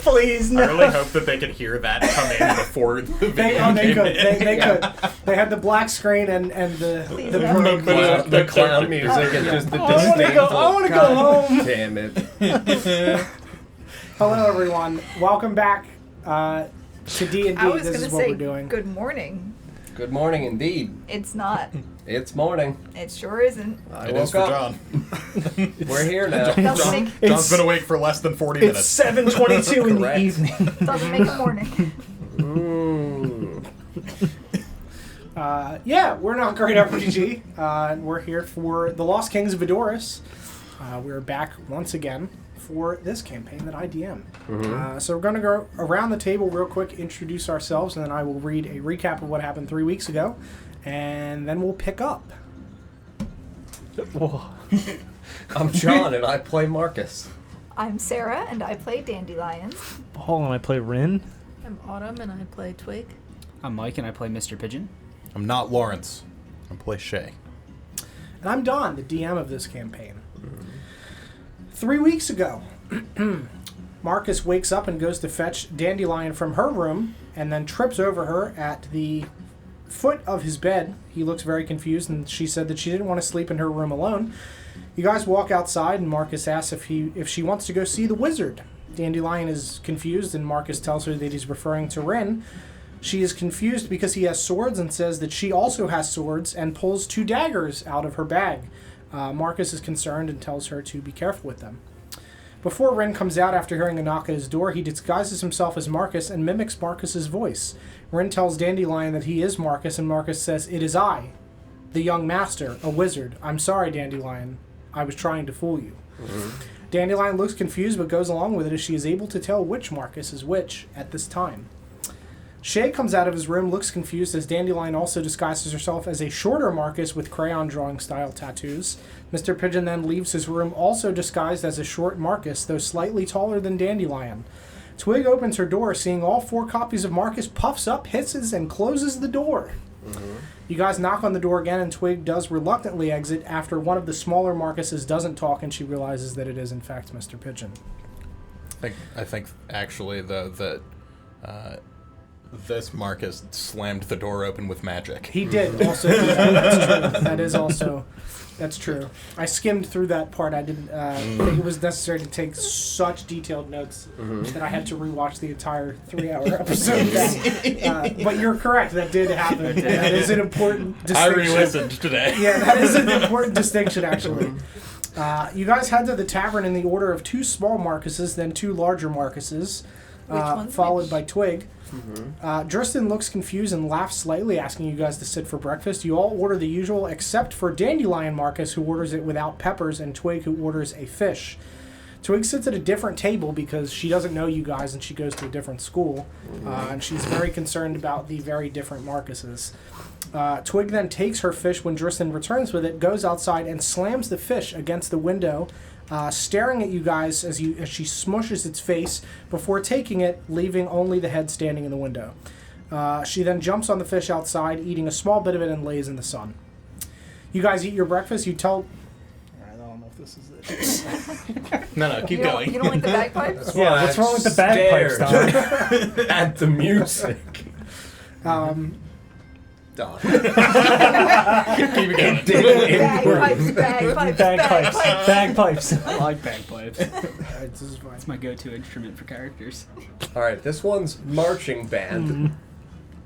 Please, no. I really hope that they could hear that come in before the video they came could. in. They could. They had the black screen and the The clown music and just the disdainful. I want to go home. Damn it. Hello, everyone. Welcome back to D&D. I was This going is to what say we're doing. good morning. Good morning, indeed. It's not. It's morning. It sure isn't. I It woke is for up. John. We're here now. Doesn't make, John's been awake for less than 40 minutes. It's 7:22 in the Correct. evening. doesn't make a morning. Yeah, we're not Great RPG. We're here for the Lost Kings of Adoris. We're back once again for this campaign that I DM. So we're going to go around the table real quick, introduce ourselves, and then I will read a recap of what happened 3 weeks ago, and then we'll pick up. I'm John, and I play Marcus. I'm Sarah, and I play Dandelions. Hold on, I play Rin. I'm Autumn, and I play Twig. I'm Mike, and I play Mr. Pigeon. I'm not Lawrence. I play Shay. And I'm Don, the DM of this campaign. 3 weeks ago, Marcus wakes up and goes to fetch Dandelion from her room and then trips over her at the foot of his bed. He looks very confused, and she said that she didn't want to sleep in her room alone. You guys walk outside, and Marcus asks if she wants to go see the wizard. Dandelion is confused, and Marcus tells her that he's referring to Rin. She is confused because he has swords and says that she also has swords and pulls 2 daggers out of her bag. Marcus is concerned and tells her to be careful with them. Before Rin comes out after hearing a knock at his door, he disguises himself as Marcus and mimics Marcus's voice. Rin tells Dandelion that he is Marcus, and Marcus says, "It is I, the young master, a wizard. I'm sorry, Dandelion. I was trying to fool you." Dandelion looks confused but goes along with it as she is able to tell which Marcus is which at this time. Shay comes out of his room, looks confused as Dandelion also disguises herself as a shorter Marcus with crayon drawing style tattoos. Mr. Pigeon then leaves his room also disguised as a short Marcus, though slightly taller than Dandelion. Twig opens her door, seeing all 4 copies of Marcus, puffs up, hisses, and closes the door. You guys knock on the door again, and Twig does reluctantly exit after one of the smaller Marcuses doesn't talk, and she realizes that it is in fact Mr. Pigeon. I think actually, though, that this Marcus slammed the door open with magic. He did also do that. That's true. That is also... That's true. I skimmed through that part. I didn't think it was necessary to take such detailed notes that I had to rewatch the entire 3-hour episode back. But you're correct. That did happen. That is an important distinction. I re-listened today. Yeah, that is an important distinction, actually. You guys head to the tavern in the order of 2 small Marcuses, then 2 larger Marcuses, followed by Twig. Dristan looks confused and laughs slightly, asking you guys to sit for breakfast. You all order the usual, except for Dandelion Marcus, who orders it without peppers, and Twig, who orders a fish. Twig sits at a different table because she doesn't know you guys and she goes to a different school, and she's very concerned about the very different Marcuses. Twig then takes her fish when Dristan returns with it, goes outside, and slams the fish against the window, staring at you guys as she smushes its face before taking it, leaving only the head standing in the window. She then jumps on the fish outside, eating a small bit of it, and lays in the sun. You guys eat your breakfast. You tell... I don't know if this is it. No, keep going. You don't like the bagpipes? Yeah, what's wrong with the bagpipes, Don? At the music. Don. Keep it going. Bagpipes. I like bagpipes. This is fine. It's my go-to instrument for characters. All right, this one's marching band.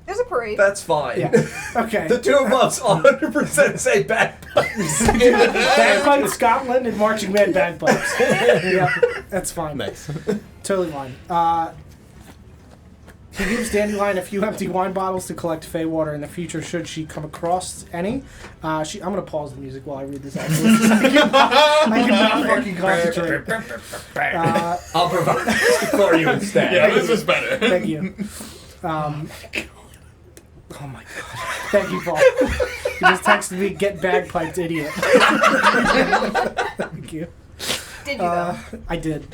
There's a parade. That's fine. Yeah. Okay. The 2 of us 100% say bagpipes. Bagpipes, Scotland, and marching band bagpipes. Yeah, that's fine. Nice. Totally fine. He gives Dandelion a few empty wine bottles to collect Fey water in the future should she come across any. I'm going to pause the music while I read this actually. I cannot fucking concentrate. I'll provide this for you instead. Yeah, this is better. Thank you. Oh my god. Thank you, Paul. He just texted me, "Get bagpiped, idiot." Thank you. Did you though? I did.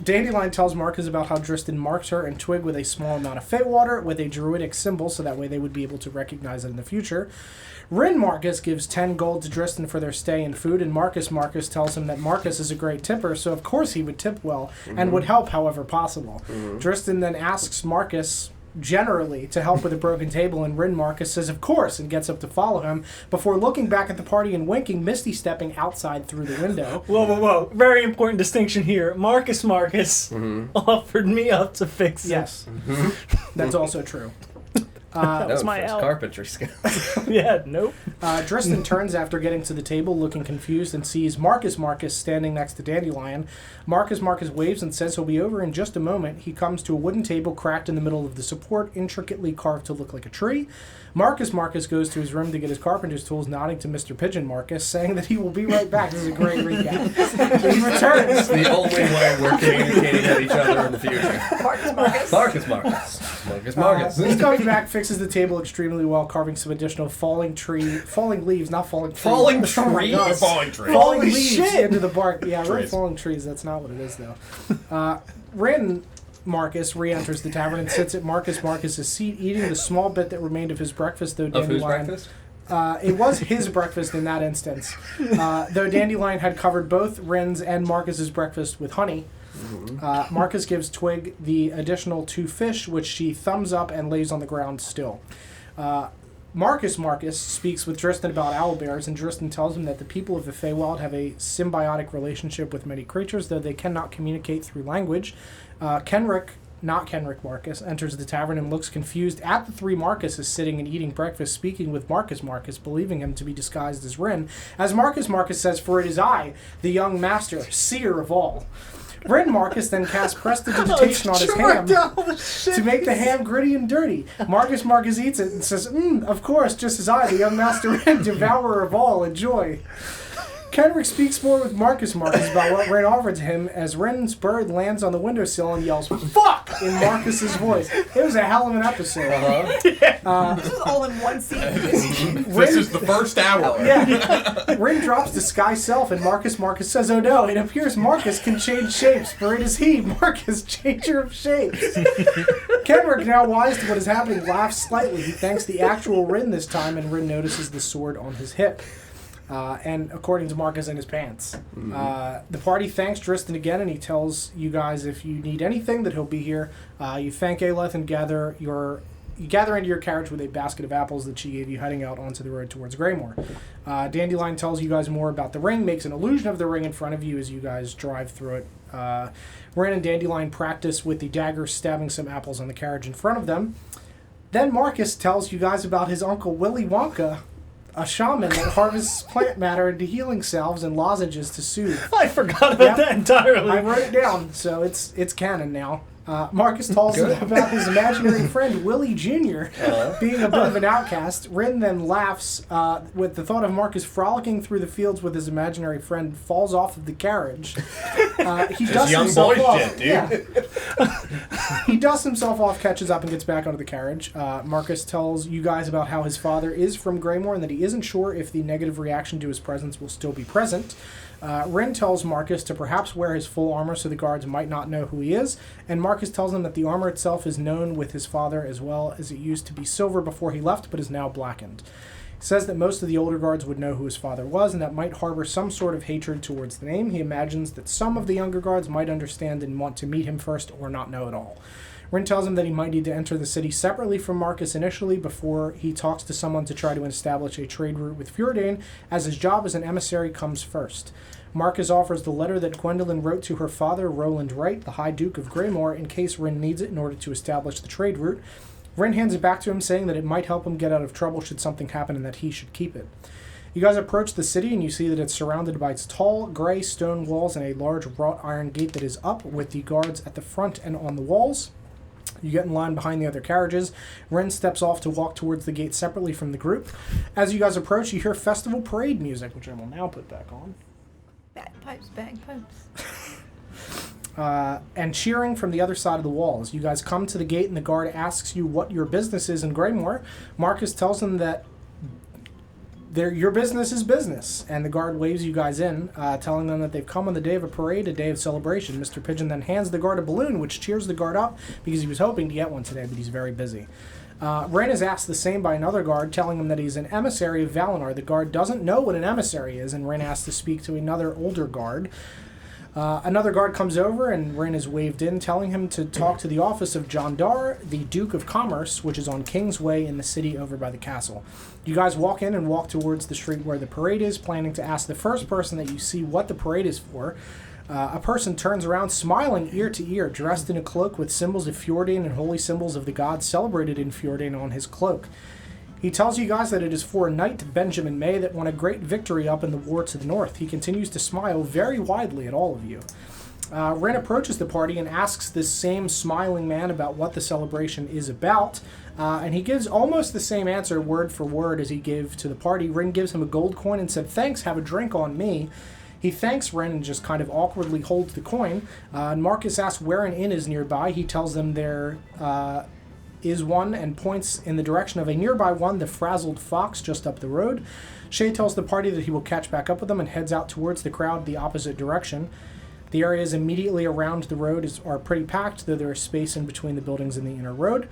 Dandelion tells Marcus about how Dristan marks her and Twig with a small amount of Feywater with a druidic symbol, so that way they would be able to recognize it in the future. Rin Marcus gives 10 gold to Dristan for their stay and food, and Marcus tells him that Marcus is a great tipper, so of course he would tip well and would help however possible. Dristan then asks Marcus generally to help with a broken table, and Rin Marcus says of course and gets up to follow him before looking back at the party and winking, Misty stepping outside through the window. Whoa. Very important distinction here. Marcus offered me up to fix it. Yes. That's also true. That's my for his out. carpentry skills. Yeah, nope. Dristan turns after getting to the table looking confused and sees Marcus standing next to Dandelion. Marcus waves and says he'll be over in just a moment. He comes to a wooden table cracked in the middle of the support, intricately carved to look like a tree. Marcus goes to his room to get his carpenter's tools, nodding to Mr. Pigeon Marcus, saying that he will be right back. This is a great recap. He returns. It's the only way we're communicating with each other in the future. Marcus. He comes back, fixes the table extremely well, carving some additional falling leaves, not falling trees. Falling Oh my tree? God. Falling tree. Falling Holy leaves shit. into the bark. Yeah, really Trees. falling trees. That's not what it is, though. Rin Marcus re-enters the tavern and sits at Marcus's seat, eating the small bit that remained of his breakfast, though Of whose Dandelion... breakfast? It was his breakfast in that instance, though Dandelion had covered both Rin's and Marcus's breakfast with honey. Marcus gives Twig the additional 2 fish, which she thumbs up and lays on the ground still. Marcus speaks with Dristan about owlbears, and Dristan tells him that the people of the Feywild have a symbiotic relationship with many creatures, though they cannot communicate through language. Not Kenrick Marcus, enters the tavern and looks confused at the 3 Marcuses sitting and eating breakfast, speaking with Marcus, believing him to be disguised as Rin. As Marcus says, "For it is I, the young master, seer of all." Rin Marcus then casts prestidigitation on his ham to make the ham gritty and dirty. Marcus eats it and says, of course, just as I, the young master Rin, devourer of all, enjoy. Kenrick speaks more with Marcus about what Rin offered to him as Rin's bird lands on the windowsill and yells, "Fuck!" in Marcus's voice. It was a hell of an episode. This is all in one scene. This is the first hour. Yeah. Rin drops the sky self and Marcus says, "Oh no, it appears Marcus can change shapes, for it is he, Marcus, changer of shapes." Kenrick, now wise to what is happening, laughs slightly. He thanks the actual Rin this time, and Rin notices the sword on his hip. And according to Marcus, in his pants. The party thanks Dristan again, and he tells you guys if you need anything that he'll be here. You thank Aeleth and gather into your carriage with a basket of apples that she gave you, heading out onto the road towards Greymoor. Dandelion tells you guys more about the ring, makes an illusion of the ring in front of you as you guys drive through it. Rin and Dandelion practice with the dagger, stabbing some apples on the carriage in front of them. Then Marcus tells you guys about his uncle Willy Wonka, a shaman that harvests plant matter into healing salves and lozenges to soothe. I forgot about that entirely. I wrote it down, so it's canon now. Marcus tells him about his imaginary friend Willie Jr. Being a bit of an outcast. Rin then laughs with the thought of Marcus frolicking through the fields with his imaginary friend, falls off of the carriage. He dusts young himself boy off. shit, dude. Yeah. He dusts himself off, catches up, and gets back onto the carriage. Marcus tells you guys about how his father is from Greymoor and that he isn't sure if the negative reaction to his presence will still be present. Rin tells Marcus to perhaps wear his full armor so the guards might not know who he is, and Marcus tells him that the armor itself is known with his father as well, as it used to be silver before he left but is now blackened. He says that most of the older guards would know who his father was and that might harbor some sort of hatred towards the name. He imagines that some of the younger guards might understand and want to meet him first or not know at all. Rin tells him that he might need to enter the city separately from Marcus initially before he talks to someone to try to establish a trade route with Fjordan, as his job as an emissary comes first. Marcus offers the letter that Gwendolyn wrote to her father, Roland Wright, the High Duke of Greymoor, in case Rin needs it in order to establish the trade route. Rin hands it back to him, saying that it might help him get out of trouble should something happen and that he should keep it. You guys approach the city and you see that it's surrounded by its tall, gray stone walls and a large wrought iron gate that is up with the guards at the front and on the walls. You get in line behind the other carriages. Rin steps off to walk towards the gate separately from the group. As you guys approach, you hear festival parade music, which I will now put back on. Bagpipes. And cheering from the other side of the walls. You guys come to the gate and the guard asks you what your business is in Greymoor. Marcus tells him that your business is business, and the guard waves you guys in, telling them that they've come on the day of a parade, a day of celebration. Mr. Pigeon then hands the guard a balloon, which cheers the guard up because he was hoping to get one today, but he's very busy. Ren is asked the same by another guard, telling him that he's an emissary of Valinor. The guard doesn't know what an emissary is, and Ren asks to speak to another older guard. Another guard comes over, and Ren is waved in, telling him to talk to the office of Jondar, the Duke of Commerce, which is on King's Way in the city over by the castle. You guys walk in and walk towards the street where the parade is, planning to ask the first person that you see what the parade is for. A person turns around, smiling ear to ear, dressed in a cloak with symbols of Fjordan and holy symbols of the gods celebrated in Fjordan on his cloak. He tells you guys that it is for Knight Benjamin May that won a great victory up in the war to the north. He continues to smile very widely at all of you. Ren approaches the party and asks this same smiling man about what the celebration is about, and he gives almost the same answer word for word as he gave to the party. Ren gives him a gold coin and said, "Thanks, have a drink on me." He thanks Ren and just kind of awkwardly holds the coin. And Marcus asks where an inn is nearby. He tells them there is one and points in the direction of a nearby one, the Frazzled Fox, just up the road. Shay tells the party that he will catch back up with them and heads out towards the crowd the opposite direction. The areas immediately around the road are pretty packed, though there is space in between the buildings and the inner road.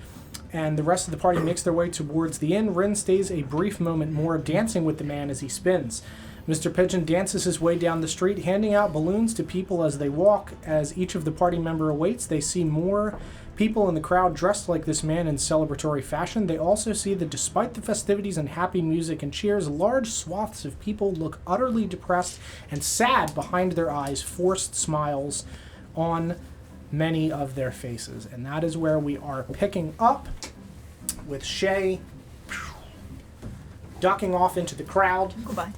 And the rest of the party makes their way towards the inn. Ren stays a brief moment more, dancing with the man as he spins. Mr. Pigeon dances his way down the street, handing out balloons to people as they walk. As each of the party member awaits, they see more people in the crowd dressed like this man in celebratory fashion. They also see that despite the festivities and happy music and cheers, large swaths of people look utterly depressed and sad behind their eyes, forced smiles on many of their faces. And that is where we are picking up with Shay ducking off into the crowd. Goodbye.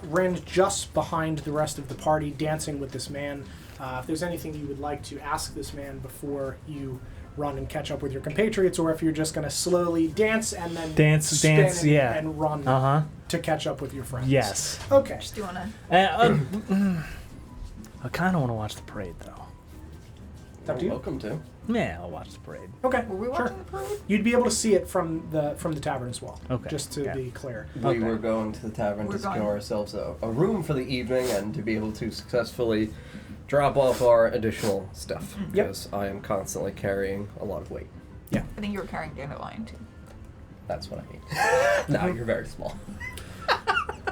Ren just behind the rest of the party, dancing with this man. If there's anything you would like to ask this man before you run and catch up with your compatriots, or if you're just going to slowly dance and then spin and run to catch up with your friends. Yes. Okay. Just do you want to... I kind of want to watch the parade, though. It's up to you. Welcome to. Yeah, I'll watch the parade. Okay. Were we watching the parade? You'd be able to see it from the tavern as well. Okay. Just to be clear. We were going to the tavern to secure ourselves a room for the evening and to be able to successfully drop off our additional stuff. Because I am constantly carrying a lot of weight. Yeah. I think you were carrying Dandelion, too. That's what I mean. No, you're very small.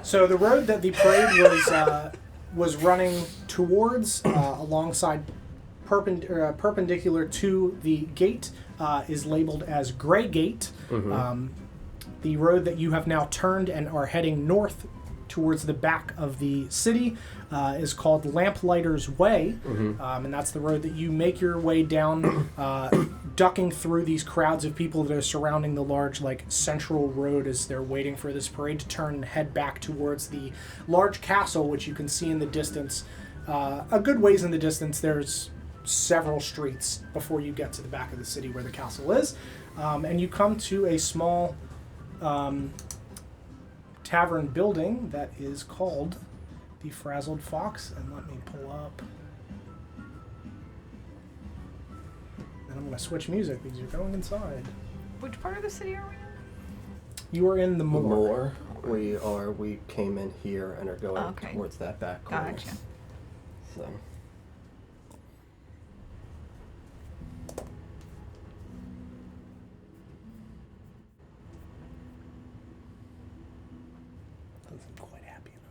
So the road that the parade was running towards, alongside perpendicular to the gate, is labeled as Grey Gate. Mm-hmm. The road that you have now turned and are heading north towards the back of the city is called Lamplighter's Way, and that's the road that you make your way down, ducking through these crowds of people that are surrounding the large, central road as they're waiting for this parade to turn and head back towards the large castle, which you can see in the distance. A good ways in the distance, there's several streets before you get to the back of the city where the castle is, and you come to a small tavern building that is called the Frazzled Fox, and let me pull up. And I'm going to switch music because you're going inside. Which part of the city are we in? You are in the Moor. We came in here and are going towards that back corner. Gotcha. So. Doesn't quite happy enough.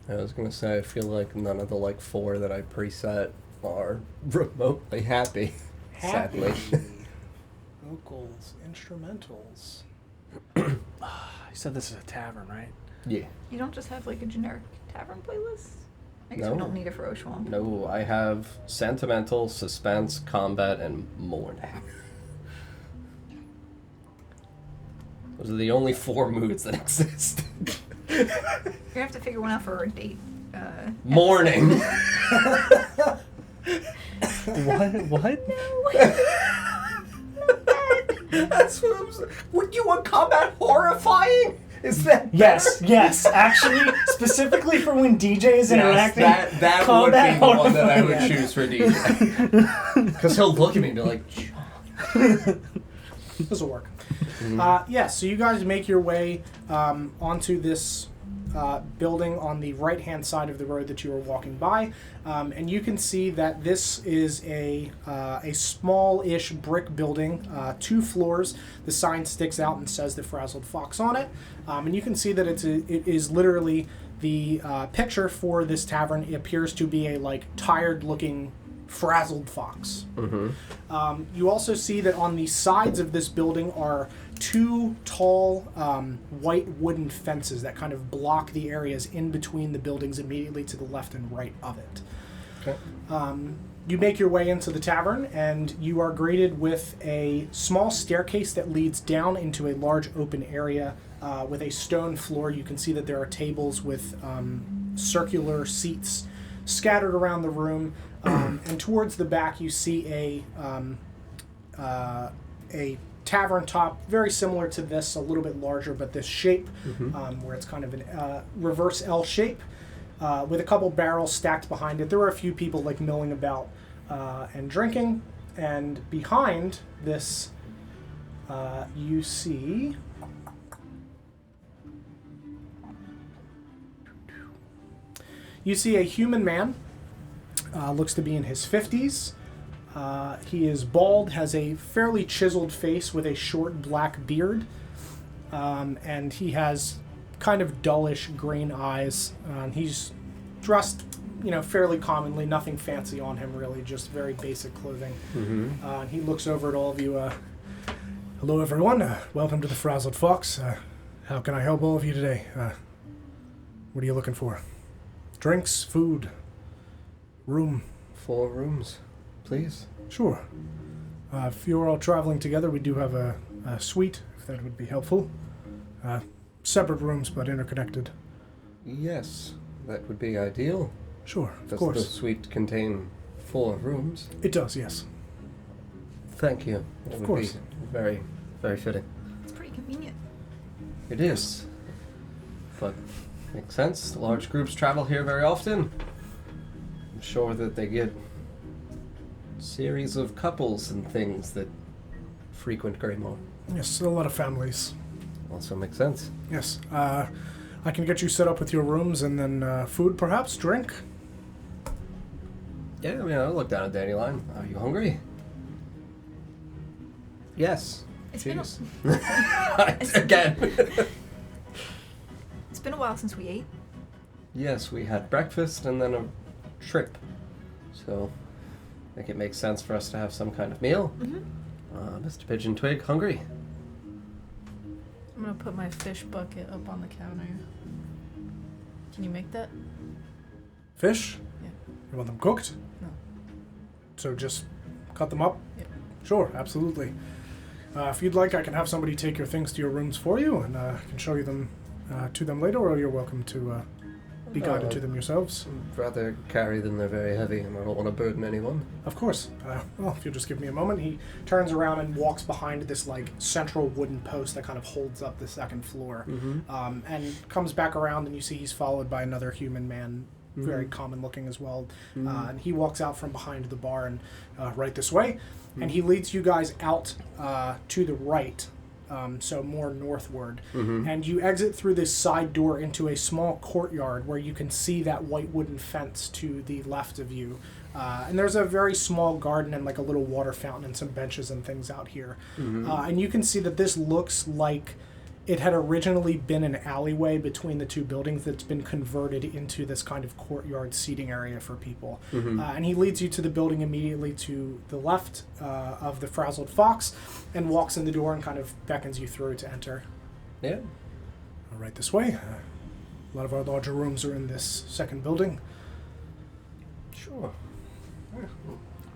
I was going to say, I feel like none of the 4 that I preset are remotely happy. Sadly. Vocals, instrumentals. You said this is a tavern, right? Yeah. You don't just have, a generic tavern playlist? I guess No. we don't need it for Oshwam. No, I have sentimental, suspense, combat, and mourning. Those are the only 4 moods that exist. You're going to have to figure one out for our date. Mourning. What? That's what I'm saying. Would you want combat horrifying? Is that better? Yes. Actually, specifically for when DJ is interacting. That would be the one that I would choose for DJ. Because he'll look at me and be like, John. This will work. So you guys make your way onto this building on the right-hand side of the road that you are walking by, and you can see that this is a small-ish brick building, 2 floors. The sign sticks out and says the Frazzled Fox on it, and you can see that it is literally the picture for this tavern. It appears to be a tired-looking frazzled fox. You also see that on the sides of this building are 2 tall white wooden fences that kind of block the areas in between the buildings immediately to the left and right of it. Okay. You make your way into the tavern, and you are greeted with a small staircase that leads down into a large open area with a stone floor. You can see that there are tables with circular seats scattered around the room. And towards the back, you see a tavern top, very similar to this, a little bit larger, but this shape, where it's kind of a reverse L shape, with a couple barrels stacked behind it. There were a few people milling about and drinking. And behind this, you see a human man. Looks to be in his 50s. He is bald, has a fairly chiseled face with a short black beard, and he has kind of dullish green eyes. He's dressed, fairly commonly, nothing fancy on him really, just very basic clothing. And he looks over at all of you. Hello everyone, welcome to the Frazzled Fox. How can I help all of you today? What are you looking for? Drinks, food? Room. 4 rooms, please. Sure. If you're all traveling together, we do have a suite, if that would be helpful. Separate rooms, but interconnected. Yes, that would be ideal. Sure, of Does course. the suite contain 4 rooms? It does, yes. Thank you. It Of would course. be very, very fitting. It's pretty convenient. It is. But makes sense. Large groups travel here very often. I'm sure that they get series of couples and things that frequent Greymoor. Yes, a lot of families. Also makes sense. Yes. I can get you set up with your rooms and then food, perhaps? Drink? Yeah, I'll look down at Dandelion. Are you hungry? Yes. It's been Again. It's been a while since we ate. Yes, we had breakfast and then a trip. So, I think it makes sense for us to have some kind of meal. Mr. Pigeon Twig, hungry? I'm gonna put my fish bucket up on the counter. Can you make that? Fish? Yeah. You want them cooked? No. So just cut them up? Yeah. Sure, absolutely. If you'd like, I can have somebody take your things to your rooms for you, and I can show you them to them later, or you're welcome to be guided to them yourselves. I'd rather carry them. They're very heavy, and I don't want to burden anyone. Of course. Well, if you'll just give me a moment. He turns around and walks behind this central wooden post that kind of holds up the second floor, and comes back around, and you see he's followed by another human man, very common looking as well. And he walks out from behind the bar and right this way, and he leads you guys out to the right. So more northward. And you exit through this side door into a small courtyard where you can see that white wooden fence to the left of you. And there's a very small garden and a little water fountain and some benches and things out here. And you can see that this looks like it had originally been an alleyway between the 2 buildings that's been converted into this kind of courtyard seating area for people. And he leads you to the building immediately to the left of the Frazzled Fox and walks in the door and kind of beckons you through to enter. Yeah. Right this way. A lot of our larger rooms are in this second building. Sure.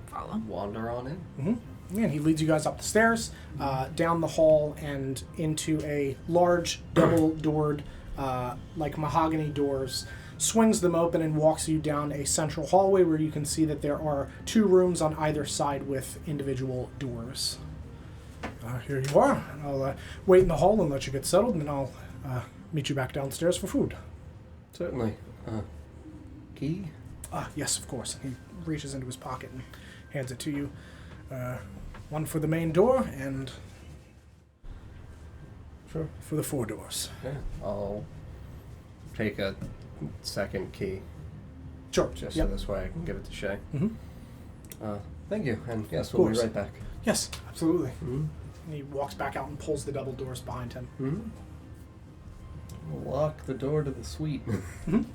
Follow. Wander on in. And he leads you guys up the stairs, down the hall, and into a large double-doored, mahogany doors, swings them open and walks you down a central hallway where you can see that there are 2 rooms on either side with individual doors. Here you are. I'll wait in the hall and let you get settled, and then I'll meet you back downstairs for food. Certainly. Key? Yes, of course. He reaches into his pocket and hands it to you. One for the main door, and Sure. for the 4 doors. Yeah. I'll take a second key, Sure. just Yep. so this way I can give it to Shay. Mm-hmm. Thank you, and yes, we'll be course. right back. Yes, absolutely. Mm-hmm. And he walks back out and pulls the double doors behind him. Mm-hmm. We'll lock the door to the suite. Mhm.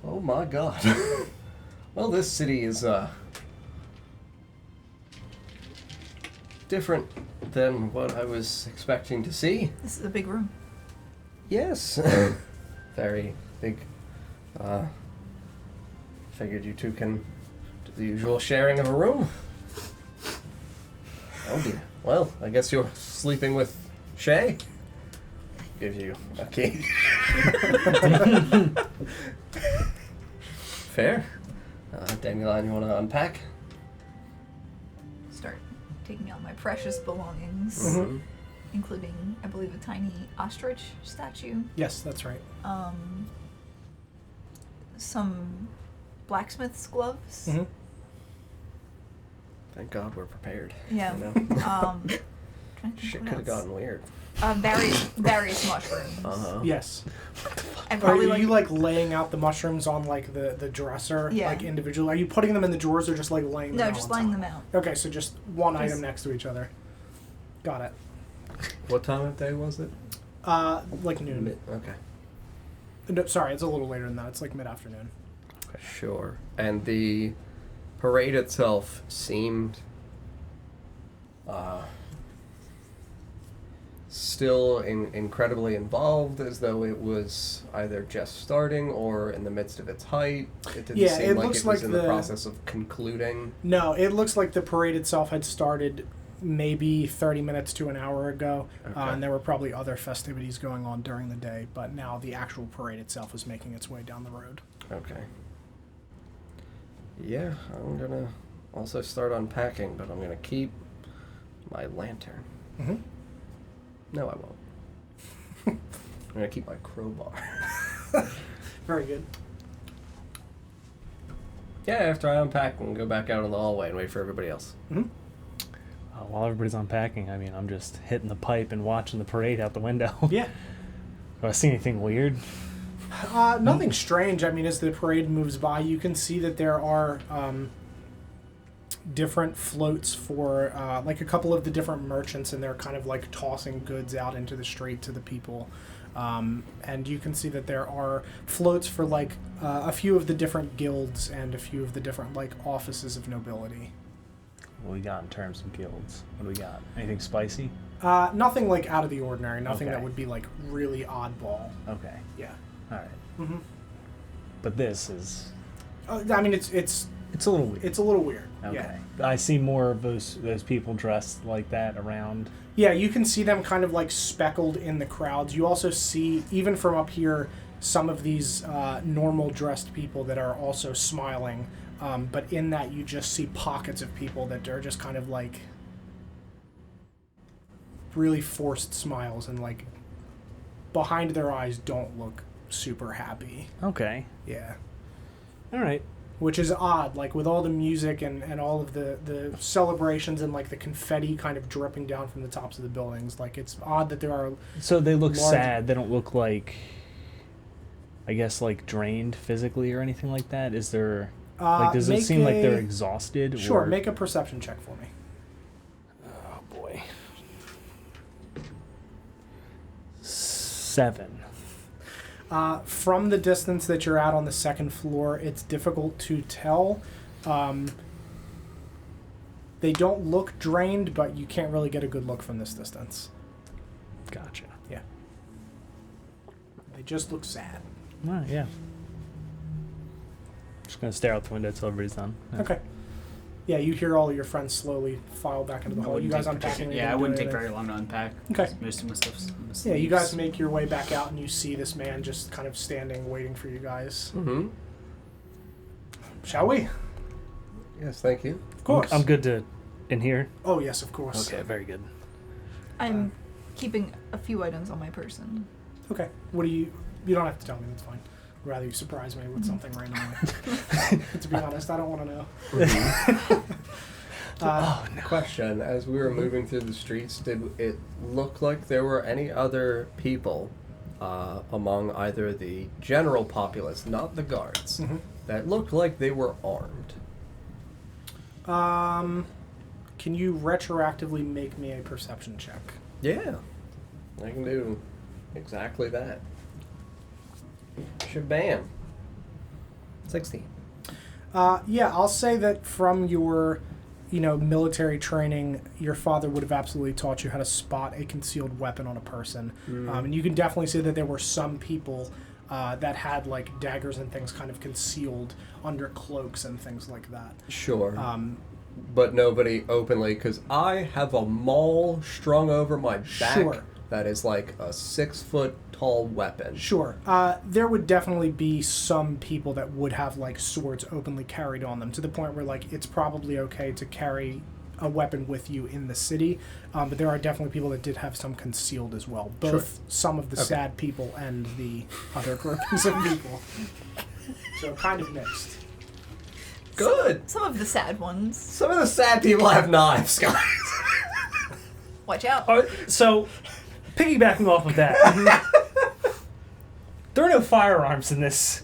Oh my god. Well, this city is, different than what I was expecting to see. This is a big room. Yes. Very big. Figured you two can do the usual sharing of a room. Oh dear. Well, I guess you're sleeping with Shay. Gives you a key. Fair. Dandelion, you want to unpack? Start taking out my precious belongings, Mhm. including, I believe, a tiny ostrich statue. Yes, that's right. Some blacksmith's gloves. Mm-hmm. Thank God we're prepared. Yeah. You know? Trying to think Shit what could have else. gotten weird. Various mushrooms. Yes. And Are probably you like laying out the mushrooms on like the dresser, Yeah. like individually? Are you putting them in the drawers or just like laying them no, out? just on laying top? them out. Okay, so just one Just- item next to each other. Got it. What time of day was it? Like noon. Okay. No, sorry, it's a little later than that. It's like mid-afternoon. Sure. And the parade itself seemed still incredibly involved, as though it was either just starting or in the midst of its height. It didn't Yeah, seem it like looks it was like in the the- process of concluding. No, it looks like the parade itself had started maybe 30 minutes to an hour ago, Okay. and there were probably other festivities going on during the day, but now the actual parade itself is making its way down the road. Okay. Yeah, I'm gonna also start unpacking, but I'm gonna keep my lantern. Mm-hmm. No, I won't. I'm gonna keep my crowbar. Very good. Yeah, after I unpack, we'll go back out in the hallway and wait for everybody else. Mm-hmm. While everybody's unpacking, I mean, I'm just hitting the pipe and watching the parade out the window. Yeah. Do I see anything weird? Nothing strange. I mean, as the parade moves by, you can see that there are different floats for like a couple of the different merchants, and they're kind of like tossing goods out into the street to the people. And you can see that there are floats for like a few of the different guilds and a few of the different like offices of nobility. What we got in terms of guilds? What do we got? Anything spicy? Nothing like out of the ordinary. Nothing Okay. that would be like really oddball. Okay. Yeah. All right. Mm-hmm. But this is... I mean, it's It's a little weird. it's a little weird. Okay. Yeah. I see more of those people dressed like that around. Yeah, you can see them kind of like speckled in the crowds. You also see, even from up here, some of these normal dressed people that are also smiling. But in that, you just see pockets of people that are just kind of like really forced smiles, and like behind their eyes don't look super happy. Okay. Yeah. All right. Which is odd, like with all the music and all of the celebrations and like the confetti kind of dripping down from the tops of the buildings. Like, it's odd that there are... So they look Large- sad. They don't look like, I guess, like drained physically or anything like that. Is there... Like, does it make seem like they're a- exhausted? Sure, or... make a perception check for me. Oh, boy. 7. From the distance that you're at on the second floor, it's difficult to tell. They don't look drained, but you can't really get a good look from this distance. Gotcha. Yeah. They just look sad. All right, yeah. Just going to stare out the window till everybody's done. Yeah. Okay. Yeah, you hear all of your friends slowly file back into the I hall. You wouldn't guys take unpacking? particular- anything, Yeah, I wouldn't doing take anything? very long to unpack. Okay. 'cause most of my stuff's in the Yeah, you guys sleeves. make your way back out, and you see this man just kind of standing, waiting for you guys. Mm-hmm. Shall we? Yes, thank you. Of course. I'm good to in here. Oh, yes, of course. Okay, very good. I'm keeping a few items on my person. Okay. What do you... You don't have to tell me. That's fine. I'd rather you surprise me with something randomly. To be honest, I don't want to know. Question: as we were moving through the streets, did it look like there were any other people among either the general populace, not the guards, that looked like they were armed? Can you retroactively make me a perception check? Yeah, I can do exactly that. Shabam. 16. Yeah, I'll say that from your, military training, your father would have absolutely taught you how to spot a concealed weapon on a person. And you can definitely say that there were some people that had, like, daggers and things kind of concealed under cloaks and things like that. Sure. But nobody openly, because I have a maul strung over my back Sure. that is like a 6-foot tall weapon. Sure. There would definitely be some people that would have, like, swords openly carried on them, to the point where, like, it's probably okay to carry a weapon with you in the city, but there are definitely people that did have some concealed as well. Both some of the sad people and the other groupings of people. So kind of mixed. Good! Some of the sad ones. Some of the sad people have knives, guys. Watch out. So, piggybacking off of that, there are no firearms in this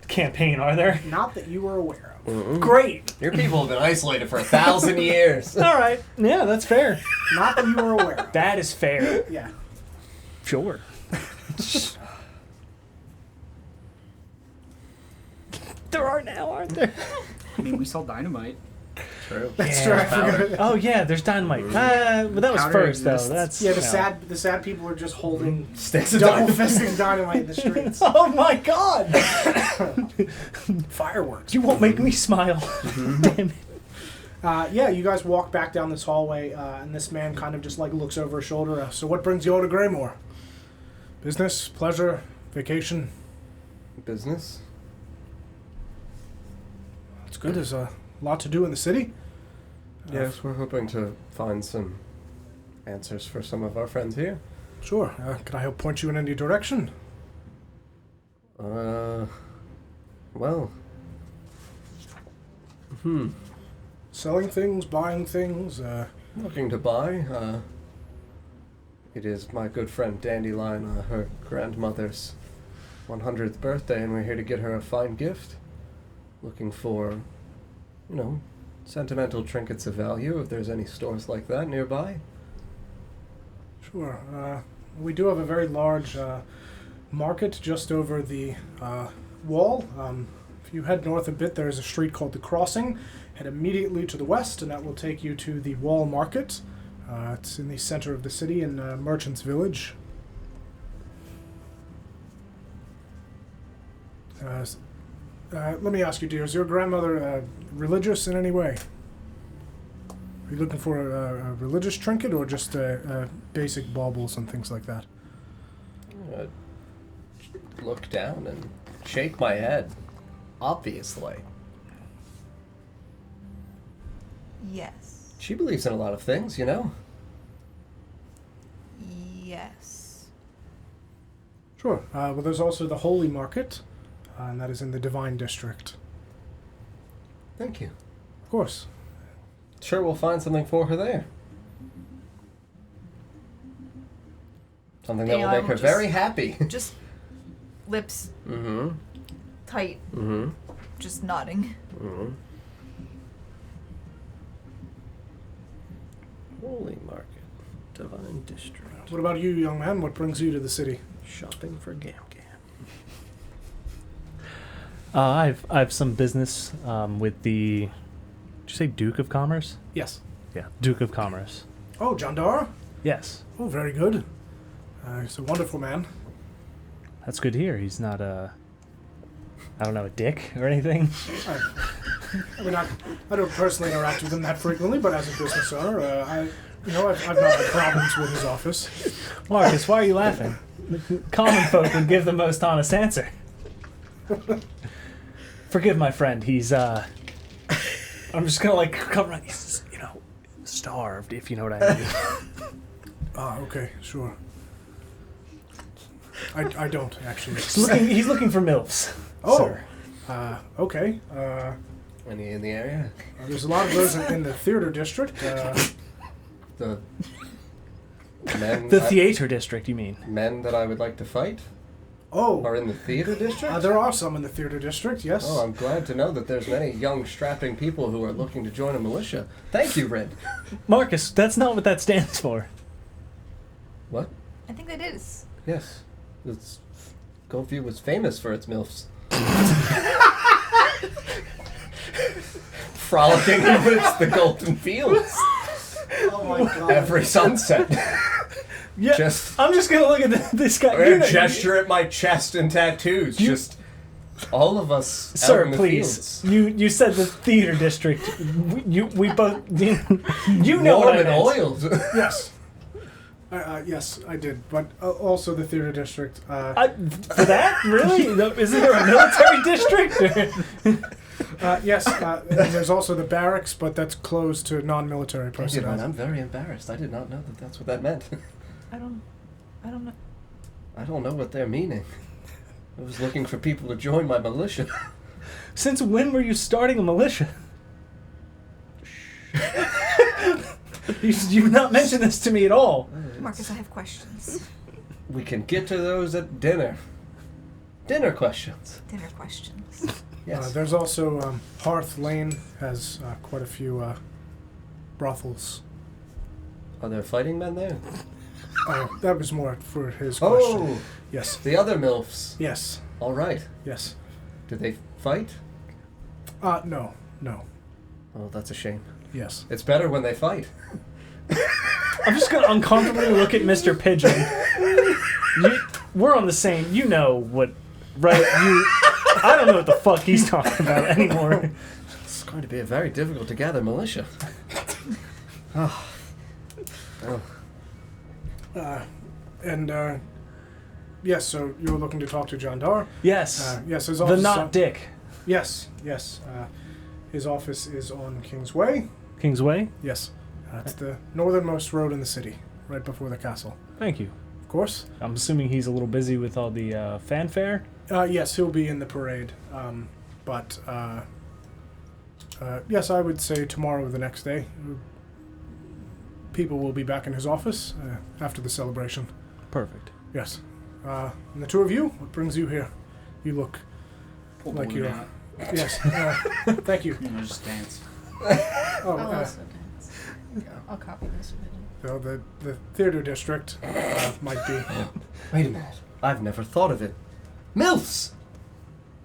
campaign, are there? Not that you were aware of. Great. Your people have been isolated for 1,000 years. All right. Yeah, that's fair. Not that you were aware of. That is fair. Yeah. Sure. There are now, aren't there? I mean, we saw dynamite. True. That's true. I forgot. Oh yeah, there's dynamite. But that was Powder first though. exists. That's Yeah, you the know. sad people are just holding Sticks of double dynamite. fisting dynamite in the streets. Oh my god! Fireworks. You won't make me smile. Damn it. Yeah, you guys walk back down this hallway, and this man kind of just like looks over his shoulder. So what brings you all to Greymoor? Business, pleasure, vacation? Business? It's good. There's a lot to do in the city. Yes, we're hoping to find some answers for some of our friends here. Sure. Can I help point you in any direction? Well. Selling things, buying things. Looking to buy. It is my good friend Dandelion, her grandmother's 100th birthday, and we're here to get her a fine gift. Looking for, sentimental trinkets of value, if there's any stores like that nearby. Sure. We do have a very large market just over the wall. If you head north a bit, there is a street called The Crossing. Head immediately to the west, and that will take you to the Wall Market. It's in the center of the city in Merchant's Village. Let me ask you, dear, is your grandmother religious in any way? Are you looking for a religious trinket or just basic baubles and things like that? Look down and shake my head. Obviously. Yes. She believes in a lot of things, Yes. Sure. Well, there's also the Holy Market, and that is in the Divine District. Thank you. Of course. Sure, we'll find something for her there. Something that will Yeah, make her just- very happy. Just lips Mm-hmm. tight, Mm-hmm. just nodding. Mm-hmm. Holy Market. Divine District. What about you, young man? What brings you to the city? Shopping for Gam Gam. I have some business with the. Did you say Duke of Commerce? Yes. Yeah, Duke of Commerce. Oh, Jandar? Yes, Oh, very good. He's a wonderful man. that's good to hear. He's not a dick or anything. I mean, I don't personally interact with him that frequently, but as a business owner, I've not had problems with his office. Marcus, why are you laughing? The common folk would give the most honest answer. Forgive my friend. He's I'm just gonna cover on. He's starved, if you know what I mean. Okay, sure. I don't actually. He's looking for milfs. Oh. Sir. Okay. Any in the area? There's a lot of those in the theater district. The men. The theater district, you mean? Men that I would like to fight Oh, are in the theater district? there are some in the theater district, yes. Oh, I'm glad to know that there's many young, strapping people who are looking to join a militia. Thank you, Red. Marcus, that's not what that stands for. What? I think that is. Yes. Goldview was famous for its MILFs. Frolicking amidst the golden fields. Oh my god. Every sunset. Yeah, I'm just gonna look at this guy. Or gesture at my chest and tattoos. Just all of us out Sir, in the please. fields. You said the theater district. We both. You know what I Norman meant. Oils. Yes. Yes, I did. But also the theater district. For that? Really? Isn't there a military district? Yes, and there's also the barracks, but that's closed to non-military Thank you, man. personnel. I'm very embarrassed. I did not know that that's what that meant. I don't know. I don't know what they're meaning. I was looking for people to join my militia. Since when were you starting a militia? You've not mentioned this to me at all. Marcus, I have questions. We can get to those at dinner. Dinner questions. Dinner questions. Yes. There's also Hearth Lane has quite a few brothels. Are there fighting men there? That was more for his question. Oh, Yes. the other MILFs. Yes. All right. Yes. Do they fight? No. Oh, that's a shame. Yes. It's better when they fight. I'm just gonna uncomfortably look at Mr. Pigeon. We're on the same. You know what, right? I don't know what the fuck he's talking about anymore. It's going to be a very difficult to gather militia. Oh. Yes, so you were looking to talk to John Dar. Yes. Yes, his The office. not dick. Yes. His office is on Kingsway. Kingsway. Yes. It's the northernmost road in the city, right before the castle. Thank you. Of course. I'm assuming he's a little busy with all the fanfare. Yes, he'll be in the parade. Yes, I would say tomorrow or the next day. People will be back in his office after the celebration. Perfect. Yes. And the two of you, what brings you here? You look like you're... Yes. Thank you. Just dance. Oh, I'll also dance. I'll copy this video. the theater district might be... Wait a minute. I've never thought of it. MILFs!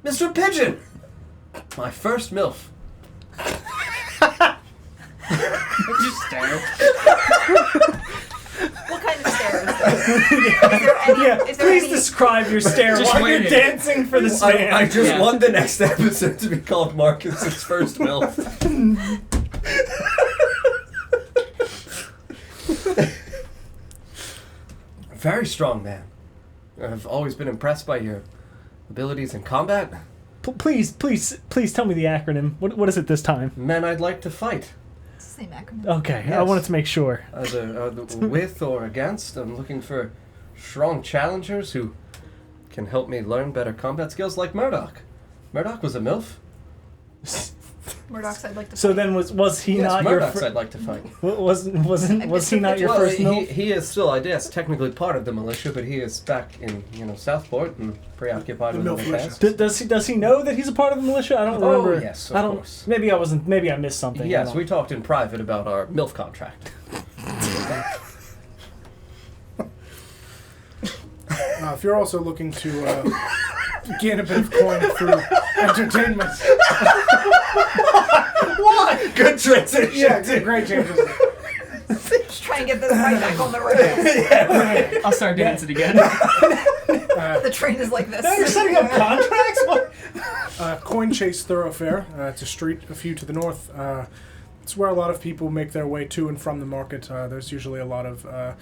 Mr. Pigeon! My first MILF. Just stare. What kind of stare is there? Is there Please any? describe your stare Just while you're waiting. dancing for this man. I just Yeah. want the next episode to be called Marcus's first MILF. Very strong man. I've always been impressed by your abilities in combat. Please tell me the acronym. What is it this time? Men I'd like to fight. It's the same acronym. Okay, I Yes. wanted to make sure. Either with or against. I'm looking for strong challengers who can help me learn better combat skills like Murdoch. Murdoch was a MILF. Murdoch's I'd like to So fight. then was he Yes, not your Murdoch's I'd like to fight. was he not your Well, first he, MILF? he is still, I guess, technically part of the militia, but he is back in, Southport and preoccupied The with MILF other militia. tasks. Does he know that he's a part of the militia? I don't Oh, remember. yes, of I don't. course. Maybe I wasn't. Maybe I missed something. I Yes, don't- we talked in private about our MILF contract. If you're also looking to gain a bit of coin through entertainment... Why? Good transition. Yeah, it's a great change. Just try and get this right back on the road. I'll start dancing again. The train is like this. Now you're setting up contracts. What? Coin Chase Thoroughfare. It's a street a few to the north. It's where a lot of people make their way to and from the market. There's usually a lot of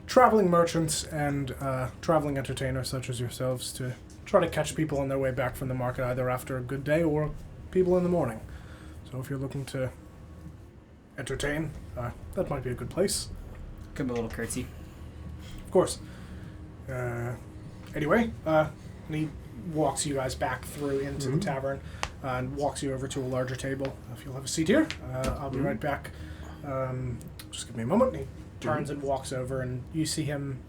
traveling merchants and traveling entertainers such as yourselves to try to catch people on their way back from the market either after a good day or people in the morning. So if you're looking to entertain, that might be a good place. Give him a little curtsy. Of course. Anyway, any walks you guys back through into the tavern and walks you over to a larger table. If you'll have a seat here, I'll be right back. Just give me a moment. He turns and walks over, and you see him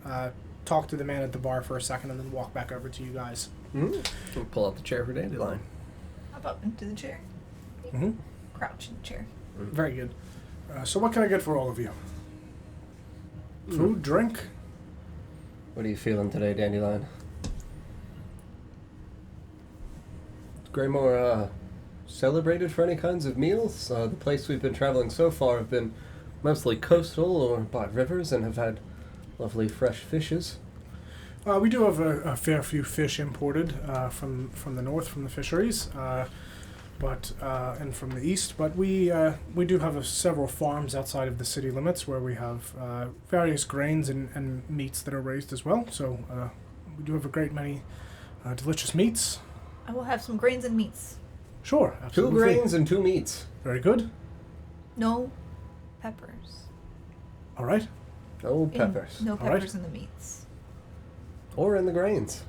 talk to the man at the bar for a second and then walk back over to you guys. We'll pull out the chair for Dandelion. Hop up into the chair. Mm-hmm. Crouch in the chair. Very good. So what can I get for all of you? Food, drink? What are you feeling today, Dandelion? Greymoor celebrated for any kinds of meals? The place we've been traveling so far have been mostly coastal or by rivers and have had lovely fresh fishes. We do have a fair few fish imported from the north, from the fisheries, and from the east. But we do have several farms outside of the city limits where we have various grains and meats that are raised as well. So we do have a great many delicious meats. I will have some grains and meats. Sure, absolutely. 2 grains and 2 meats. Very good. No peppers. All right. No peppers. No All right. peppers in the meats. Or in the grains.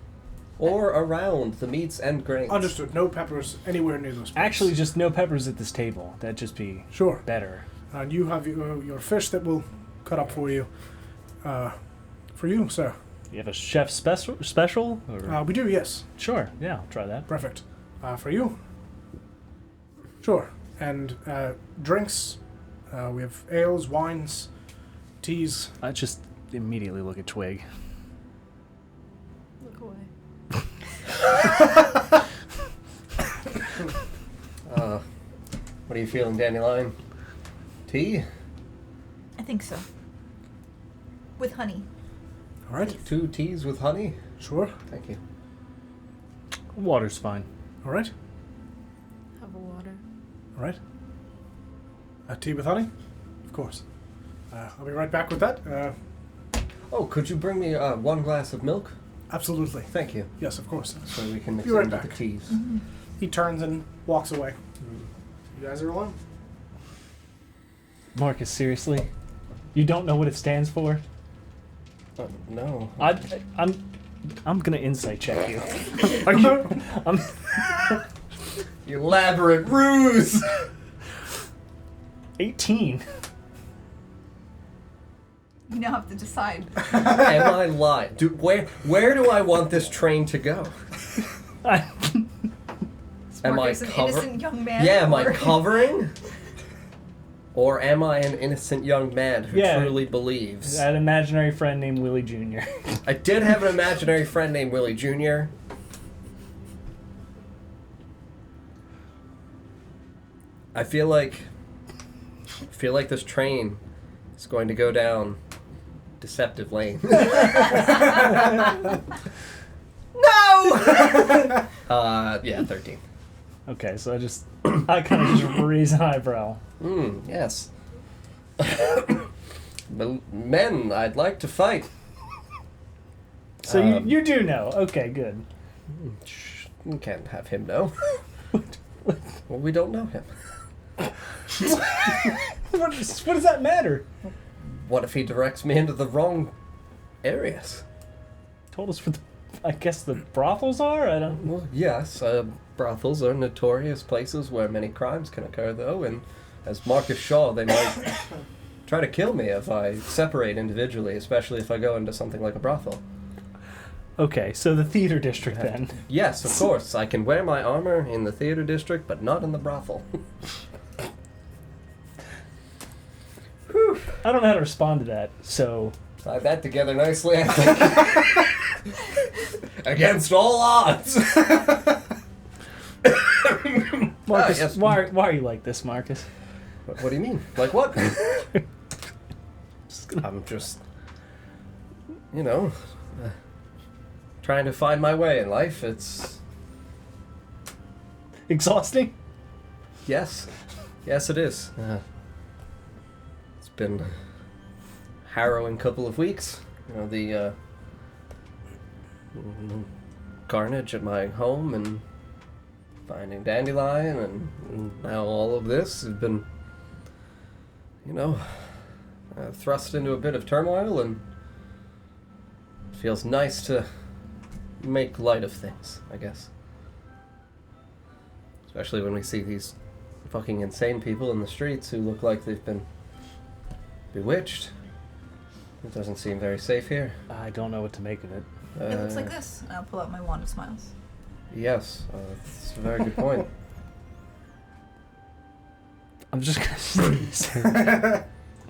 Or around the meats and grains. Understood. No peppers anywhere near those places. Actually, just no peppers at this table. That'd just be Sure. better. And you have your fish that we'll cut up for you. For you, sir. You have a chef special? Or? We do, yes. Sure, yeah, I'll try that. Perfect. For you? Sure. And drinks, we have ales, wines, teas. I just immediately look at Twig. Look away. What are you feeling, Dandelion? Tea? I think so. With honey. All right. 2 teas with honey? Sure. Thank you. Water's fine. All right. Have a water. All right. Tea with honey? Of course. I'll be right back with that. Oh, could you bring me 1 glass of milk? Absolutely. Thank you. Yes, of course. So we can mix Be right it into the back. teas. He turns and walks away. You guys are alone? Marcus, seriously? You don't know what it stands for? No. I'm gonna insight check you. Are you? Elaborate ruse! 18. You now have to decide. Am I lying? Where do I want this train to go? Is Am I Marcus an innocent young man? Yeah, am I or- covering? Or am I an innocent young man who Yeah. truly believes? An imaginary friend named Willie Jr. I did have an imaginary friend named Willie Jr. I feel like this train is going to go down Deceptive Lane. No! Yeah, 13. Okay, so I kind of just raise an eyebrow. Yes. Men, I'd like to fight. So you do know. Okay, good. Shh, you can't have him know. Well, we don't know him. What does that matter? What if he directs me into the wrong areas? Told us where I guess the brothels are? I don't... Well, yes, brothels are notorious places where many crimes can occur, though, and as Marcus Shaw, they might try to kill me if I separate individually, especially if I go into something like a brothel. Okay, so the theater district then. Yes, of course, I can wear my armor in the theater district, but not in the brothel. I don't know how to respond to that, so... Tie that together nicely, I think. Against all odds. Marcus, yes. why are you like this, Marcus? What do you mean? Like what? I'm just, trying to find my way in life. It's... Exhausting? Yes, it is. It's been a harrowing couple of weeks. The carnage at my home and finding Dandelion and now all of this has been, thrust into a bit of turmoil, and it feels nice to make light of things, I guess. Especially when we see these fucking insane people in the streets who look like they've been bewitched. It doesn't seem very safe here. I don't know what to make of it. It looks like this. And I'll pull out my wand of smiles. Yes, that's a very good point. I'm just gonna sneeze.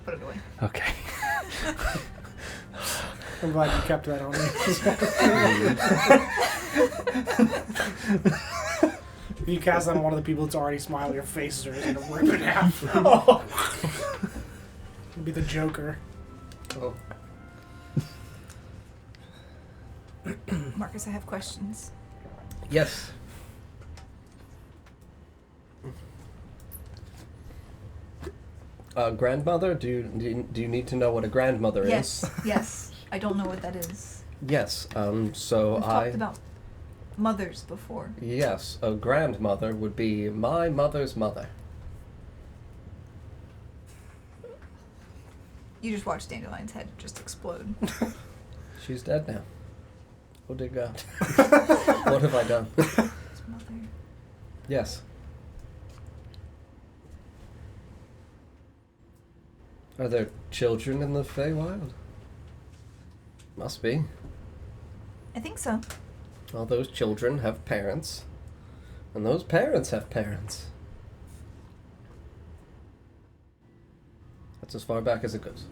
Put it away. Okay. I'm glad you kept that on me. If you cast on one of the people that's already smiling, your faces are just gonna rip in half. It'll be the Joker. Oh. Marcus, I have questions. Yes. Grandmother? Do you need to know what a grandmother is? Yes. I don't know what that is. Yes. So We've talked about mothers before. Yes, a grandmother would be my mother's mother. You just watched Dandelion's head just explode. She's dead now. Oh dear God. What have I done? His mother. Yes. Are there children in the Feywild? Must be. I think so. All those children have parents, and those parents have parents. That's as far back as it goes.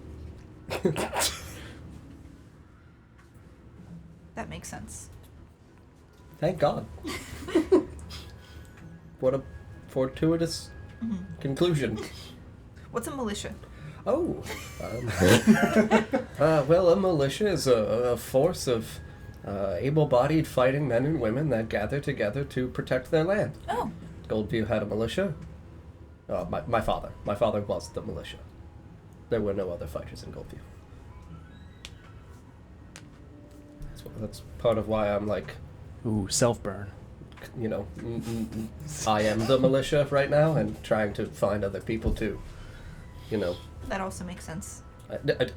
That makes sense. Thank God. What a fortuitous conclusion. What's a militia? Oh. Well, a militia is a force of able-bodied fighting men and women that gather together to protect their land. Oh. Goldview had a militia. My father. My father was the militia. There were no other fighters in Goldview. That's part of why I'm like, Ooh, self-burn. you know, I am the militia right now and trying to find other people to, you know. That also makes sense.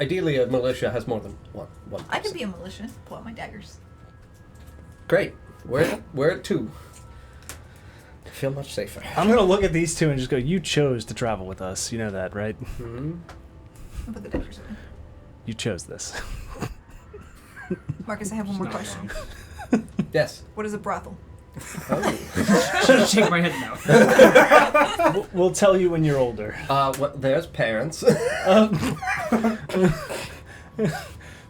Ideally, a militia has more than one person. I could be a militia. Pull out my daggers. Great. We're at 2. I feel much safer. I'm gonna look at these two and just go, you chose to travel with us. You know that, right? Mm-hmm. I'll put the daggers away. You chose this. Marcus, I have one more Not question. Yes. What is a brothel? Oh. Shake my head no. We'll tell you when you're older. There's parents.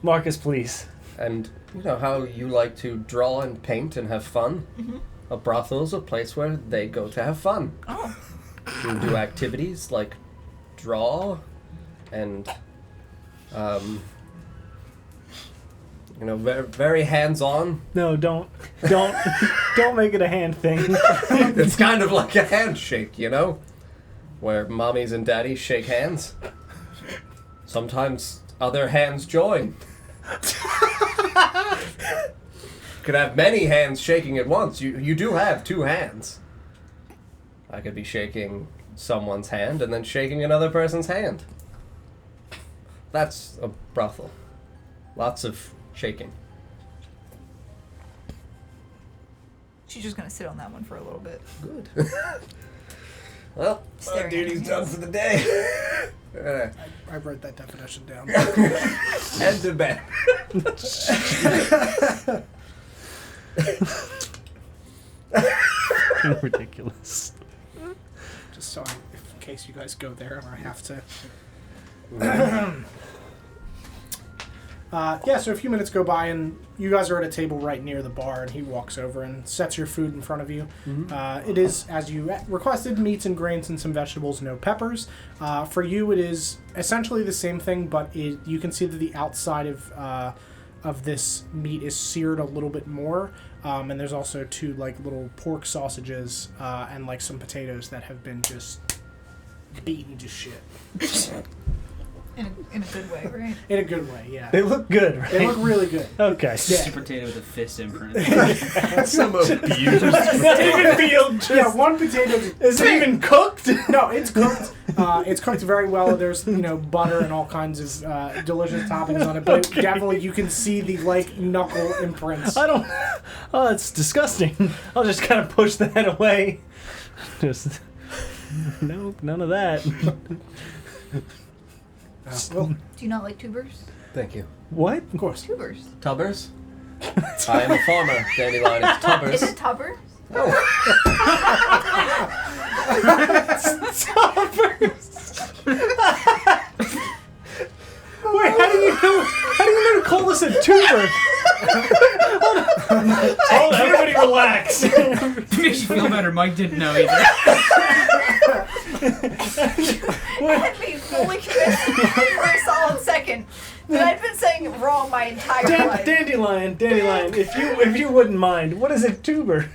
Marcus, please. And you know how you like to draw and paint and have fun? Mm-hmm. A brothel is a place where they go to have fun. Oh. You do activities like draw and, you know, very, very hands-on. No, don't make it a hand thing. It's kind of like a handshake, you know? Where mommies and daddies shake hands. Sometimes other hands join. Could have many hands shaking at once. You do have 2 hands. I could be shaking someone's hand and then shaking another person's hand. That's a brothel. Lots of shaking. She's just gonna sit on that one for a little bit. Good. Well, Staring our at duty's his done hands. for the day. I wrote that definition down. And to bed. Ridiculous. Just so in case you guys go there and I have to. So a few minutes go by and you guys are at a table right near the bar and he walks over and sets your food in front of you. Mm-hmm. It is, as you requested, meats and grains and some vegetables, no peppers. For you it is essentially the same thing, but you can see that the outside of this meat is seared a little bit more. And there's also 2 like little pork sausages and like some potatoes that have been just beaten to shit. In a good way, right? In a good way, yeah. They look good, right? They look really good. Okay. Just a potato with a fist imprint. Some abuse. Not even peeled. Yeah, one potato. Is it even cooked? No, it's cooked. It's cooked very well. There's butter and all kinds of delicious toppings on it, but definitely you can see the knuckle imprints. I don't. Oh, that's disgusting. I'll just kind of push that away. Just no, none of that. Well, Do you not like tubers? Thank you. What? of course. Tubers. Tubbers? I am a farmer, Dandelion. It's Tubbers. Is it tubber? Wait, how do you know? How do you know to call this a tuber? Hold on, everybody relax. To make you feel better, Mike didn't know either. I had me fully convinced for a solid second that I'd been saying it wrong my entire life. Dandelion, if you wouldn't mind, what is a tuber?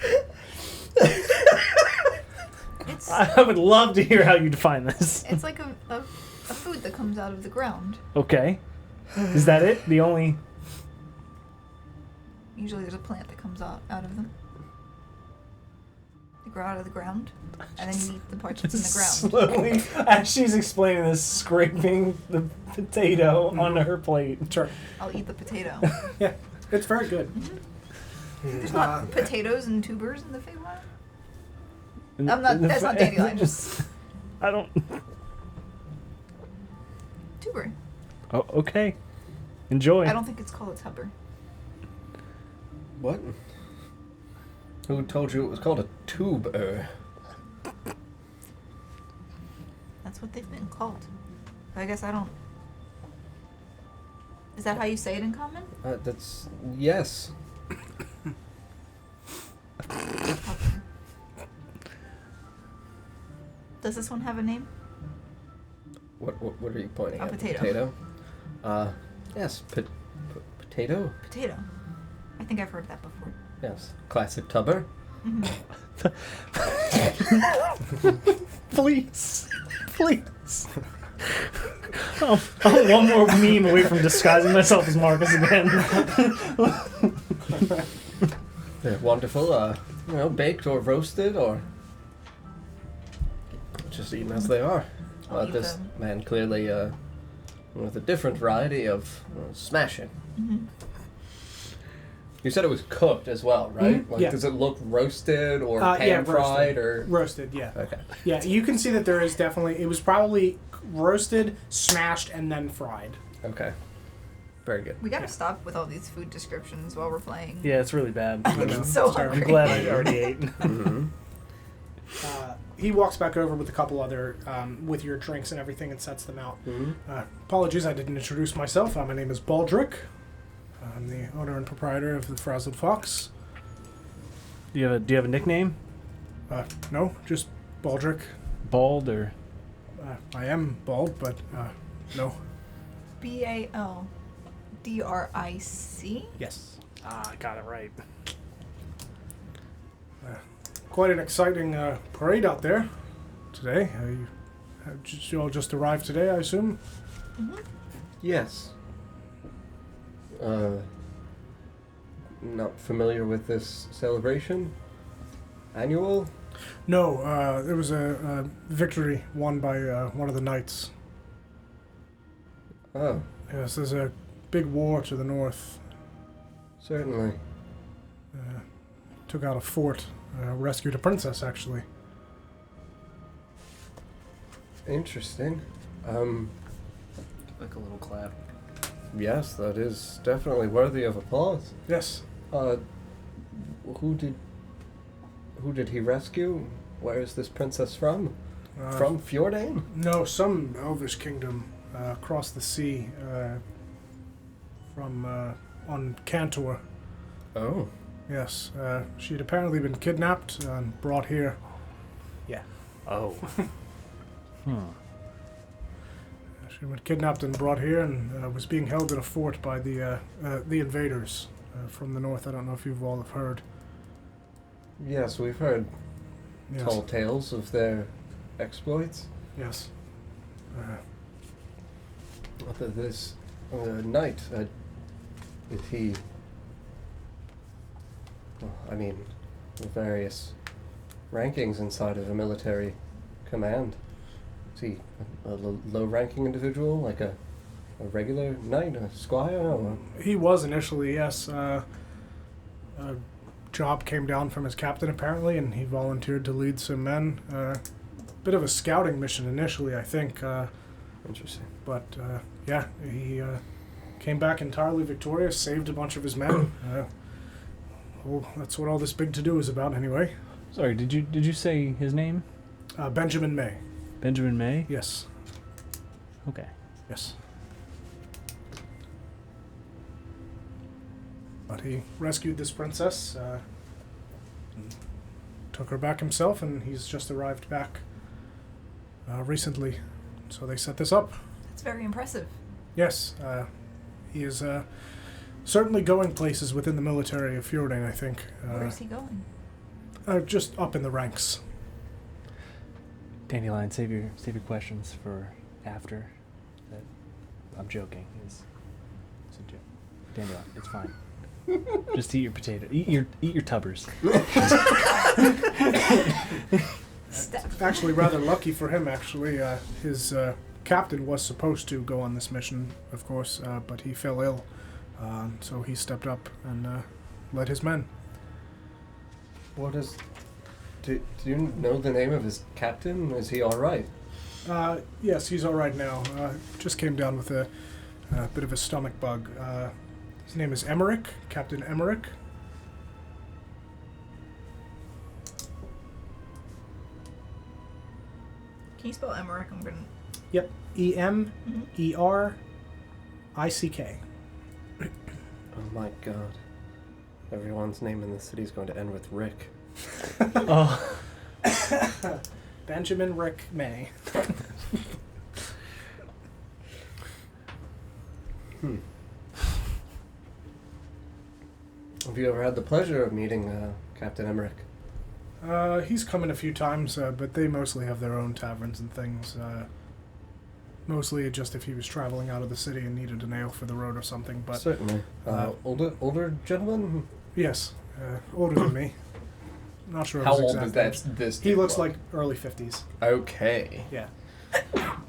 It's I would love to hear how you define this. it's like a food that comes out of the ground. Okay, is that it? The only? Usually there's a plant that comes out of them. They grow out of the ground, and then you eat the parts that's in the ground. Slowly, as she's explaining this, scraping the potato onto her plate. Sure. I'll eat the potato. Yeah, it's very good. There's not potatoes and tubers in the Feywild? In- I'm not. in the That's not fa- dandelion. Just I don't. tuber. Oh, okay. Enjoy. I don't think it's called a tubber. What? Who told you it was called a tuber? That's what they've been called. I guess I don't. Is that how you say it in common? That's... Yes. Does this one have a name? What are you pointing A at? potato. Yes. Potato? Potato. I think I've heard that before. Yes. Classic tubber. Please. I'm one more meme away from disguising myself as Marcus again. They're wonderful. Baked or roasted or just eaten as they are. I'll eat This them. man clearly with a different variety of smashing. Mm-hmm. You said it was cooked as well, right? Mhm, yeah. Does it look roasted or Yeah, pan fried or? roasted. Yeah. Okay. Yeah, you can see that there is definitely. It was probably roasted, smashed, and then fried. Okay. Very good. We gotta stop with all these food descriptions while we're playing. Yeah, it's really bad. I'm getting so It's terrible. I'm hungry. glad I already ate. Mm-hmm. He walks back over with a couple other, with your drinks and everything, and sets them out. Mm-hmm. Apologies, I didn't introduce myself. My name is Baldric. I'm the owner and proprietor of the Frazzled Fox. Do you have a nickname? No, just Baldric. Bald or? I am bald, but no. BALDRIC? Yes. I got it right. Quite an exciting parade out there today. You all just arrived today, I assume? Yes. Not familiar with this celebration? Annual? No, there was a victory won by one of the knights. Oh, Yes, there's a big war to the north. certainly. Took out a fort, rescued a princess, actually. Interesting. Like a little clap. Yes, that is definitely worthy of applause. Yes. Who did he rescue? Where is this princess from? From Fjordan? No, some elvish kingdom across the sea from on Cantor. Oh. Yes, she'd apparently been kidnapped and brought here. Yeah. Oh. She was kidnapped and brought here and was being held in a fort by the invaders from the north. I don't know if you've all have heard. Yes, we've heard Yes. tall tales of their exploits. Yes. This knight, is he... Well, I mean, the various rankings inside of a military command. Is he a low-ranking individual, like a regular knight, a squire? Or... He was initially, yes. A job came down from his captain, apparently, and he volunteered to lead some men. Bit of a scouting mission initially, I think. Interesting. But, yeah, he came back entirely victorious, saved a bunch of his men. Well, that's what all this big to-do is about, anyway. Sorry, did you say his name? Benjamin May. Benjamin May? Yes. Okay. Yes. But he rescued this princess, took her back himself, and he's just arrived back recently. So they set this up. That's very impressive. Yes, he is certainly going places within the military of Fjordan, I think. Where is he going? Just up in the ranks. Dandelion, save your questions for after. I'm joking. It's a joke. Dandelion, it's fine. Just eat your potato. Eat your tubbers. Actually, rather lucky for him. Actually, his captain was supposed to go on this mission, of course, but he fell ill, so he stepped up and led his men. What is... Do you know the name of his captain? Is he all right? Yes, he's all right now. Just came down with a bit of a stomach bug. His name is Emmerich, Captain Emmerich. Can you spell Emmerich? I'm gonna. Yep, E-M-E-R-I-C-K. Oh my god. Everyone's name in the city is going to end with Rick. Oh. Benjamin Rick May. Have you ever had the pleasure of meeting Captain Emmerich? He's come in a few times, but they mostly have their own taverns and things. Mostly just if he was traveling out of the city and needed an ale for the road or something. But certainly. Older gentleman? Yes, older than me. Not sure. How of his old is exact that? age. This He dude looks look? like early 50s. Okay. Yeah.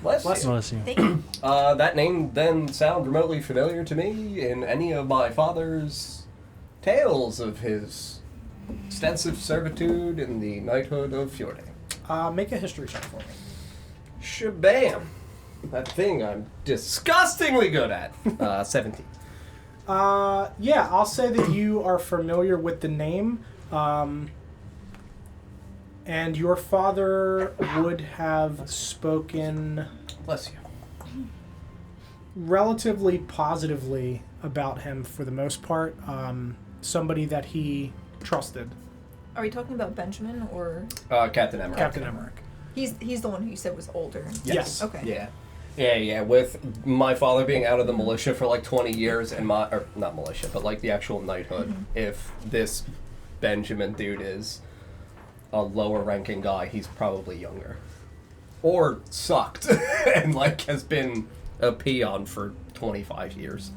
Bless Bless you. Bless you. Thank you. That name then sound remotely familiar to me in any of my father's tales of his extensive servitude in the knighthood of Fjordan. Make a history check for me. Shabam! That thing I'm disgustingly good at. 17. Yeah, I'll say that you are familiar with the name. And your father would have spoken Bless you. relatively positively about him for the most part. Somebody that he trusted. Are we talking about Benjamin or Captain Emmerich. Captain Emmerich. he's the one who you said was older? Yes. Okay. Yeah. With my father being out of the militia for like 20 years and or not militia, but like the actual knighthood, if this Benjamin dude is a lower ranking guy, he's probably younger. Or sucked and like has been a peon for 25 years.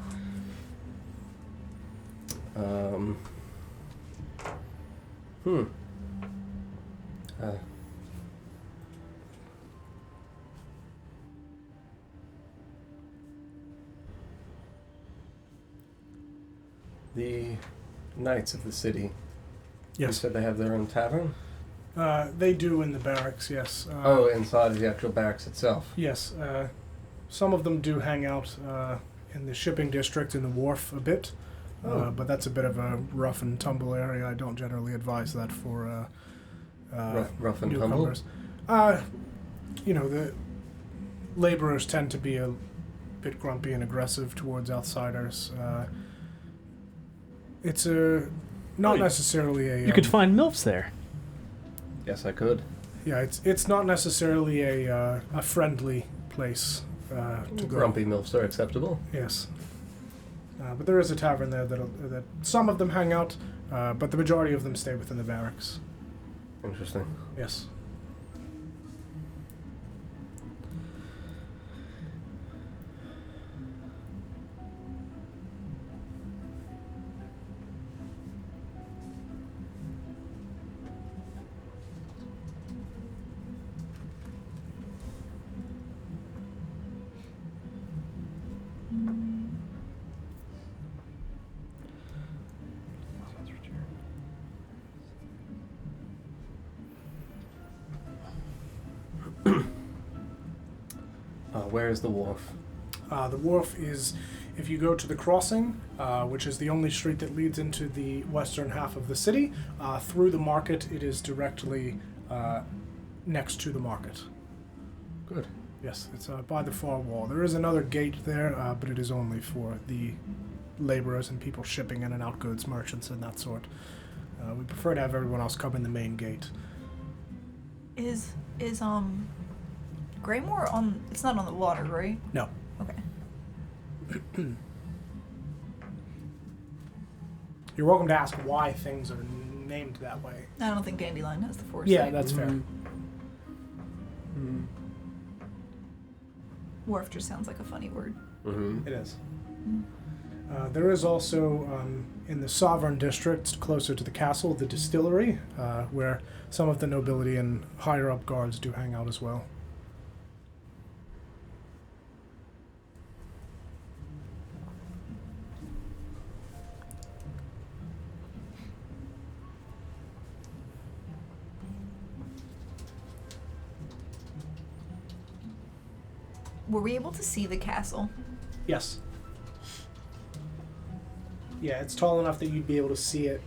The knights of the city. You Yes. said they have their own tavern? They do in the barracks, yes. Inside of the actual barracks itself. Yes. Some of them do hang out in the shipping district in the wharf a bit. But that's a bit of a rough and tumble area. I don't generally advise that for Rough and tumble? newcomers. The laborers tend to be a bit grumpy and aggressive towards outsiders. It's not necessarily a. You could find MILFs there. Yes, I could. Yeah, it's not necessarily a friendly place to go. Grumpy milfs are acceptable. Yes. But there is a tavern there that some of them hang out, but the majority of them stay within the barracks. Interesting. Yes. Where is the wharf? The wharf is, if you go to the crossing, which is the only street that leads into the western half of the city, through the market, it is directly next to the market. Good. Yes, it's by the far wall. There is another gate there, but it is only for the laborers and people shipping in and out goods, merchants and that sort. We prefer to have everyone else come in the main gate. Is Greymoor on? It's not on the water, right? No. Okay. You're welcome to ask why things are named that way. I don't think Dandelion has the foresight. Yeah, that's fair. Mm-hmm. Wharf just sounds like a funny word. Mm-hmm. It is. There is also, in the Sovereign District, closer to the castle, the distillery, where some of the nobility and higher-up guards do hang out as well. Were we able to see the castle? Yes. Yeah, it's tall enough that you'd be able to see it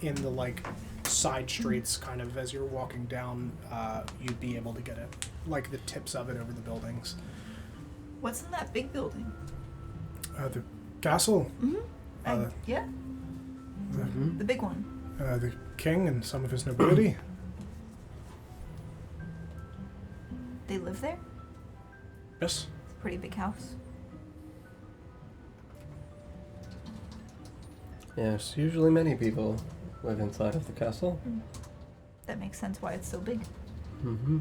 in the, like, side streets, kind of, as you're walking down. You'd be able to get it, like, the tips of it over the buildings. What's in that big building? The castle, Mm-hmm. Yeah, Mm-hmm. the big one. the king and some of his nobility. They live there? Yes. It's a pretty big house. Yes, usually many people live inside of the castle. That makes sense why it's so big. Mm-hmm.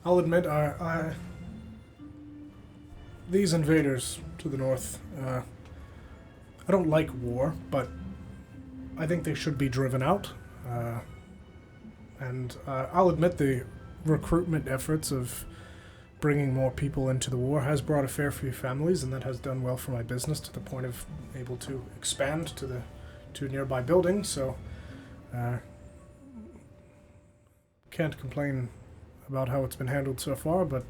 I'll admit, these invaders to the north, I don't like war, but I think they should be driven out. And I'll admit the recruitment efforts of bringing more people into the war has brought a fair few families, and that has done well for my business to the point of able to expand to the two nearby buildings. So can't complain about how it's been handled so far, but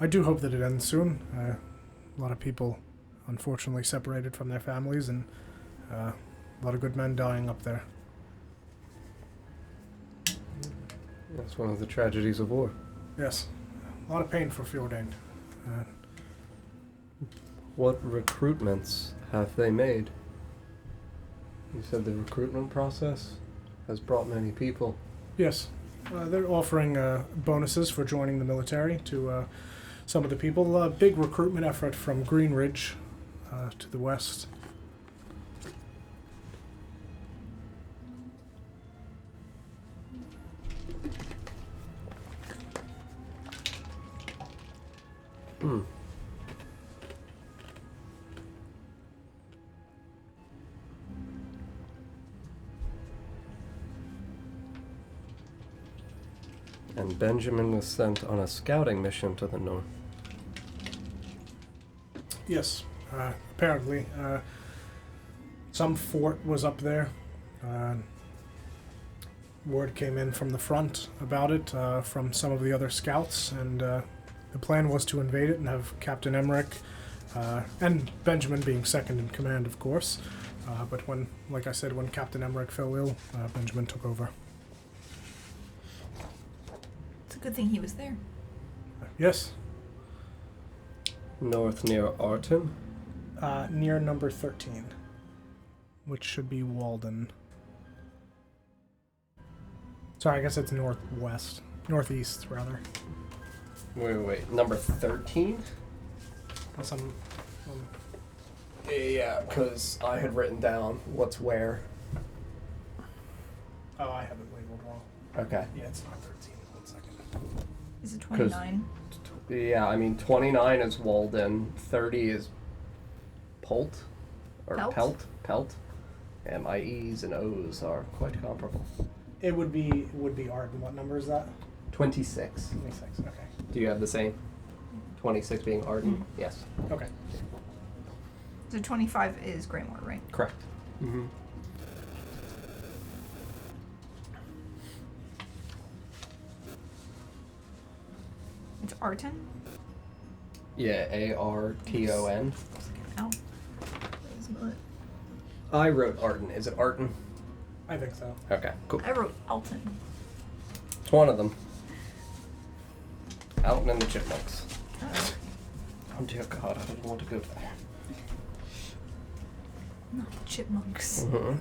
I do hope that it ends soon. A lot of people unfortunately separated from their families, and a lot of good men dying up there. That's one of the tragedies of war. Yes, a lot of pain for Fjordain. What recruitments have they made? You said the recruitment process has brought many people. Yes, they're offering bonuses for joining the military to some of the people. A big recruitment effort from Greenridge to the west. And Benjamin was sent on a scouting mission to the north. Yes, apparently. Some fort was up there. Word came in from the front about it from some of the other scouts, and the plan was to invade it and have Captain Emmerich, and Benjamin being second in command, of course. But when, like I said, when Captain Emmerich fell ill, Benjamin took over. It's a good thing he was there. Yes, North near Arton? near number 13, which should be Walden. Sorry, I guess it's northwest. Northeast, rather. Wait. Number 13? Yeah, because I had written down what's where. Oh, I have it labeled wrong. Okay. Yeah, it's not 13. 1 second. Is it 29? Yeah, I mean, 29 is Walden, 30 is Pult, or Pelt? Pelt. And my E's and O's are quite comparable. It would be Arden. What number is that? 26. 26. Okay. Do you have the same? 26 being Arden? Yes. Okay. So 25 is Greymoor, right? Correct. Mm-hmm. It's Arton? Yeah, Arton. Oh. I wrote Arton. Is it Arton? I think so. Okay, cool. I wrote Alton. It's one of them. Alton and the Chipmunks. Oh dear God, I don't want to go there. Not chipmunks. Mm-hmm.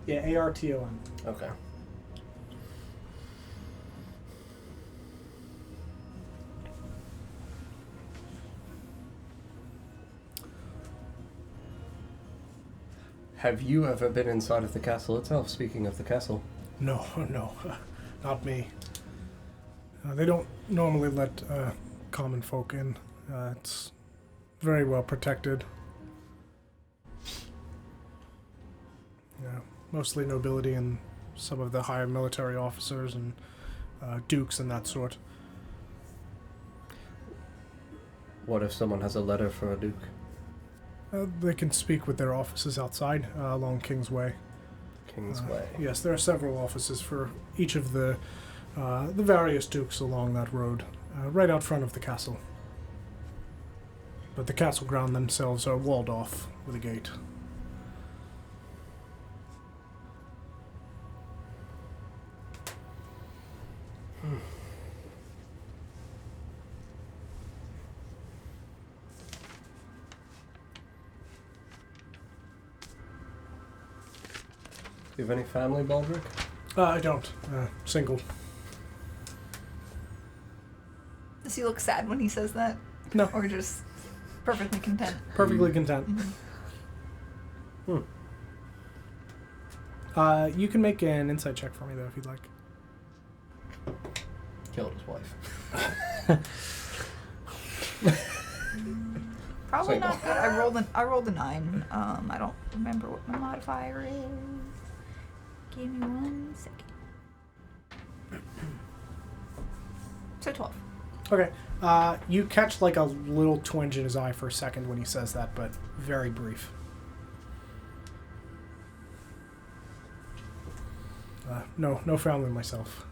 Yeah, Arton. Okay. Have you ever been inside of the castle itself, speaking of the castle? No, not me. They don't normally let common folk in. It's very well protected. Yeah, mostly nobility and some of the higher military officers and dukes and that sort. What if someone has a letter for a duke? They can speak with their offices outside along Kingsway. Kingsway. Yes, there are several offices for each of the various dukes along that road, right out front of the castle. But the castle ground themselves are walled off with a gate. Do you have any family, Baldric? I don't. Single. Does he look sad when he says that? No. Or just perfectly content? Perfectly content. Mm-hmm. You can make an insight check for me, though, if you'd like. Killed his wife. Probably Single. not good. I rolled a 9. I don't remember what my modifier is. Give me 1 second. So 12. Okay. You catch like a little twinge in his eye for a second when he says that, but very brief. No family myself.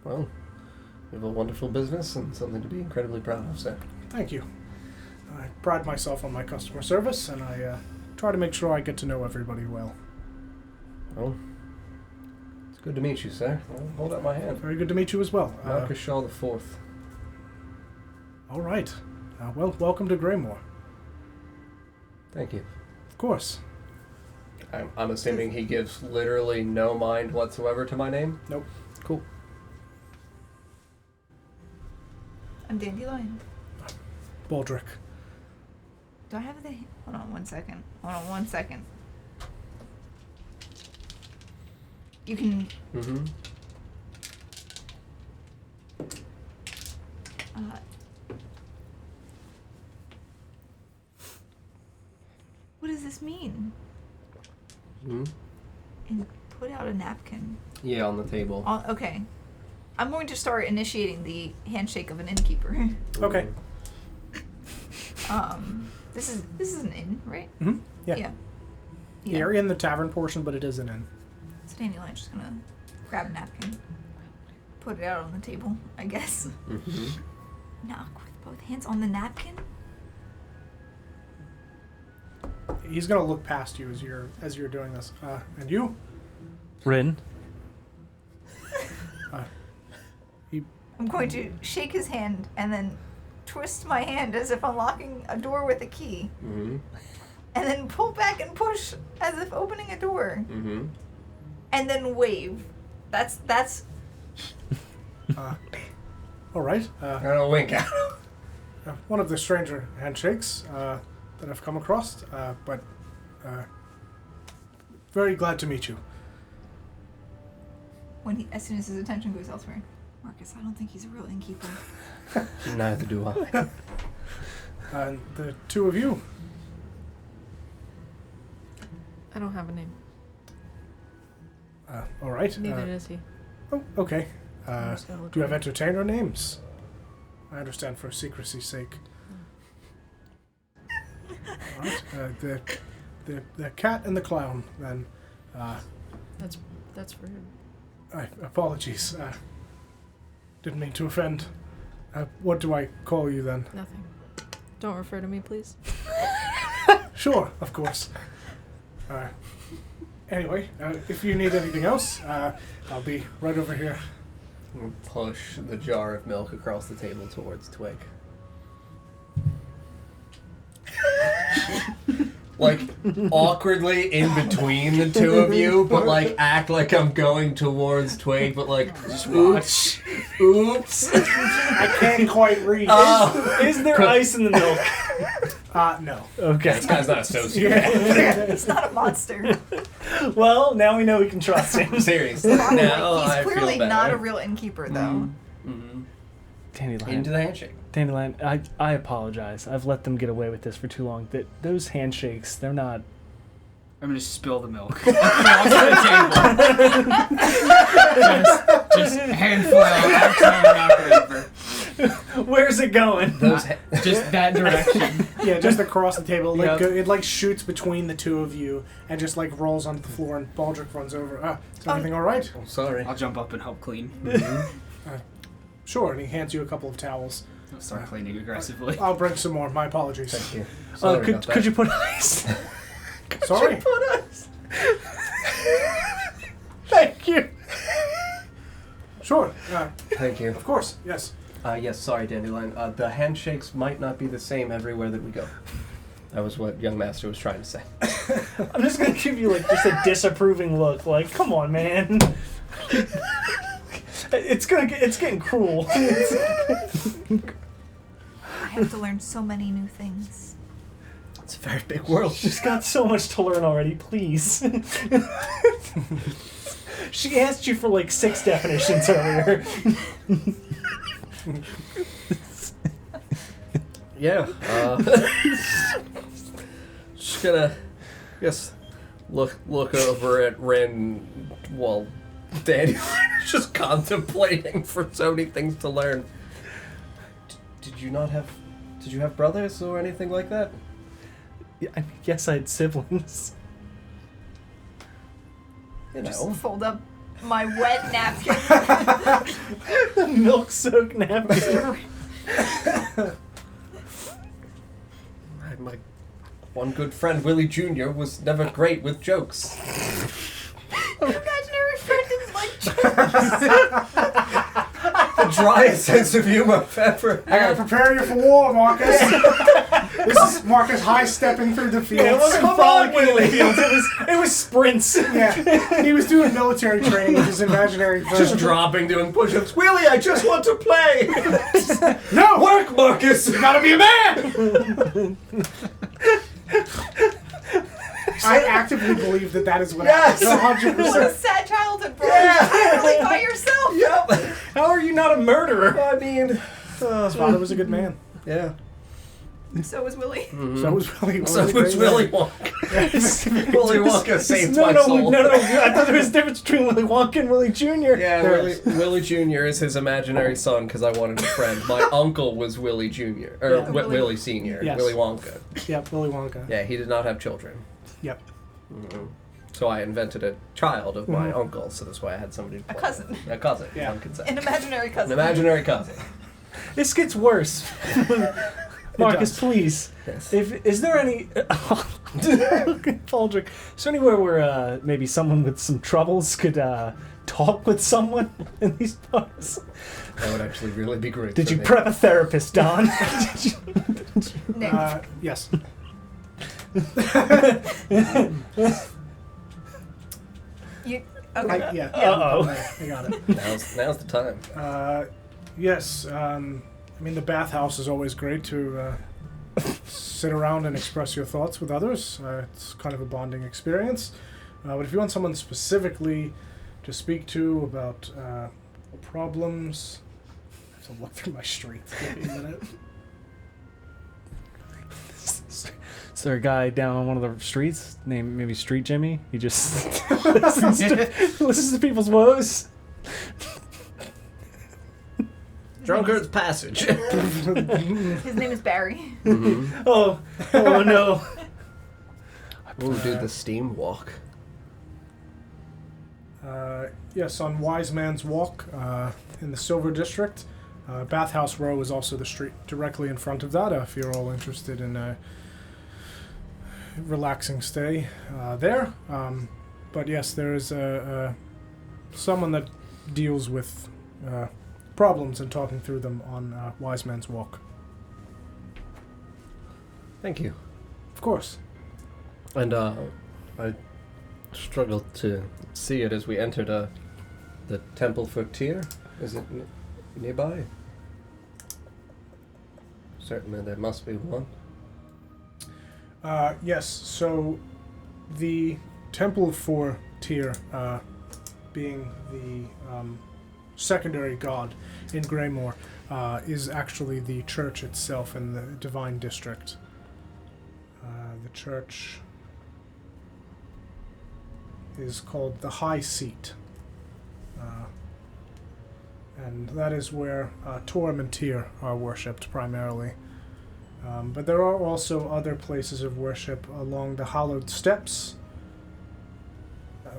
Well, you have a wonderful business and something to be incredibly proud of, sir. Thank you. I pride myself on my customer service, and I try to make sure I get to know everybody well. Well, it's good to meet you, sir. Well, hold out my hand. Very good to meet you as well. Marcus Shaw the Fourth. All right. Well, welcome to Greymoor. Thank you. Of course. I'm assuming he gives literally no mind whatsoever to my name? Nope. Cool. I'm Dandelion. Baldric. Do I have the... Hold on 1 second. Hold on 1 second. You can... Mm-hmm. What does this mean? Mm-hmm. And put out a napkin. Yeah, on the table. Okay. I'm going to start initiating the handshake of an innkeeper. Okay. This is an inn, right? Mm-hmm. Yeah. Yeah. You're in the tavern portion, but it is an inn. So Dandelion's just gonna grab a napkin, put it out on the table, I guess. Mm-hmm. Knock with both hands on the napkin. He's gonna look past you as you're doing this. And you? Rin. I'm going to shake his hand and then twist my hand as if unlocking a door with a key, Mm-hmm. and then pull back and push as if opening a door, Mm-hmm. and then wave. That's. All right. I don't wink at One of the stranger handshakes that I've come across, but very glad to meet you. As soon as his attention goes elsewhere. Marcus, I don't think he's a real innkeeper. Neither do I. And the two of you. I don't have a name. All right. Neither does he. Oh, okay. I'm just gonna look Do you have away. entertainer names? I understand for secrecy's sake. All right. The cat and the clown, then. That's rude. Apologies. Didn't mean to offend. What do I call you then? Nothing. Don't refer to me, please. Sure, of course. Anyway, if you need anything else, I'll be right over here. We'll push the jar of milk across the table towards Twig. Like, awkwardly in between the two of you, but like act like I'm going towards Twig, but like, oops. I can't quite read. Is there ice in the milk? No. Okay. This guy's not a sociopath. He's not a monster. Well, now we know we can trust him. Seriously. Now I He's feel clearly better. not a real innkeeper, though. Mm-hmm. Dandelion. Into the handshake. Dandelion, I apologize. I've let them get away with this for too long. Those handshakes, they're not... I'm gonna spill the milk across the table. just handful of Where's it going? just that direction. Yeah, just across the table. Like Yep. it like shoots between the two of you and just like rolls onto the floor, and Baldric runs over. Is everything all right? Oh, sorry. I'll jump up and help clean. Sure. And he hands you a couple of towels. I'll start cleaning aggressively. I'll bring some more. My apologies. Thank you. Sorry about that. Could you put ice? Sorry. Put ice. Thank you. Sure. Thank you. Of course. Yes. Yes, sorry, Dandelion. The handshakes might not be the same everywhere that we go. That was what young master was trying to say. I'm just gonna give you like just a disapproving look. Like, come on, man. It's getting cruel. I have to learn so many new things. It's a very big world. She's got so much to learn already. Please. She asked you for like 6 definitions earlier. Yeah. Just gonna, look over at Ren while Danny's just contemplating for so many things to learn. Did you have brothers or anything like that? Yeah, I guess I had siblings. You know. Just fold up my wet napkin. The milk-soaked napkin. My one good friend, Willie Jr., was never great with jokes. Your imaginary friend didn't like jokes. The driest sense of humor I've ever I gotta had. prepare you for war, Marcus. This is Marcus high-stepping through the fields. It wasn't frolicking in the fields. It was sprints. Yeah, he was doing military training with his imaginary friend. Just dropping, doing push-ups. Willie, I just want to play! No! Work, Marcus! You gotta be a man! I actively believe that is what Yes! happened. What a 100%. sad childhood, bro. Yeah. Entirely by yourself. Yep. How are you not a murderer? I mean, His father was a good man. yeah. So was Willie. So was Willy. So it's Willy Wonka. Willy Wonka saved my soul. No. I thought there was a difference between Willy Wonka and Willy Jr. Yeah, There Willie Jr. is his imaginary son because I wanted a friend. My uncle was Willie Jr. Or Yeah. Willie Sr. Yes. Willy Wonka. Yep, Willy Wonka. Yeah, he did not have children. Yep. So I invented a child of my uncle, so that's why I had somebody to A play cousin. with. A cousin, Yeah. one could say. An imaginary An cousin. imaginary cousin. This gets worse. Marcus, does. please. Yes. Is there any Baldric, is there anywhere where maybe someone with some troubles could talk with someone in these parts? That would actually really be great. Did for you me. prep a therapist, Don? Nick. Yes. You, okay. Uh-oh. I got it. Now's the time. Yes. I mean, the bathhouse is always great to sit around and express your thoughts with others. It's kind of a bonding experience. But if you want someone specifically to speak to about problems, I have to look through my streets. Give me a minute. Is there a guy down on one of the streets named maybe Street Jimmy? He just listens to people's woes. Drunkard's Passage. His name is Barry. Oh no. We'll do the steam walk. Yes, on Wise Man's Walk in the Silver District. Bathhouse Row is also the street directly in front of that, if you're all interested in a relaxing stay there. But yes, there is someone that deals with problems and talking through them on Wise Man's Walk. Thank you. Of course. And I struggled to see it as we entered the Temple for Tyr. Is it nearby? Certainly there must be one. Yes, so the Temple for Tyr, being the secondary god in Greymoor, is actually the church itself in the Divine District. The church is called the High Seat. And that is where Torm and Tyr are worshipped primarily. But there are also other places of worship along the Hallowed Steps,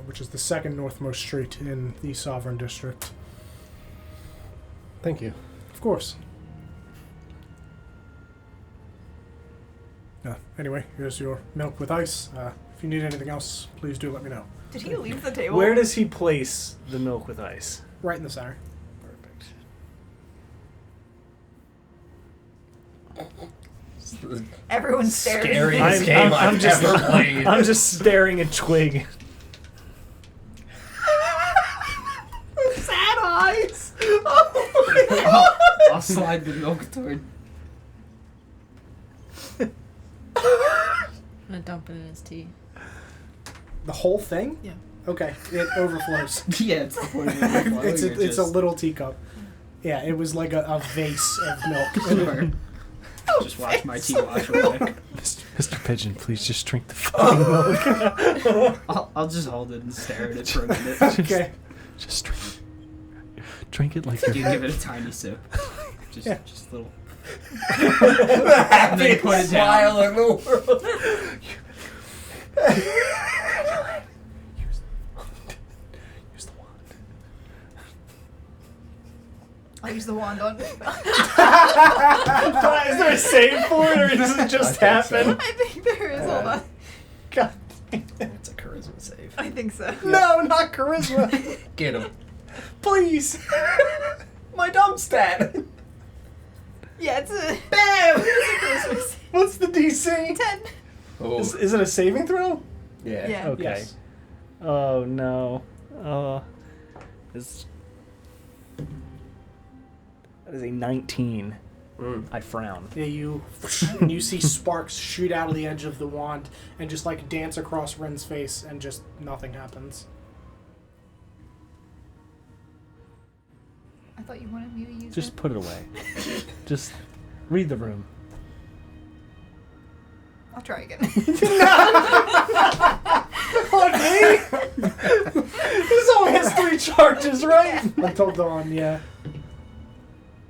which is the second northmost street in the Sovereign District. Thank you. Of course. Anyway, here's your milk with ice. If you need anything else, please do let me know. Did he leave the table? Where does he place the milk with ice? Right in the center. Perfect. Everyone stares. Scariest game I've ever played. I'm just staring at Twig. Sad eyes. I'll slide the milk toward. I'm gonna dump it in his tea. The whole thing? Yeah. Okay, it overflows. Yeah, it's the point of it. It's a little teacup. Yeah, it was like a vase of milk. Sure. Just watch my tea wash away. Mr. Pigeon, please just drink the fucking milk. I'll just hold it and stare at it for a minute. Okay. Just drink it like You you're... give it a tiny sip. Just Yeah. just a little. The happiest put it down. smile in the world. Use the wand. I'll use the wand on. Is there a save for it, or does it just I think so. happen? I think there is. Hold on. God. It's a charisma save. I think so. No, not charisma. Get him. Please. My dumb stat. Yeah, it's a Bam! it's a Christmas. What's the DC? 10. Oh, Is it a saving throw? yeah. Yeah. Okay. Yes. Oh no. Is that is a 19. I frown. Yeah, you see sparks shoot out of the edge of the wand and just like dance across Ren's face, and just nothing happens. I thought you wanted me to use Just it. put it away. Just read the room. I'll try again. On me? This only has 3 charges, right? Until dawn, yeah.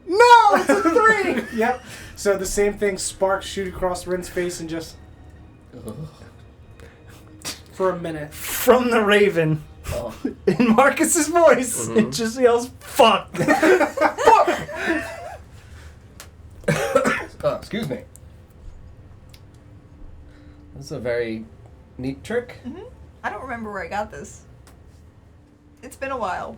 No, it's a 3! Yep. So the same thing, sparks shoot across Ren's face and just for a minute. From the Raven, Oh. in Marcus's voice, it just yells, "Fuck!" Excuse me. That's a very neat trick. I don't remember where I got this. It's been a while.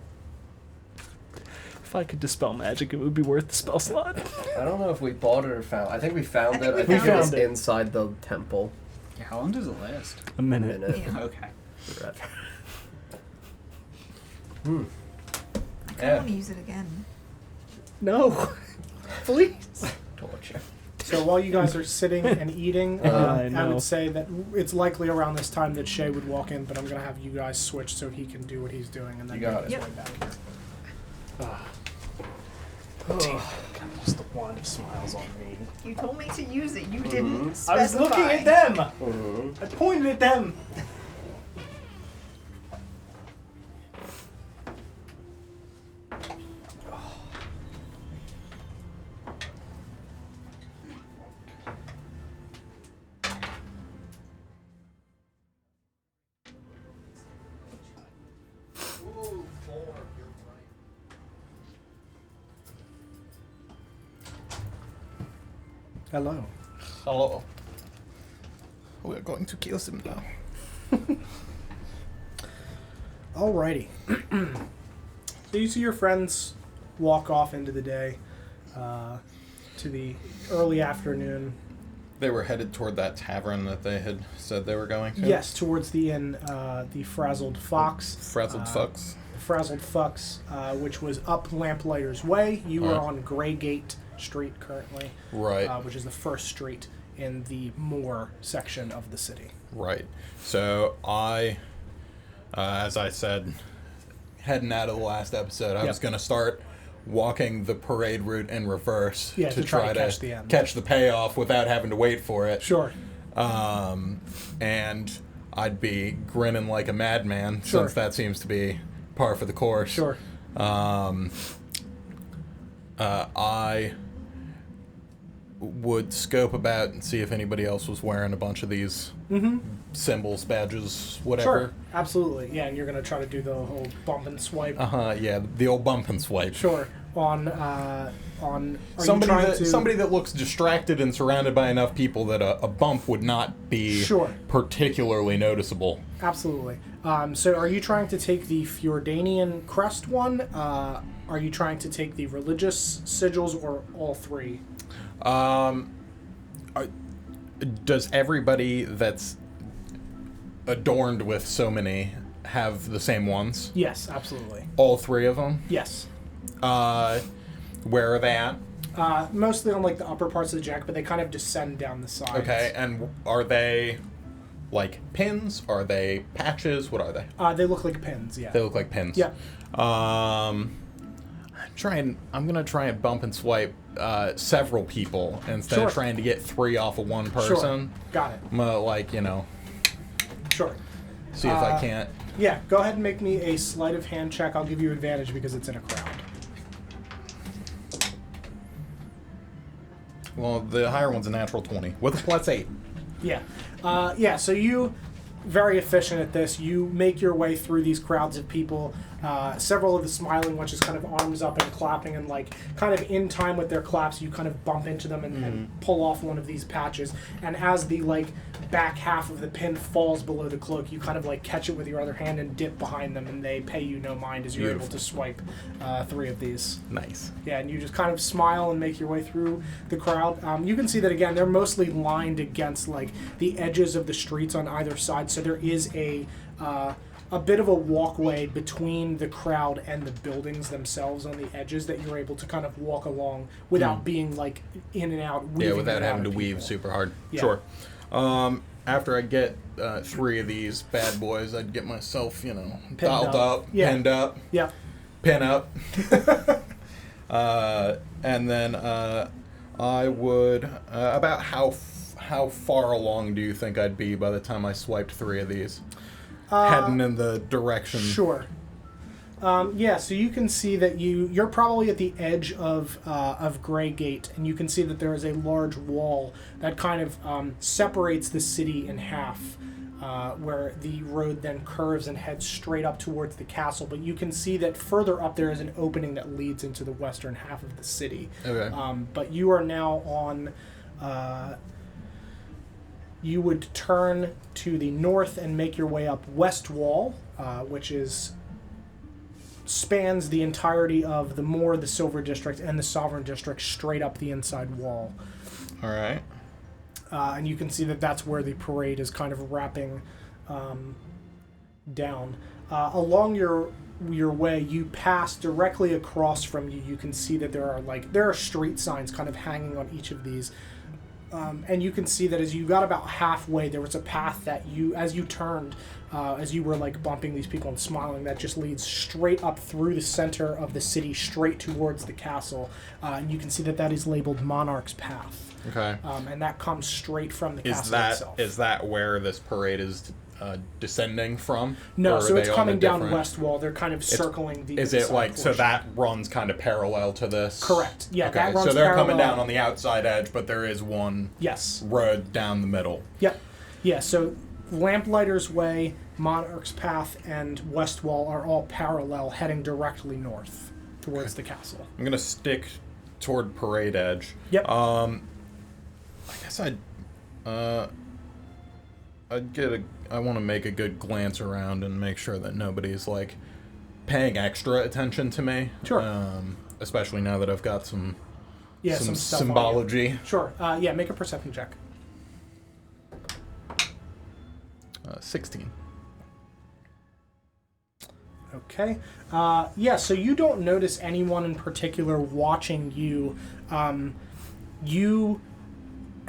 If I could dispel magic, it would be worth the spell slot. I don't know if we bought it or found. I think we found it. I we think it was found it. inside the temple. Yeah, how long does it last? A minute. Yeah. Okay. I kind of Yeah. want to use it again. No. Please. Torture. So while you guys are sitting and eating, I I know. would say that it's likely around this time that Shay would walk in, but I'm going to have you guys switch so he can do what he's doing and then You got make his it. way back here. Damn, use the wand of smiles on me. You told me to use it. You didn't I specify. was looking at them. Mm-hmm. I pointed at them. Hello. Hello. We're going to kill him now. Alrighty. So you see your friends walk off into the day, to the early afternoon. They were headed toward that tavern that they had said they were going to? Yes, towards the inn, the Frazzled Fox. Frazzled Fucks? The Frazzled Fucks, which was up Lamplighter's Way. You are on Greygate Street currently. Right. Which is the first street in the Moor section of the city. Right. So I, as I said, heading out of the last episode, I was going to start walking the parade route in reverse to try to catch the payoff without having to wait for it. Sure. And I'd be grinning like a madman since that seems to be par for the course. Sure. I would scope about and see if anybody else was wearing a bunch of these symbols, badges, whatever. Sure, absolutely. Yeah, and you're going to try to do the whole bump and swipe. Yeah, the old bump and swipe. Sure. On somebody that looks distracted and surrounded by enough people that a bump would not be particularly noticeable. Absolutely. So are you trying to take the Fjordanian crest one? Are you trying to take the religious sigils, or all three? Does everybody that's adorned with so many have the same ones? Yes, absolutely. All three of them? Yes. Where are they at? Mostly on like the upper parts of the jacket, but they kind of descend down the sides. Okay, and are they like pins? Are they patches? What are they? They look like pins, yeah. They look like pins. Yeah. I'm gonna try and bump and swipe several people instead of trying to get 3 off of one person. Sure. Got it. I'm gonna, Sure. see if I can't. Yeah, go ahead and make me a sleight of hand check. I'll give you advantage because it's in a crowd. Well, the higher one's a natural 20 with a +8. Yeah. So you, very efficient at this, you make your way through these crowds of people. Several of the smiling ones just kind of arms up and clapping, and like kind of in time with their claps, you kind of bump into them and pull off one of these patches. And as the like back half of the pin falls below the cloak, you kind of like catch it with your other hand and dip behind them, and they pay you no mind as you're able to swipe 3 of these. Nice. Yeah, and you just kind of smile and make your way through the crowd. You can see that again, they're mostly lined against like the edges of the streets on either side, so there is a bit of a walkway between the crowd and the buildings themselves on the edges that you're able to kind of walk along without being like in and out. Yeah, without having to weave super hard. Yeah. Sure. After I get 3 of these bad boys, I'd get myself, dialed up, pinned up, pin up. And then I would, about how far along do you think I'd be by the time I swiped 3 of these? Heading in the direction. Sure. So you can see that you're probably at the edge of Greygate, and you can see that there is a large wall that kind of separates the city in half, where the road then curves and heads straight up towards the castle. But you can see that further up there is an opening that leads into the western half of the city. Okay. But you are now on... you would turn to the north and make your way up West Wall, which spans the entirety of the Moor, the Silver District, and the Sovereign District straight up the inside wall. All right. And you can see that that's where the parade is kind of wrapping down. Along your way, you pass directly across from you. You can see that there are street signs kind of hanging on each of these. And you can see that as you got about halfway, there was a path that as you turned, as you were like bumping these people and smiling, that just leads straight up through the center of the city, straight towards the castle. And you can see that is labeled Monarch's Path. Okay. And that comes straight from the castle itself. Is that where this parade is descending from? No, so it's coming down West Wall. They're kind of circling the. Is it like so that runs kind of parallel to this? Correct. Yeah, okay. that runs so they're parallel. coming down on the outside edge, but there is one road down the middle. Yep. Yeah. So Lamplighter's Way, Monarch's Path, and West Wall are all parallel, heading directly north towards the castle. I'm gonna stick toward Parade Edge. Yep. guess I want to make a good glance around and make sure that nobody's like paying extra attention to me. Sure. Especially now that I've got some some stuff on you. symbology. Sure. Make a perception check. 16. Okay. So you don't notice anyone in particular watching you.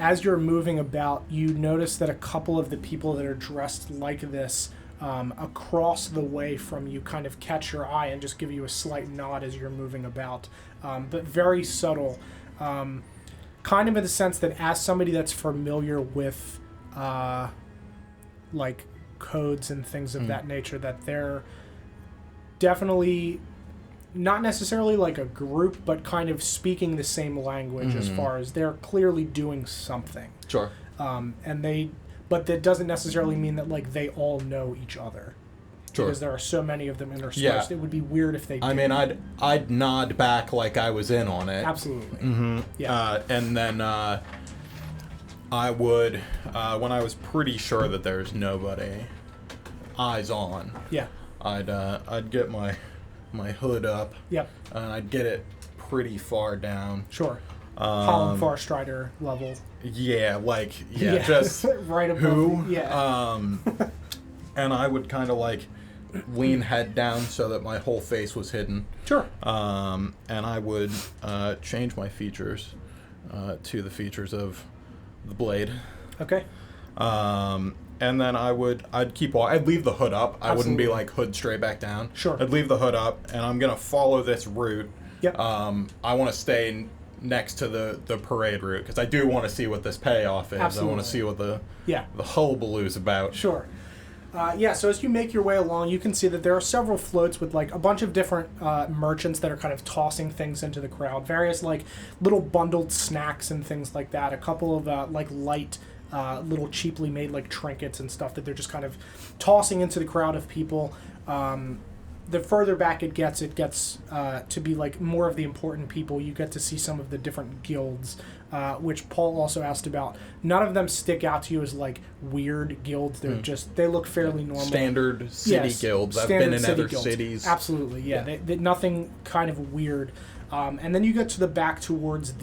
As you're moving about, you notice that a couple of the people that are dressed like this across the way from you kind of catch your eye and just give you a slight nod as you're moving about, but very subtle. Kind of in the sense that as somebody that's familiar with like codes and things of that nature, that they're definitely not necessarily like a group, but kind of speaking the same language as far as they're clearly doing something. Sure. But that doesn't necessarily mean that like they all know each other. Sure. Because there are so many of them interspersed. Yeah. It would be weird if they did. I mean, I'd nod back like I was in on it. Absolutely. Mm-hmm. Yeah. And then I would, when I was pretty sure that there's nobody eyes on, Yeah. I'd get my hood up. Yep. And I'd get it pretty far down. Sure. Holland Farstrider level. Yeah, just right above. who? Yeah. And I would kind of like lean head down so that my whole face was hidden. Sure. And I would change my features to the features of the blade. Okay. And then I'd leave the hood up. I wouldn't be like hood straight back down. Sure. I'd leave the hood up, and I'm gonna follow this route. Yep. I want to stay next to the parade route because I do want to see what this payoff is. Absolutely. I want to see what the Yeah. hullabaloo's about. Sure. So as you make your way along, you can see that there are several floats with like a bunch of different merchants that are kind of tossing things into the crowd. Various like little bundled snacks and things like that. A couple of like light, little cheaply made like trinkets and stuff that they're just kind of tossing into the crowd of people. The further back it gets to be like more of the important people. You get to see some of the different guilds, which Paul also asked about. None of them stick out to you as like weird guilds. They're they look fairly normal. Standard city guilds. I've been in other cities. Absolutely, yeah. They nothing kind of weird. And then you get to the back towards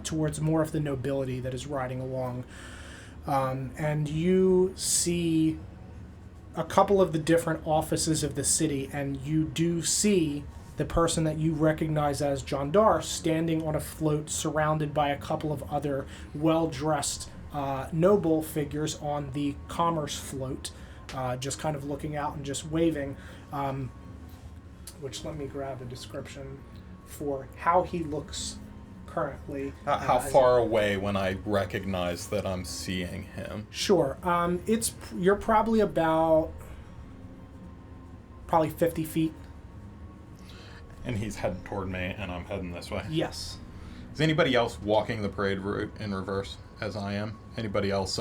towards more of the nobility that is riding along, and you see a couple of the different offices of the city, and you do see the person that you recognize as John Dar standing on a float surrounded by a couple of other well-dressed noble figures on the commerce float, just kind of looking out and just waving, which let me grab a description for how he looks currently. How far away when I recognize that I'm seeing him? Sure. You're probably about 50 feet. And he's heading toward me, and I'm heading this way. Yes. Is anybody else walking the parade route in reverse as I am? Anybody else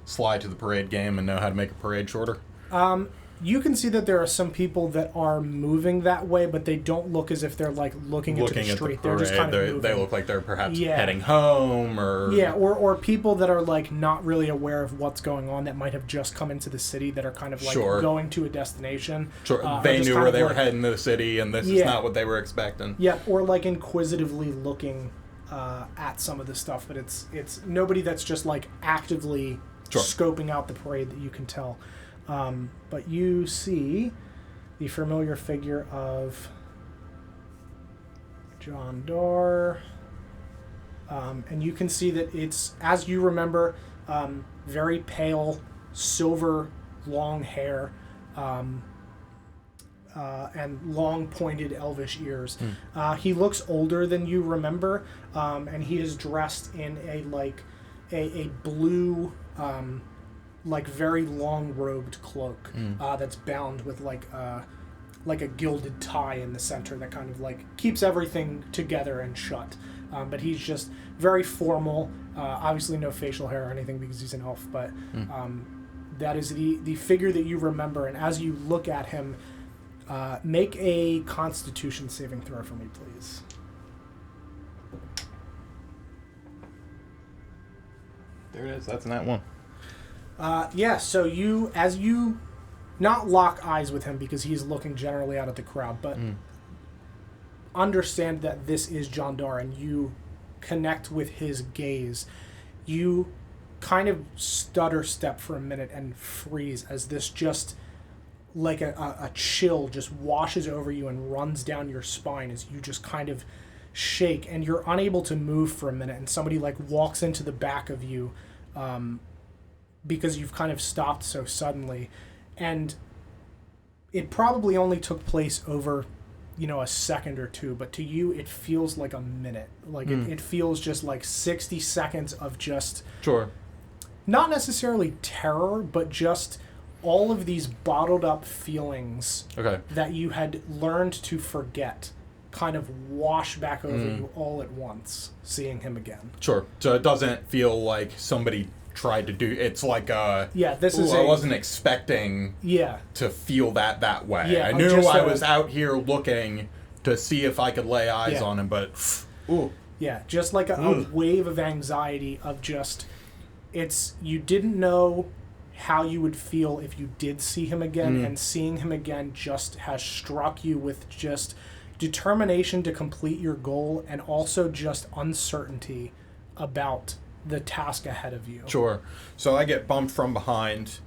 slide to the parade game and know how to make a parade shorter? You can see that there are some people that are moving that way, but they don't look as if they're like looking into the street. They're just kind of moving. They look like they're perhaps heading home, or or people that are like not really aware of what's going on, that might have just come into the city, that are kind of like going to a destination. Sure, they knew where they were heading to the city, and this is not what they were expecting. Yeah, or like inquisitively looking at some of the stuff, but it's nobody that's just like actively scoping out the parade that you can tell. But you see the familiar figure of John Dar, and you can see that it's, as you remember, very pale, silver, long hair, and long pointed elvish ears. He looks older than you remember, and he is dressed in a blue, like very long robed cloak that's bound with like a gilded tie in the center that kind of like keeps everything together and shut. But he's just very formal. Obviously no facial hair or anything because he's an elf, but that is the figure that you remember. And as you look at him, make a Constitution saving throw for me, please. There it is. That's in that one. Yeah, so as you not lock eyes with him because he's looking generally out at the crowd, but understand that this is Jandar and you connect with his gaze, you kind of stutter step for a minute and freeze as this just like a chill just washes over you and runs down your spine as you just kind of shake and you're unable to move for a minute and somebody like walks into the back of you because you've kind of stopped so suddenly. And it probably only took place over, a second or two, but to you it feels like a minute. Like it feels just like 60 seconds of just... Sure. Not necessarily terror, but just all of these bottled up feelings that you had learned to forget kind of wash back over you all at once, seeing him again. Sure. So it doesn't feel like somebody tried to do... It's like I wasn't expecting to feel that way. Yeah, I knew I was out here looking to see if I could lay eyes on him, but... Ooh. Yeah, just like a wave of anxiety of just... You didn't know how you would feel if you did see him again, and seeing him again just has struck you with just determination to complete your goal and also just uncertainty about the task ahead of you. Sure. So I get bumped from behind.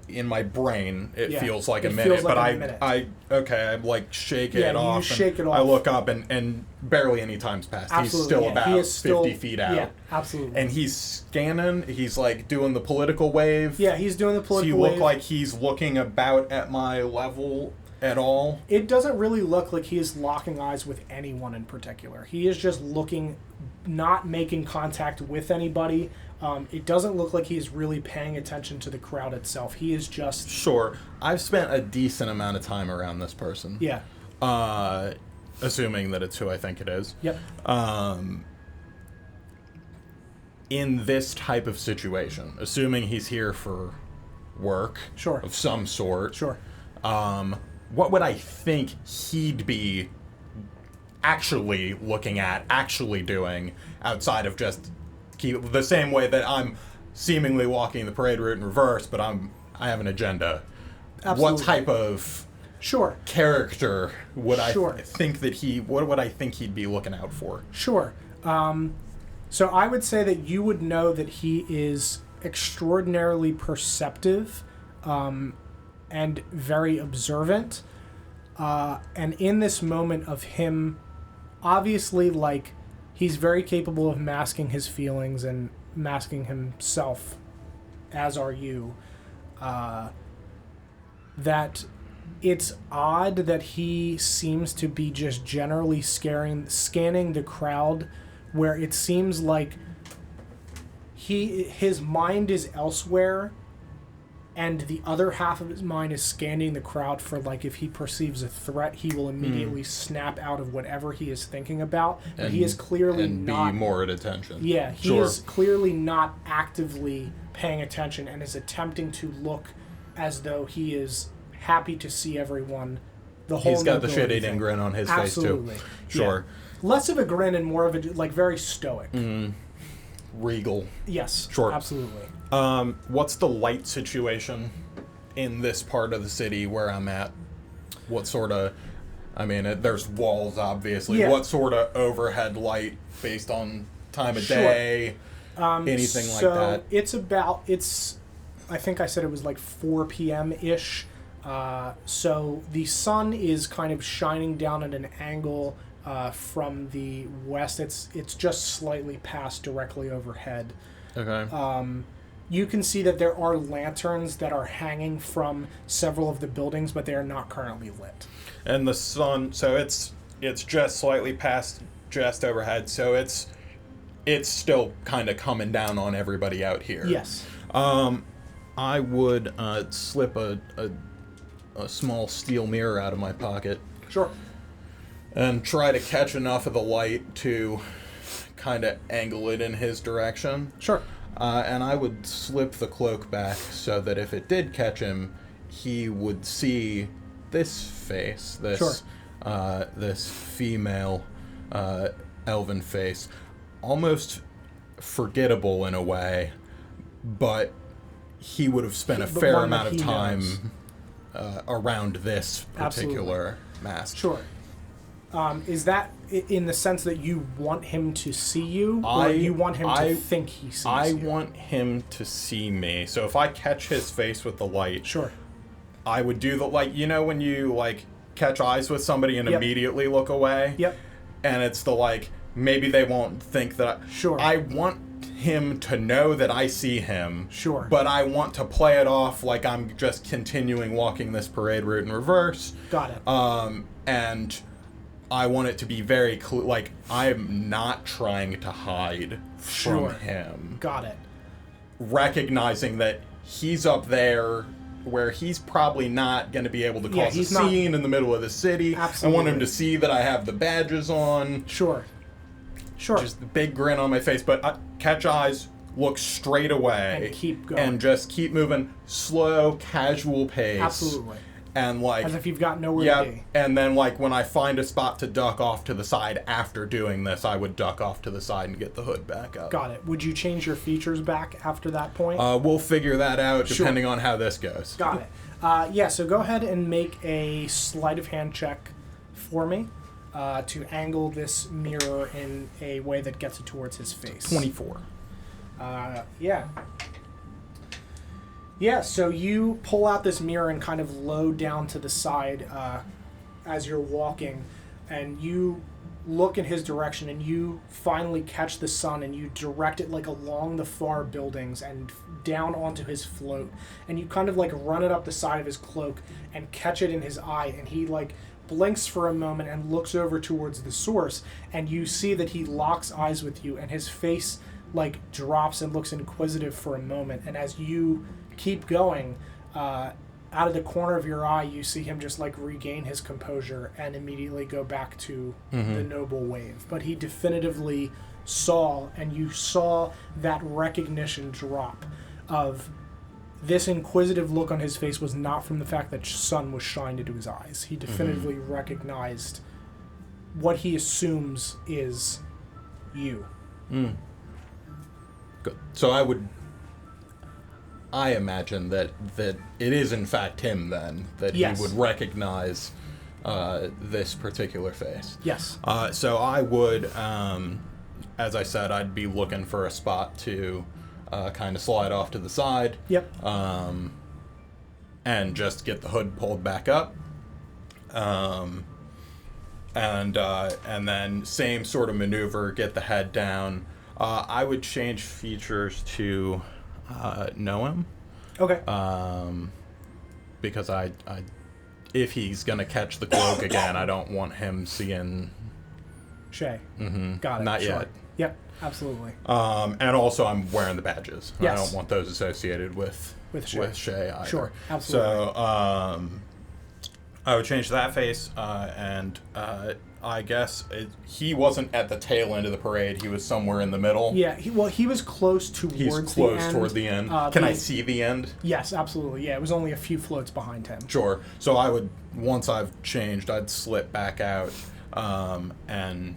In my brain, it feels like a minute, but I like shake it off. You shake it off. I look up and barely any time's passed. Absolutely, he's still about 50 feet out. Yeah, absolutely. And he's scanning. He's like doing the political wave. Yeah, he's doing the political wave. Does he wave. look like he's looking about at my level at all? It doesn't really look like he is locking eyes with anyone in particular. He is just looking, not making contact with anybody. It doesn't look like he's really paying attention to the crowd itself. He is just... Sure. I've spent a decent amount of time around this person. Yeah. Assuming that it's who I think it is. Yep. In this type of situation, assuming he's here for work of some sort. Sure. What would I think he'd be actually looking at, actually doing, outside of just the same way that I'm seemingly walking the parade route in reverse, but I have an agenda. Absolutely. What type of character would I think that what would I think he'd be looking out for? Sure. So I would say that you would know that he is extraordinarily perceptive and very observant. And in this moment of him, obviously, like, he's very capable of masking his feelings and masking himself, as are you. That it's odd that he seems to be just generally scanning the crowd, where it seems like his mind is elsewhere, and the other half of his mind is scanning the crowd for, like, if he perceives a threat, he will immediately snap out of whatever he is thinking about. But he is clearly not... be more at attention. Yeah, he is clearly not actively paying attention and is attempting to look as though he is happy to see everyone. He's got the shit-eating grin on his face, too. Sure. Yeah. Less of a grin and more of a, like, very stoic. Regal. Yes, sure. Absolutely. What's the light situation in this part of the city where I'm at? What sort of... I mean, there's walls, obviously. Yeah. What sort of overhead light based on time of day? Anything like that? So I think I said it was like 4 p.m.-ish. So the sun is kind of shining down at an angle from the west. It's just slightly past directly overhead. Okay. You can see that there are lanterns that are hanging from several of the buildings, but they are not currently lit. And the sun, so it's just slightly past just overhead, so it's still kind of coming down on everybody out here. Yes. I would slip a small steel mirror out of my pocket. Sure. And try to catch enough of the light to kind of angle it in his direction. Sure. And I would slip the cloak back so that if it did catch him, he would see this face, this female elven face, almost forgettable in a way, but he would have spent a But fair one amount that of he time knows. Around this particular mask. Sure. Is that in the sense that you want him to see you, or you want him to think he sees you? I want him to see me. So if I catch his face with the light, Sure. I would do the, like, you know when you, like, catch eyes with somebody and immediately look away? Yep. And it's the, like, maybe they won't think that... Sure. I want him to know that I see him. Sure. But I want to play it off like I'm just continuing walking this parade route in reverse. Got it. And I want it to be very clear, like, I'm not trying to hide from him. Got it. Recognizing that he's up there where he's probably not going to be able to cause a scene in the middle of the city. Absolutely. I want him to see that I have the badges on. Sure. Just the big grin on my face, but catch eyes, look straight away. And keep going. And just keep moving. Slow, casual pace. Absolutely. And like... As if you've got nowhere to be. And then like when I find a spot to duck off to the side after doing this, I would duck off to the side and get the hood back up. Got it. Would you change your features back after that point? We'll figure that out depending on how this goes. Got it. Yeah, so go ahead and make a sleight of hand check for me to angle this mirror in a way that gets it towards his face. 24. Yeah. Yeah, so you pull out this mirror and kind of load down to the side as you're walking, and you look in his direction, and you finally catch the sun, and you direct it like along the far buildings and down onto his float, and you kind of like run it up the side of his cloak and catch it in his eye, and he like blinks for a moment and looks over towards the source, and you see that he locks eyes with you, and his face like drops and looks inquisitive for a moment, and as you keep going, out of the corner of your eye, you see him just like regain his composure and immediately go back to the noble wave. But he definitively saw, and you saw that recognition drop of this inquisitive look on his face was not from the fact that sun was shined into his eyes. He definitively recognized what he assumes is you. Good. So I imagine that it is in fact him then, that Yes. he would recognize this particular face. Yes. So I would, as I said, I'd be looking for a spot to kind of slide off to the side. Yep. And just get the hood pulled back up. And then same sort of maneuver, get the head down. I would change features to know him. Okay. Because I if he's gonna catch the cloak again, I don't want him seeing Shay. Mm-hmm. Got it. Not Sure. yet. Yep, absolutely. And also I'm wearing the badges. Yes. I don't want those associated with Shay either. Sure, absolutely. So I would change that face, and I guess he wasn't at the tail end of the parade. He was somewhere in the middle. Yeah, he was close towards the end. He's close toward the end. Can I see the end? Yes, absolutely. Yeah, it was only a few floats behind him. Sure. So I would, once I've changed, I'd slip back out and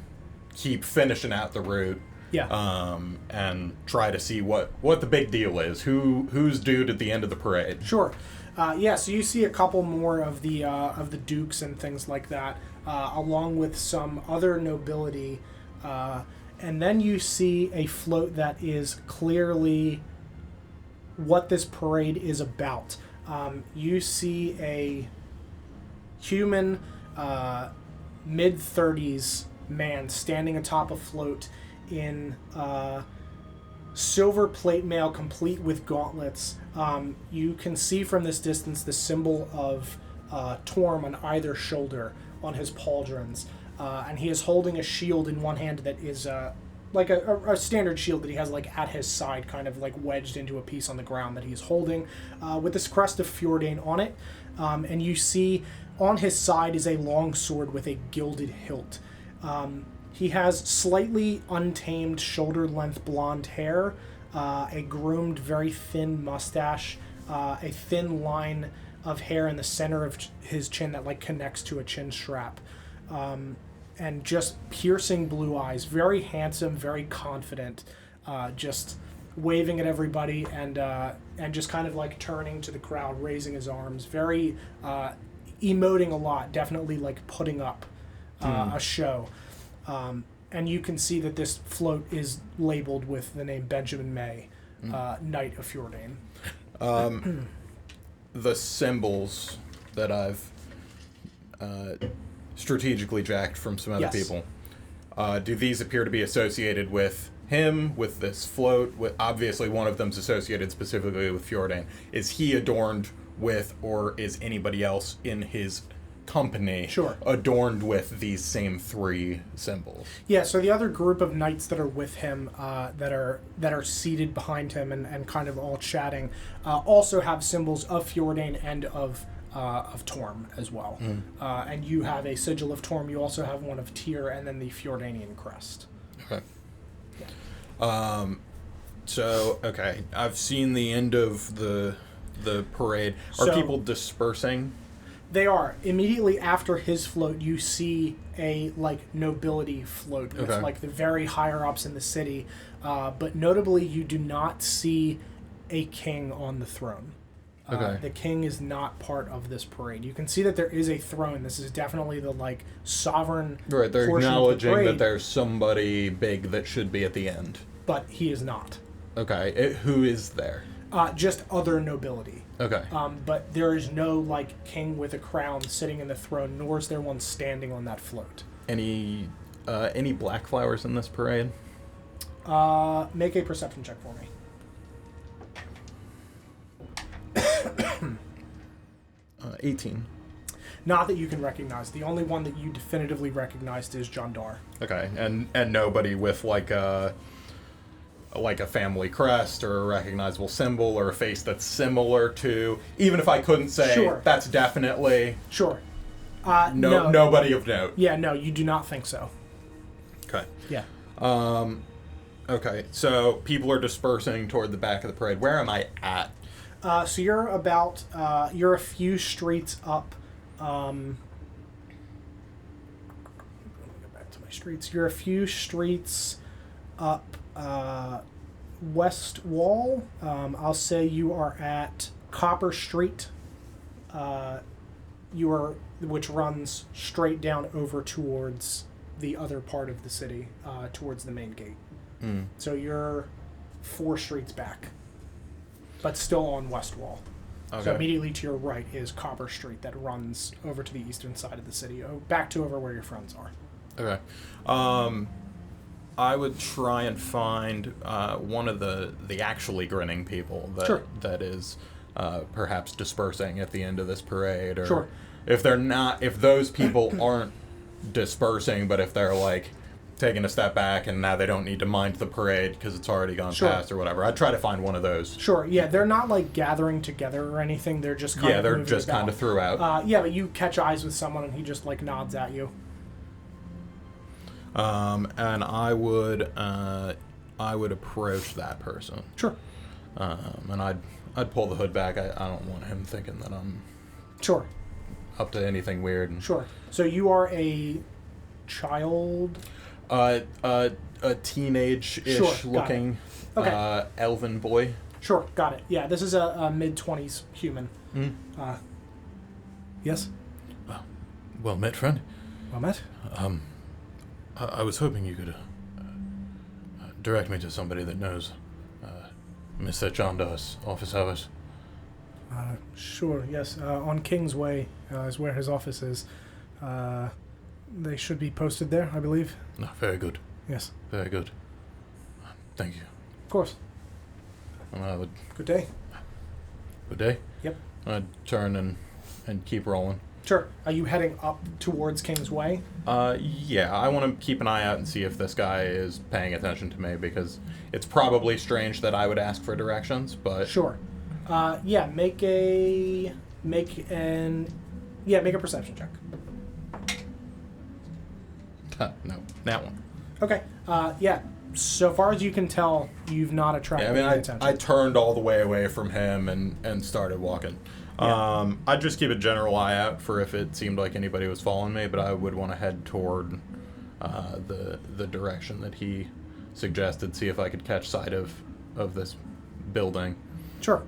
keep finishing out the route. Yeah. And try to see what the big deal is. Who's dude at the end of the parade? Sure. Yeah, so you see a couple more of the dukes and things like that, along with some other nobility, and then you see a float that is clearly what this parade is about. You see a human, mid-30s man standing atop a float in silver plate mail complete with gauntlets. You can see from this distance the symbol of Torm on either shoulder on his pauldrons. And he is holding a shield in one hand that is like a standard shield that he has like at his side, kind of like wedged into a piece on the ground that he's holding, with this crest of Fjordain on it. And you see on his side is a long sword with a gilded hilt. He has slightly untamed shoulder-length blonde hair, a groomed, very thin mustache, a thin line of hair in the center of his chin that like connects to a chin strap, and just piercing blue eyes. Very handsome, very confident, just waving at everybody and just kind of like turning to the crowd, raising his arms, very emoting a lot, definitely like putting up a show. And you can see that this float is labeled with the name Benjamin May, Knight of Fjordan. The symbols that I've strategically jacked from some other people, do these appear to be associated with him, with this float? Obviously, one of them's associated specifically with Fjordan. Is he adorned with, or is anybody else in his company adorned with these same 3 symbols? Yeah, so the other group of knights that are with him, that are seated behind him and kind of all chatting, also have symbols of Fjordan and of Torm as well. And you have a sigil of Torm. You also have one of Tyr, and then the Fjordanian crest. Okay. So I've seen the end of the parade. Are people dispersing? They are. Immediately after his float, you see a nobility float with the very higher ups in the city, but notably you do not see a king on the throne. The king is not part of this parade. You can see that there is a throne. This is definitely the sovereign. Right, they're portion acknowledging of the that there's somebody big that should be at the end. But he is not. Okay, who is there? Just other nobility. Okay. But there is no king with a crown sitting in the throne, nor is there one standing on that float. Any black flowers in this parade? Make a perception check for me. 18. Not that you can recognize. The only one that you definitively recognized is Jandar. Okay, and nobody with like a family crest or a recognizable symbol or a face that's similar to. Even if I couldn't say that's definitely. Sure. No, nobody of note. Yeah, no, you do not think so. Okay. Yeah. Okay, so people are dispersing toward the back of the parade. Where am I at? So you're about, you're a few streets up, let me go back to my streets. You're a few streets up, West Wall. I'll say you are at Copper Street, which runs straight down over towards the other part of the city, towards the main gate. So you're 4 streets back, but still on West Wall. Okay. So immediately to your right is Copper Street that runs over to the eastern side of the city, back to over where your friends are. Okay. I would try and find one of the actually grinning people that is perhaps dispersing at the end of this parade, or if those people aren't dispersing, but if they're taking a step back and now they don't need to mind the parade because it's already gone past or whatever. I'd try to find one of those. Sure, yeah, they're not gathering together or anything. They're just kind of they're just kind of throughout. Yeah, but you catch eyes with someone and he just nods at you. And I would approach that person. Sure. And I'd pull the hood back. I don't want him thinking that I'm up to anything weird. Sure. So you are a child. A teenage-ish looking elven boy. Sure, got it. Yeah, this is a mid-20s human. Yes? Well met, friend. Well met. I was hoping you could direct me to somebody that knows Mr. Chandar's office hours. Sure, yes. On Kingsway is where his office is. They should be posted there, I believe. No, very good. Yes. Very good. Thank you. Of course. Good day. Good day? Yep. I'd turn and keep rolling. Sure. Are you heading up towards Kingsway? Yeah. I want to keep an eye out and see if this guy is paying attention to me, because it's probably strange that I would ask for directions, but... Sure. Yeah, make a perception check. No, that one. Okay. Yeah. So far as you can tell, you've not attracted any attention. I turned all the way away from him and started walking. Yeah. I'd just keep a general eye out for if it seemed like anybody was following me, but I would want to head toward the direction that he suggested, see if I could catch sight of this building. Sure.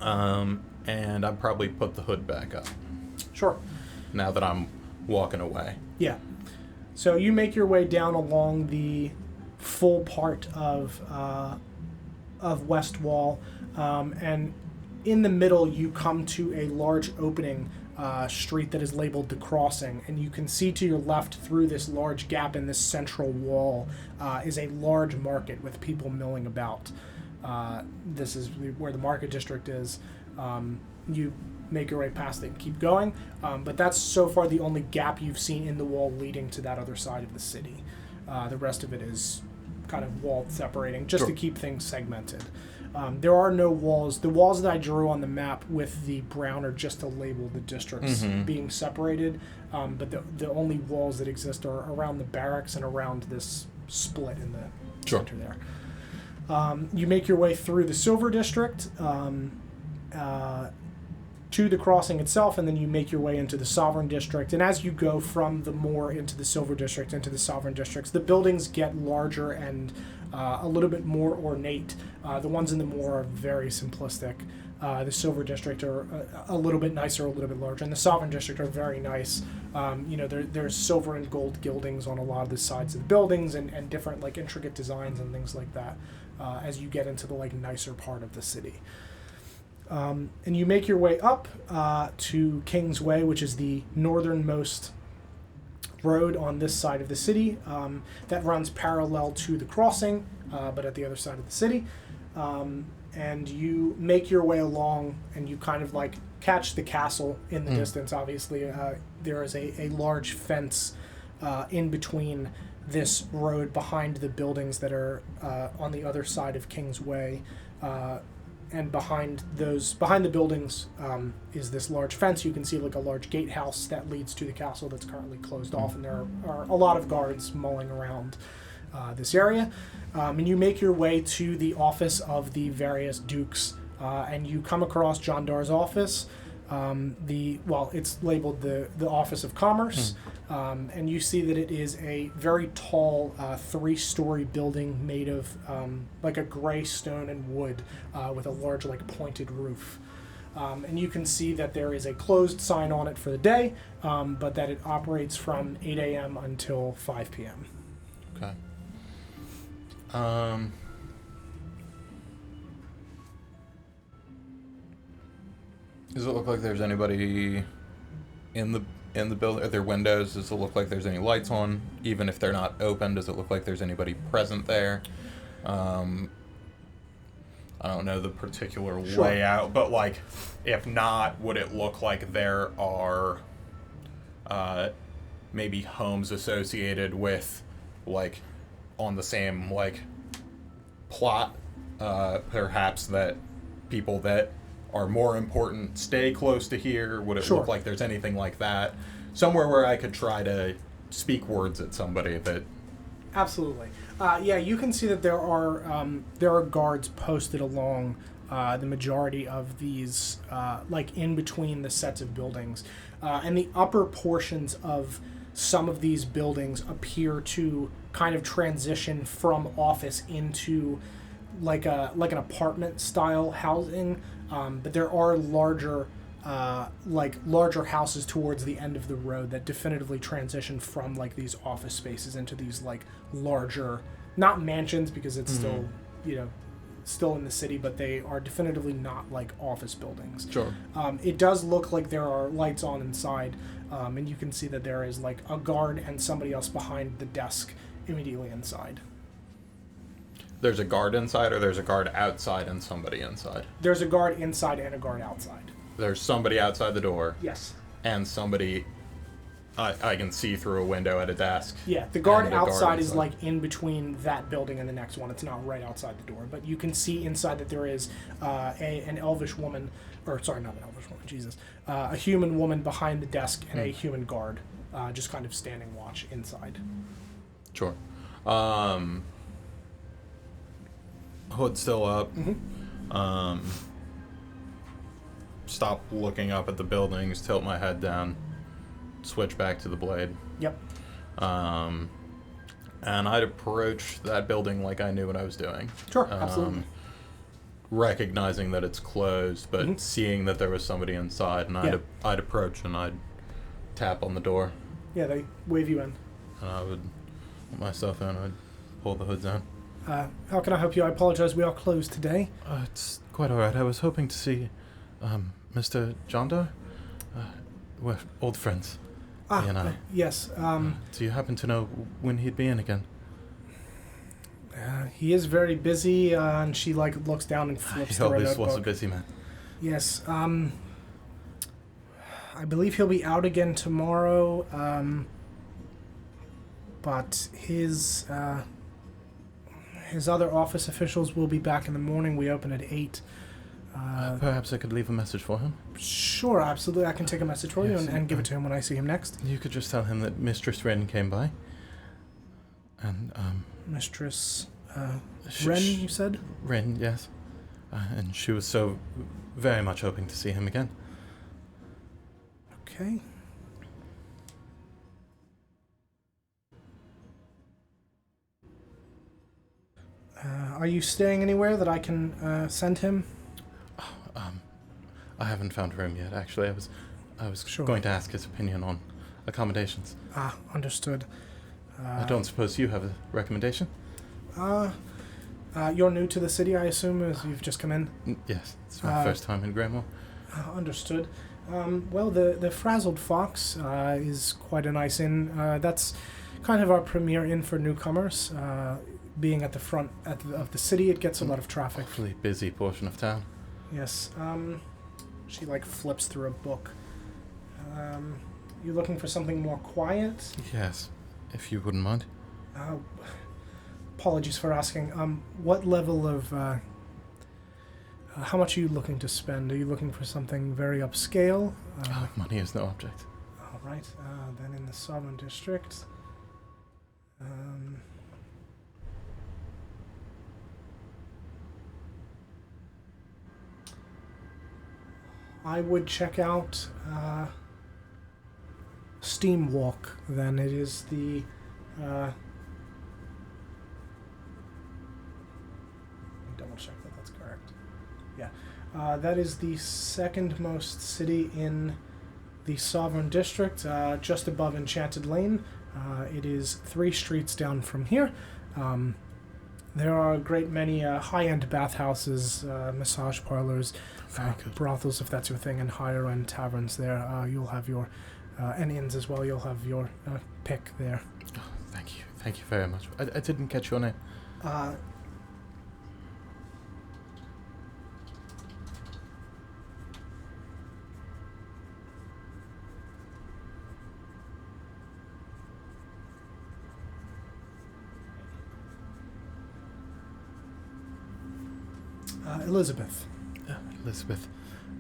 And I'd probably put the hood back up. Sure. Now that I'm walking away. Yeah. So you make your way down along the full part of West Wall, and in the middle you come to a large opening street that is labeled the Crossing, and you can see to your left through this large gap in this central wall is a large market with people milling about. This is where the market district is. You make your way past it and keep going, but that's so far the only gap you've seen in the wall leading to that other side of the city. The rest of it is kind of walled separating, just to keep things segmented. There are no walls. The walls that I drew on the map with the brown are just to label the districts being separated, but the only walls that exist are around the barracks and around this split in the center there. You make your way through the Silver District to the Crossing itself, and then you make your way into the Sovereign District. And as you go from the Moor into the Silver District, into the Sovereign Districts, the buildings get larger and a little bit more ornate. The ones in the Moor are very simplistic. The Silver District are a little bit nicer, a little bit larger, and the Sovereign District are very nice. There's silver and gold gildings on a lot of the sides of the buildings, and different like intricate designs and things like that as you get into the like nicer part of the city. And you make your way up to Kingsway, which is the northernmost road on this side of the city that runs parallel to the Crossing, but at the other side of the city. And you make your way along, and you kind of like catch the castle in the distance. Obviously, there is a large fence in between this road behind the buildings that are on the other side of Kingsway. And behind the buildings is this large fence. You can see like a large gatehouse that leads to the castle that's currently closed off, and there are a lot of guards mulling around this area. And you make your way to the office of the various dukes, and you come across John Dar's office. It's labeled the Office of Commerce, and you see that it is a very tall 3-story building made of like a gray stone and wood with a large like pointed roof. And you can see that there is a closed sign on it for the day, but that it operates from 8 a.m. until 5 p.m. Okay. Does it look like there's anybody in the building? Are there windows? Does it look like there's any lights on? Even if they're not open, does it look like there's anybody present there? I don't know the particular layout, but like, if not, would it look like there are maybe homes associated with, like, on the same like plot, perhaps that people that are more important stay close to here? Would it look like there's anything like that? Somewhere where I could try to speak words at somebody that... Absolutely. You can see that there are guards posted along the majority of these, like in between the sets of buildings. And the upper portions of some of these buildings appear to kind of transition from office into like an apartment style housing. But there are larger houses towards the end of the road that definitively transition from like these office spaces into these like larger, not mansions because it's still, still in the city, but they are definitively not like office buildings. Sure. It does look like there are lights on inside, and you can see that there is like a guard and somebody else behind the desk immediately inside. There's a guard inside, or there's a guard outside and somebody inside? There's a guard inside and a guard outside. There's somebody outside the door. Yes. And somebody I can see through a window at a desk. Yeah, the guard outside is like in between that building and the next one. It's not right outside the door, but you can see inside that there is an elvish woman, or sorry, not an elvish woman, Jesus, a human woman behind the desk and a human guard, just kind of standing watch inside. Sure. Hood still up. Stop looking up at the buildings, tilt my head down, switch back to the blade. Yep. and I'd approach that building like I knew what I was doing. Sure, absolutely. Recognizing that it's closed, but seeing that there was somebody inside, and I'd approach and I'd tap on the door. Yeah, they wave you in. And I would put my stuff in, I'd pull the hood down. How can I help you? I apologize, we are closed today. It's quite alright. I was hoping to see Mr. John Doe. We're old friends. He and I. Yes. Do you happen to know when he'd be in again? He is very busy, and she looks down and flips through a notebook. He always was a busy man. Yes. I believe he'll be out again tomorrow. But his other office officials will be back in the morning. We open at 8. Perhaps I could leave a message for him? Sure, absolutely. I can take a message for you and give it to him when I see him next. You could just tell him that Mistress Wren came by. And, Mistress, Wren, you said? Wren, yes. And she was so very much hoping to see him again. Okay. Are you staying anywhere that I can send him? I haven't found a room yet, actually. I was going to ask his opinion on accommodations. Understood. I don't suppose you have a recommendation? You're new to the city, I assume, as you've just come in? Yes, it's my first time in Greymoor. Understood. Well, the Frazzled Fox is quite a nice inn. That's kind of our premier inn for newcomers. Being at the front of the city, it gets a lot of traffic. Hopefully busy portion of town. Yes. She flips through a book. You looking for something more quiet? Yes, if you wouldn't mind. Apologies for asking. What level of... how much are you looking to spend? Are you looking for something very upscale? Money is no object. All right. Then in the Sovereign District... I would check out Steamwalk, then. It is the... double check that that's correct. Yeah. That is the second most city in the Sovereign District, just above Enchanted Lane. It is 3 streets down from here. There are a great many high-end bathhouses, massage parlors, brothels, if that's your thing, and higher-end taverns there. You'll have your... and inns as well. You'll have your pick there. Oh, thank you. Thank you very much. I didn't catch your name. Elizabeth. Elizabeth,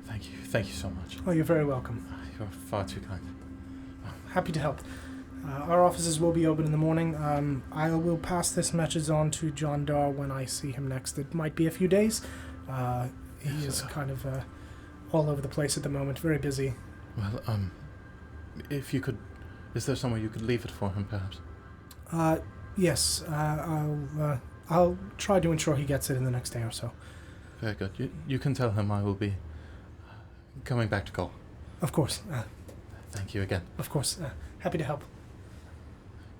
thank you. Thank you so much. Oh, you're very welcome. You're far too kind. Happy to help. Our offices will be open in the morning. I will pass this message on to John Dar when I see him next. It might be a few days. He is kind of all over the place at the moment, very busy. Well, if you could... Is there somewhere you could leave it for him, perhaps? Yes. I'll try to ensure he gets it in the next day or so. Very good. You can tell him I will be coming back to call. Of course. Thank you again. Of course. Happy to help.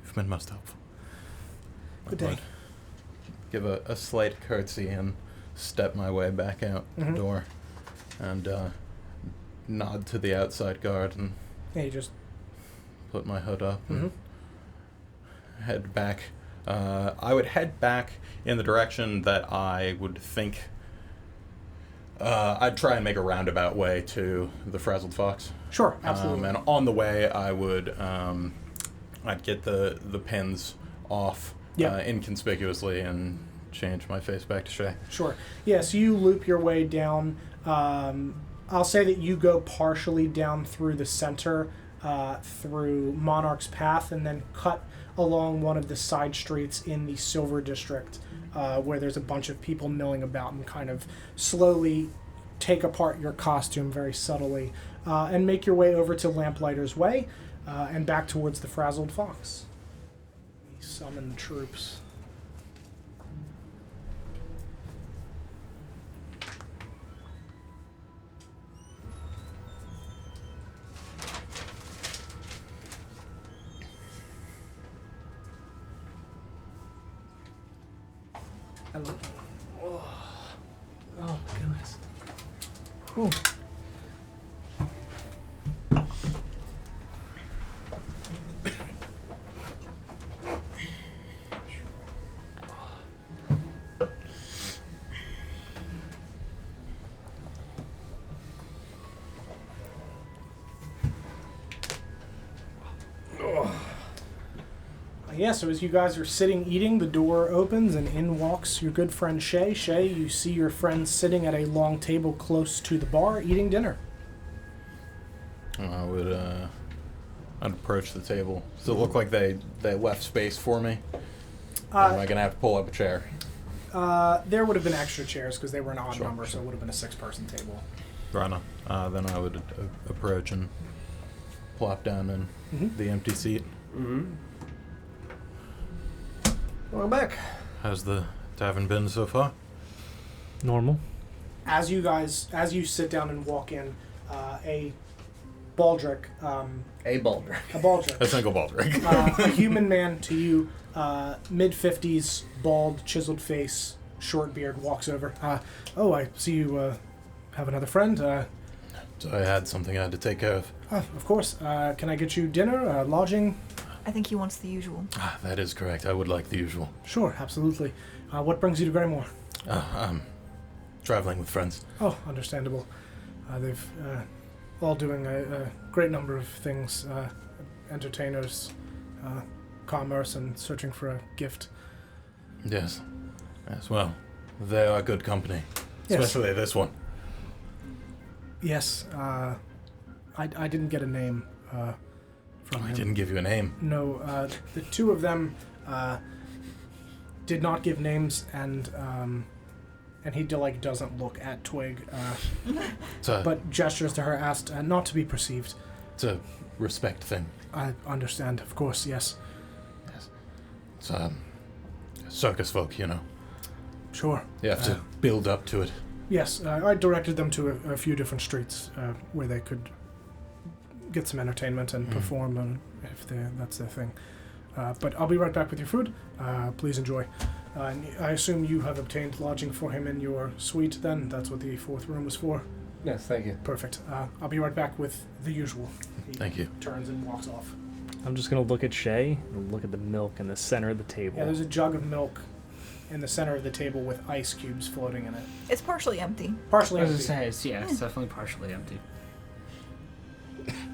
You've been most helpful. Good day. Give a slight curtsy and step my way back out the door, and nod to the outside guard and you just put my hood up and head back. I would head back in the direction that I would think. I'd try and make a roundabout way to the Frazzled Fox. Sure, absolutely. And on the way, I would, I'd get the pins off inconspicuously and change my face back to Shay. Sure. Yeah, so you loop your way down. I'll say that you go partially down through the center, through Monarch's Path, and then cut along one of the side streets in the Silver District, where there's a bunch of people milling about, and kind of slowly take apart your costume very subtly, and make your way over to Lamplighter's Way, and back towards the Frazzled Fox. Let me summon troops. Oh my goodness. Whew. Yeah, so as you guys are sitting eating, the door opens and in walks your good friend Shay. Shay, you see your friends sitting at a long table close to the bar eating dinner. I would, I'd approach the table. Does it look like they left space for me? Or am I going to have to pull up a chair? There would have been extra chairs because they were an odd number, so it would have been a 6-person table. Right on. Then I would approach and plop down in the empty seat. Mm-hmm. Welcome back. How's the tavern been so far? Normal. As you sit down and walk in, a baldric, A Baldric. a A single baldric. a human man to you, mid-50s, bald, chiseled face, short beard, walks over. Oh, I see you have another friend. So I had something I had to take care of. Of course. Can I get you dinner, lodging? I think he wants the usual. That is correct. I would like the usual. Sure, absolutely. What brings you to Greymoor? I'm traveling with friends. Oh, understandable. They've all doing a great number of things. Entertainers, commerce, and searching for a gift. Yes. Yes, well, they are good company. Yes. Especially this one. Yes, I didn't get a name from I him. didn't give you a name. No, the two of them did not give names, and he doesn't look at Twig, but gestures to her, asked not to be perceived. It's a respect thing. I understand, of course, yes. Yes. It's circus folk, you know. Sure. You have to build up to it. Yes, I directed them to a few different streets where they could get some entertainment and perform, and if that's their thing. But I'll be right back with your food. Please enjoy. And I assume you have obtained lodging for him in your suite, then? That's what the 4th room was for? Yes, thank you. Perfect. I'll be right back with the usual. He Thank you. turns and walks off. I'm just gonna look at Shay and look at the milk in the center of the table. Yeah, there's a jug of milk in the center of the table with ice cubes floating in it. It's partially empty. Partially I was empty. gonna say, it's definitely partially empty.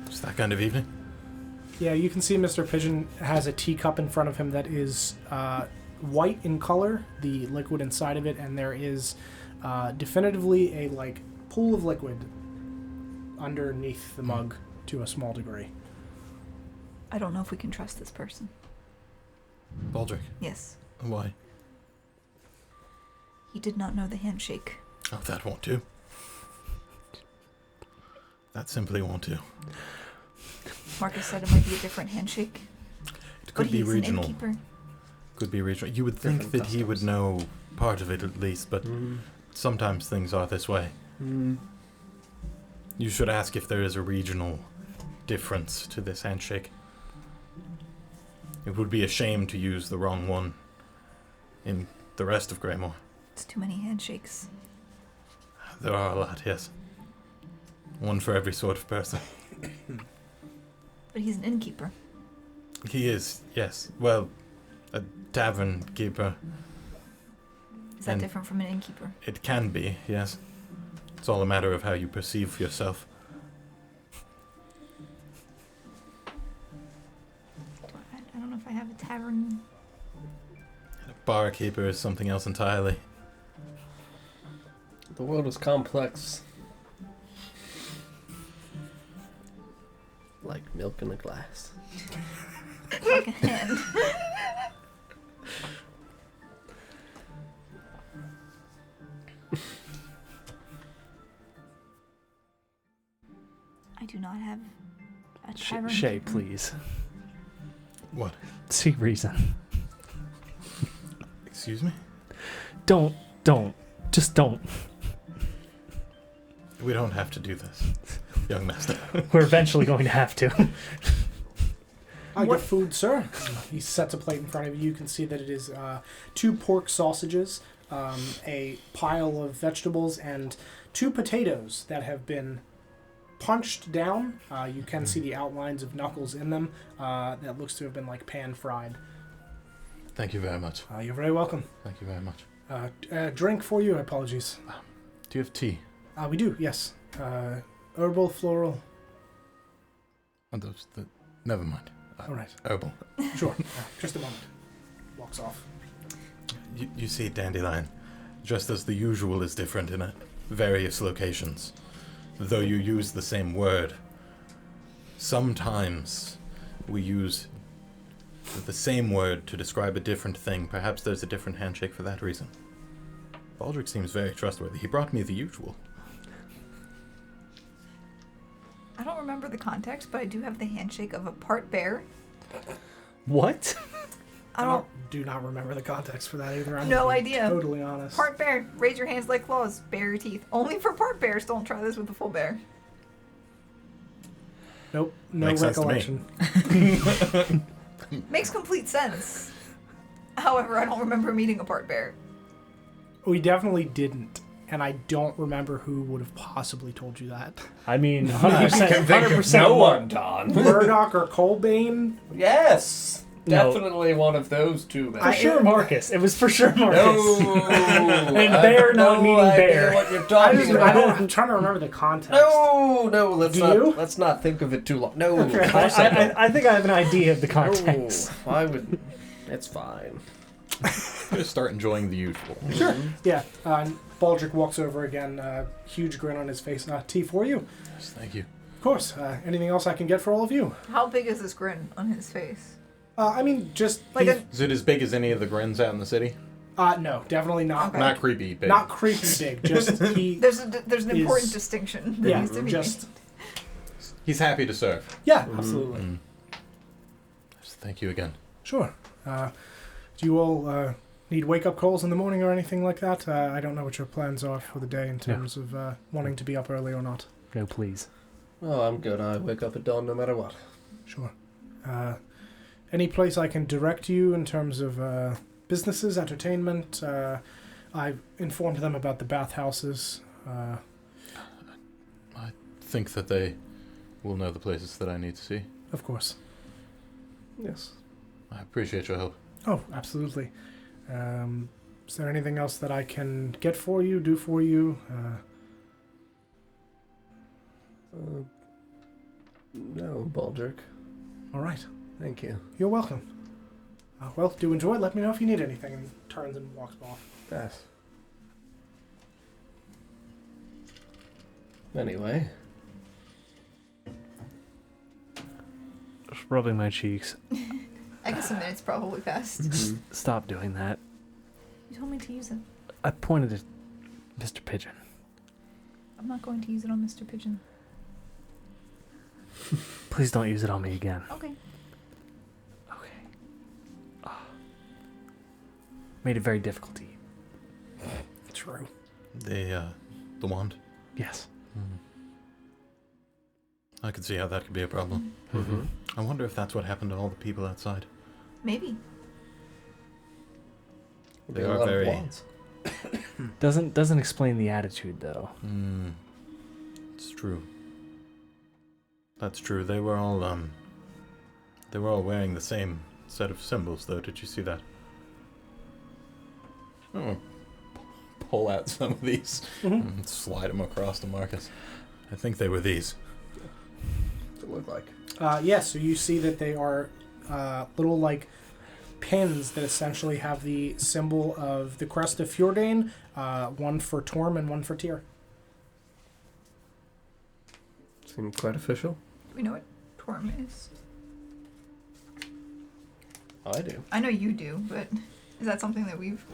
It's that kind of evening. Yeah, you can see Mr. Pigeon has a teacup in front of him that is white in color, the liquid inside of it, and there is definitively a pool of liquid underneath the mug to a small degree. I don't know if we can trust this person. Baldric. Yes. Why? He did not know the handshake. Oh, that won't do. That simply won't do. Marcus said it might be a different handshake. It could but be he's regional. an innkeeper. Could be regional. You would think Different that he would customs. know part of it at least, but sometimes things are this way. You should ask if there is a regional difference to this handshake. It would be a shame to use the wrong one in the rest of Greymoor. It's too many handshakes. There are a lot, yes. One for every sort of person. But he's an innkeeper. He is, yes. Well, a tavern keeper. Is that And- different from an innkeeper? It can be, yes. It's all a matter of how you perceive yourself. I don't know if I have a tavern. And a barkeeper is something else entirely. The world is complex. Like milk in a glass. Like a hand. I do not have a tavern. Shay, please. What? See reason. Excuse me? Don't. Just don't. We don't have to do this, young master. We're eventually going to have to. I get food, sir. He sets a plate in front of you. You can see that it is 2 pork sausages, a pile of vegetables, and 2 potatoes that have been punched down. You can see the outlines of knuckles in them. That looks to have been like pan-fried. Thank you very much. You're very welcome. Thank you very much. Drink for you. Apologies. Do you have tea? We do, yes. Herbal, floral. Oh, never mind. All right. Herbal. Sure. Just a moment. Walks off. You see, Dandelion, just as the usual is different in various locations, though you use the same word, sometimes we use the same word to describe a different thing. Perhaps there's a different handshake for that reason. Baldric seems very trustworthy. He brought me the usual. I don't remember the context, but I do have the handshake of a part bear. What? I do not remember the context for that either. I'm No being idea. Totally honest. Part bear. Raise your hands like claws. Bare your teeth. Only for part bears. Don't try this with the full bear. Nope. No Makes sense to me. recollection. Makes complete sense. However, I don't remember meeting a part bear. We definitely didn't. And I don't remember who would have possibly told you that. I mean, I 100%. can think of 100% no Mark. one, Don. Murdoch or Colbane? Yes. No. Definitely one of those two. For Man. sure, Marcus. It was for sure Marcus. No. And I bear have not no meaning idea bear. What you're talking about. I'm trying to remember the context. No, Do let's not think of it too long. No, Okay. of course I don't. I think I have an idea of the context. No, I would. It's fine. Just start enjoying the usual. Sure. Yeah. Baldric walks over again, huge grin on his face. Tea for you? Yes, thank you. Of course. Anything else I can get for all of you? How big is this grin on his face? I mean, just... Like a... Is it as big as any of the grins out in the city? No, definitely not. Okay. Not creepy big. Not creepy big. Just he... There's an important is- distinction that yeah, needs to be just... He's happy to serve. Yeah, absolutely. Mm. Just thank you again. Sure. Do you all need wake-up calls in the morning or anything like that? I don't know what your plans are for the day in terms of wanting to be up early or not. No, please. Oh, I'm good. I wake up at dawn no matter what. Sure. Any place I can direct you in terms of businesses, entertainment? I've informed them about the bathhouses. I think that they will know the places that I need to see. Of course. Yes. I appreciate your help. Oh, absolutely. Is there anything else that I can get for you, do for you? No, Baldric. All right. Thank you. You're welcome. Well, do enjoy. Let me know if you need anything. And he turns and walks off. Yes. Anyway. Just rubbing my cheeks. I guess a minute's probably passed. Stop doing that. You told me to use it. I pointed at Mr. Pigeon. I'm not going to use it on Mr. Pigeon. Please don't use it on me again. Okay. Okay. Made it very difficult to eat. True. The wand? Yes. I could see how that could be a problem. Mm-hmm. I wonder if that's what happened to all the people outside. Maybe. They are very... Doesn't explain the attitude though. It's true. That's true. They were all wearing the same set of symbols, though. Did you see that? I'm gonna pull out some of these and slide them across to Marcus. I think they were these. What's it look like? Yes, so you see that they are little, like, pins that essentially have the symbol of the crest of Fjordain, one for Torm and one for Tyr. Seem quite official. Do we know what Torm is? I do. I know you do, but is that something that we've...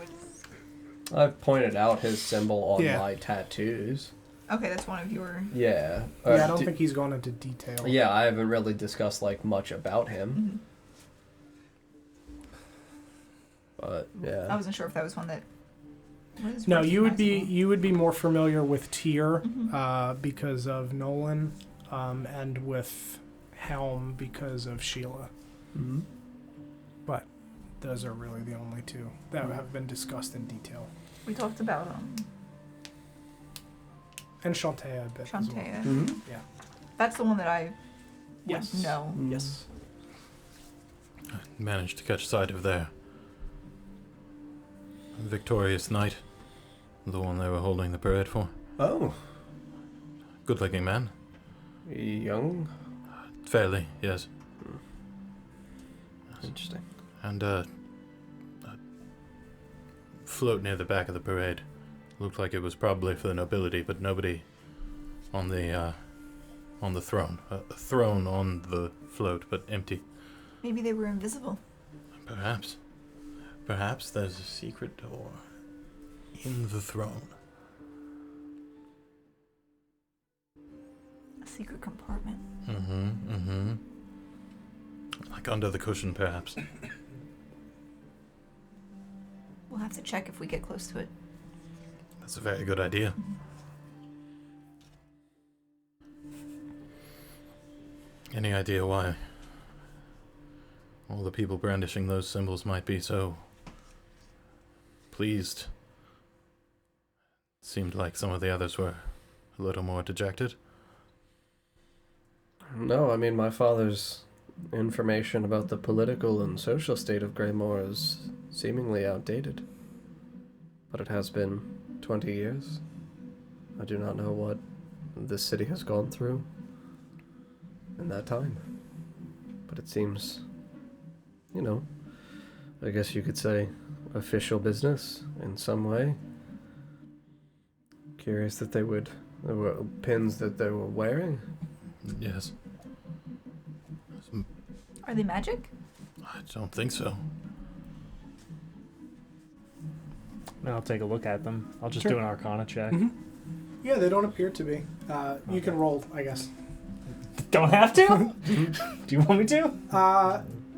I've pointed out his symbol on Yeah. my tattoos. Okay, that's one of your... Yeah. Yeah, I don't think he's gone into detail. Yeah, I haven't really discussed like much about him. But yeah. I wasn't sure if that was one that was No, you would recognizable. be more familiar with Tyr because of Nolan, and with Helm because of Sheila. Mm-hmm. But those are really the only two that have been discussed in detail. We talked about And Shantae, I bet. as well. Shantae. Mm-hmm. Yeah. That's the one that I would Yes. know. Yes. I managed to catch sight of their victorious knight, the one they were holding the parade for. Oh. Good-looking man. Young? Fairly, yes. Interesting. And a float near the back of the parade. Looked like it was probably for the nobility, but nobody on the throne. A throne on the float, but empty. Maybe they were invisible. Perhaps. Perhaps there's a secret door in the throne. A secret compartment. Like under the cushion, perhaps. We'll have to check if we get close to it. That's a very good idea. Any idea why all the people brandishing those symbols might be so pleased? Seemed like some of the others were a little more dejected. No, I mean, my father's information about the political and social state of Greymoor is seemingly outdated. But it has been 20 years. I do not know what this city has gone through in that time. But it seems, I guess you could say official business in some way. Curious that there were pins that they were wearing. Yes. Are they magic? I don't think so. I'll take a look at them. I'll just Sure. do an Arcana check. Mm-hmm. Yeah, they don't appear to be. You can roll, I guess. Don't have to? Do you want me to?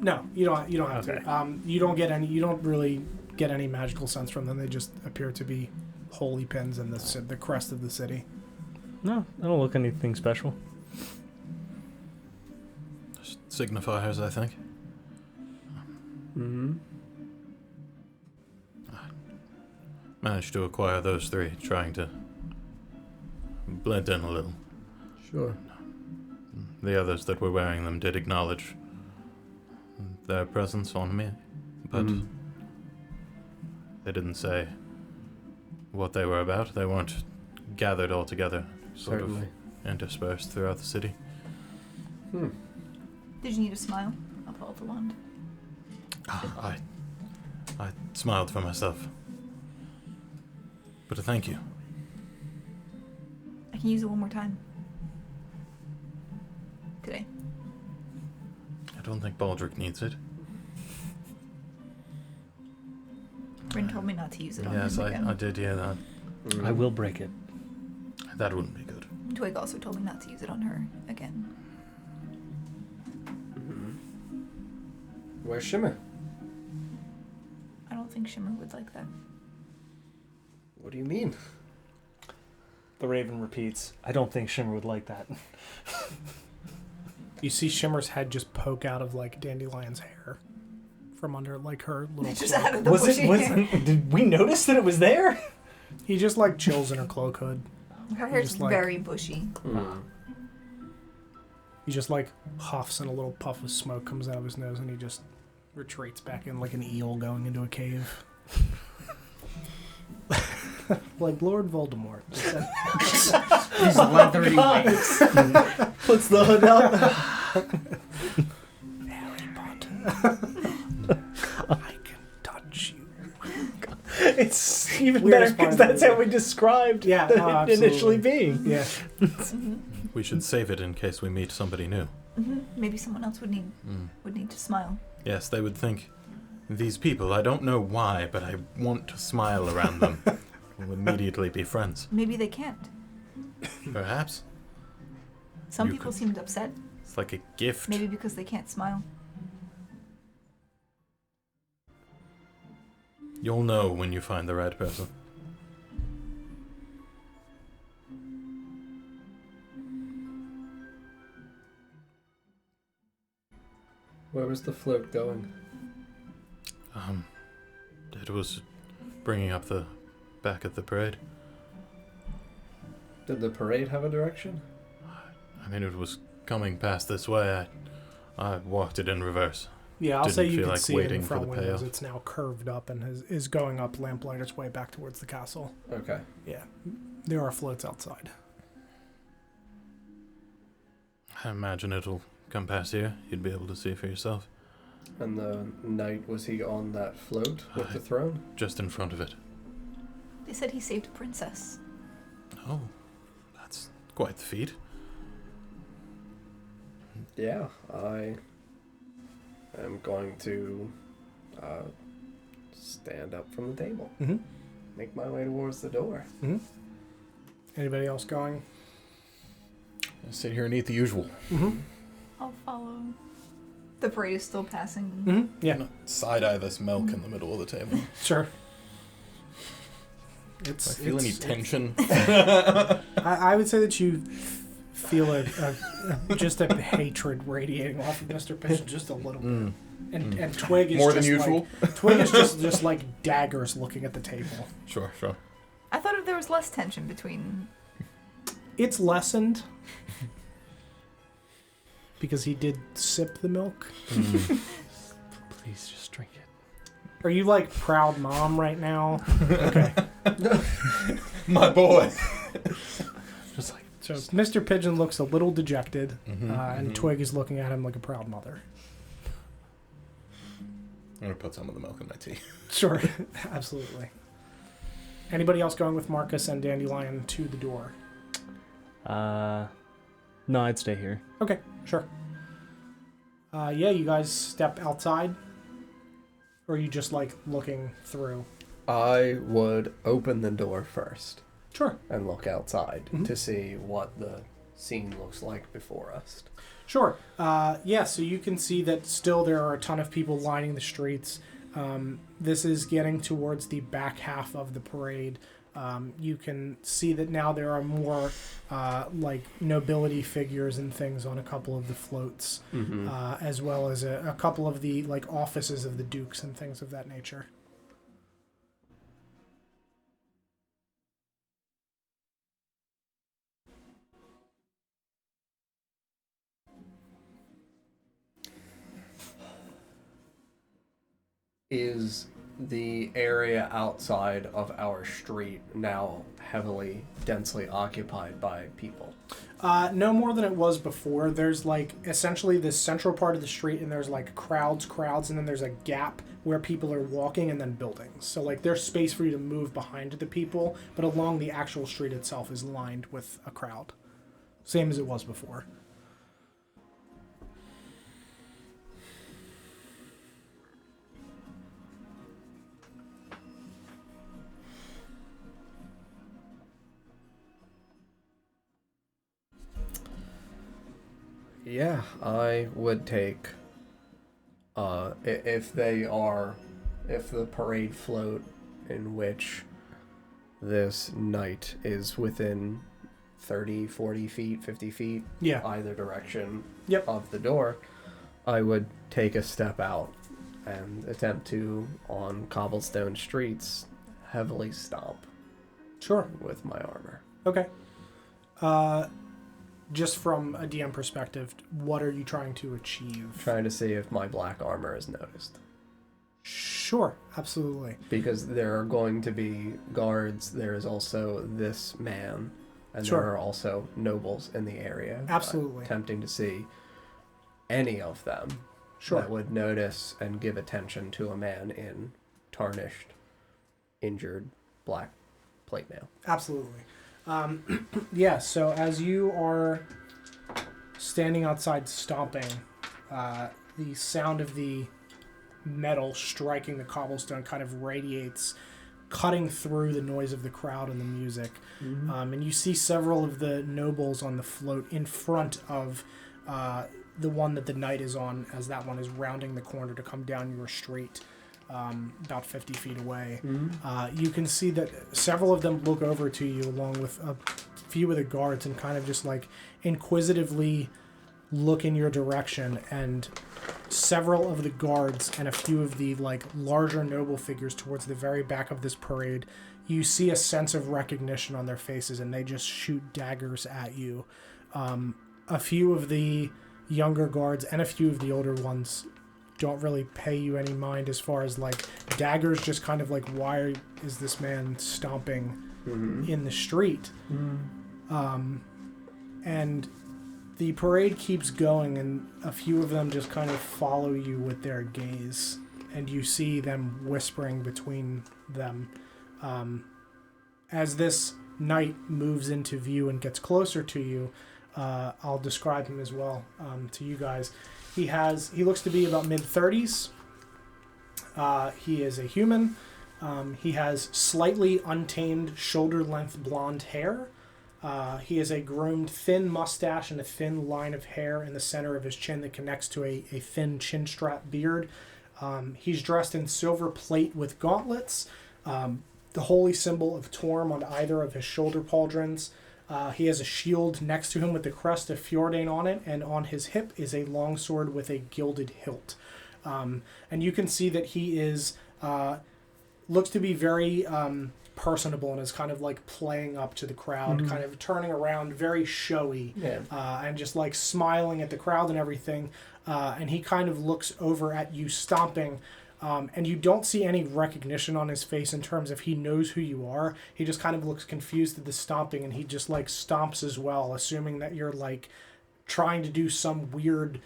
No, you don't. You don't have Okay. to. You don't get any. You don't really get any magical sense from them. They just appear to be holy pins in the crest of the city. No, I don't look anything special. Just signifiers, I think. Mm-hmm. Managed to acquire those three, trying to blend in a little. Sure. The others that were wearing them did acknowledge their presence on me, but they didn't say what they were about. They weren't gathered all together, sort Certainly. of interspersed throughout the city. Did you need a smile? I'll pull out the wand. I smiled for myself. But a thank you. I can use it one more time. Today. I don't think Baldric needs it. Rin told me not to use it on Yes, him again. I did hear that. I will break it. That wouldn't be good. Twig also told me not to use it on her again. Where's Shimmer? I don't think Shimmer would like that. What do you mean? The Raven repeats, I don't think Shimmer would like that. You see Shimmer's head just poke out of Dandelion's hair from under her little Just cloak. out of the Was bushy hair. did we notice that it was there? He just chills in her cloak hood. Her hair's just very bushy. He just huffs and a little puff of smoke comes out of his nose and he just retreats back in like an eel going into a cave. Like Lord Voldemort. His leathery wings. Puts the hood up. Harry Potter. I can touch you. It's even Weirdest better because part of that's the how we described Yeah, it no, absolutely. initially being. Yeah. We should save it in case we meet somebody new. Maybe someone else would need to smile. Yes, they would think, these people, I don't know why, but I want to smile around them. We'll immediately be friends. Maybe they can't. Perhaps. Some You people could- seemed upset. It's like a gift. Maybe because they can't smile. You'll know when you find the right person. Where was the float going? It was bringing up the back of the parade. Did the parade have a direction? I mean, it was coming past this way. I walked it in reverse. Yeah, I'll say you can like see it in waiting the front for the windows. payoff. It's now curved up and is going up Lamplighter's way back towards the castle. Okay. Yeah, there are floats outside. I imagine it'll come past here. You'd be able to see for yourself. And the knight, was he on that float with the throne? Just in front of it. They said he saved a princess. Oh, that's quite the feat. Yeah, I am going to stand up from the table. Mm-hmm. Make my way towards the door. Mm-hmm. Anybody else going? I'll sit here and eat the usual. Mm-hmm. I'll follow. The parade is still passing. Mm-hmm. Yeah. Side-eye this milk in the middle of the table. Sure. I feel any tension. I would say that you feel just a hatred radiating off of Mr. Pigeon just a little bit. And Twig is more just than usual. Twig is just like daggers looking at the table. Sure. I thought there was less tension between. It's lessened because he did sip the milk. Please just drink it. Are you like proud mom right now? Okay. My boy. Just like So Mr. Pigeon looks a little dejected, Mm-hmm. and Twig is looking at him like a proud mother. I'm going to put some of the milk in my tea. Sure, absolutely. Anybody else going with Marcus and Dandelion to the door? no, I'd stay here. Okay, sure. Yeah, you guys step outside? Or are you just, like, looking through? I would open the door first Sure. and look outside Mhm. to see what the scene looks like before us. Sure. Yeah, so you can see that still there are a ton of people lining the streets. This is getting towards the back half of the parade. You can see that now there are more like nobility figures and things on a couple of the floats, as well as a couple of the like offices of the dukes and things of that nature. Is the area outside of our street now heavily, densely occupied by people? No more than it was before. There's like essentially this central part of the street, and there's like crowds, and then there's a gap where people are walking, and then buildings. So like there's space for you to move behind the people, but along the actual street itself is lined with a crowd, same as it was before. Yeah, I would take, if the parade float in which this knight is within 30, 40 feet, 50 feet, Yeah. either direction Yep. of the door, I would take a step out and attempt to, on cobblestone streets, heavily stomp Sure. with my armor. Okay. Just from a DM perspective, what are you trying to achieve? Trying to see if my black armor is noticed. Sure, absolutely. Because there are going to be guards, there is also this man, and Sure. there are also nobles in the area. Absolutely. Attempting to see any of them Sure. that would notice and give attention to a man in tarnished, injured black plate mail. Absolutely. Yeah, so as you are standing outside stomping, the sound of the metal striking the cobblestone kind of radiates, cutting through the noise of the crowd and the music. And you see several of the nobles on the float in front of the one that the knight is on, as that one is rounding the corner to come down your street. about 50 feet away. Mm-hmm. You can see that several of them look over to you along with a few of the guards and kind of just like inquisitively look in your direction, and several of the guards and a few of the like larger noble figures towards the very back of this parade, you see a sense of recognition on their faces and they just shoot daggers at you. A few of the younger guards and a few of the older ones don't really pay you any mind as far as like daggers, just kind of like, why is this man stomping in the street? And the parade keeps going, and a few of them just kind of follow you with their gaze, and you see them whispering between them. As this knight moves into view and gets closer to you, I'll describe him as well to you guys. He looks to be about mid-30s. He is a human. He has slightly untamed shoulder-length blonde hair. He has a groomed thin mustache and a thin line of hair in the center of his chin that connects to a thin chin strap beard. He's dressed in silver plate with gauntlets, the holy symbol of Torm on either of his shoulder pauldrons. He has a shield next to him with the crest of Fjordain on it, and on his hip is a longsword with a gilded hilt. And you can see that he is looks to be very personable and is kind of like playing up to the crowd, kind of turning around, very showy, and just like smiling at the crowd and everything. And he kind of looks over at you stomping, and you don't see any recognition on his face in terms of he knows who you are. He just kind of looks confused at the stomping, and he just like stomps as well, assuming that you're like trying to do some weird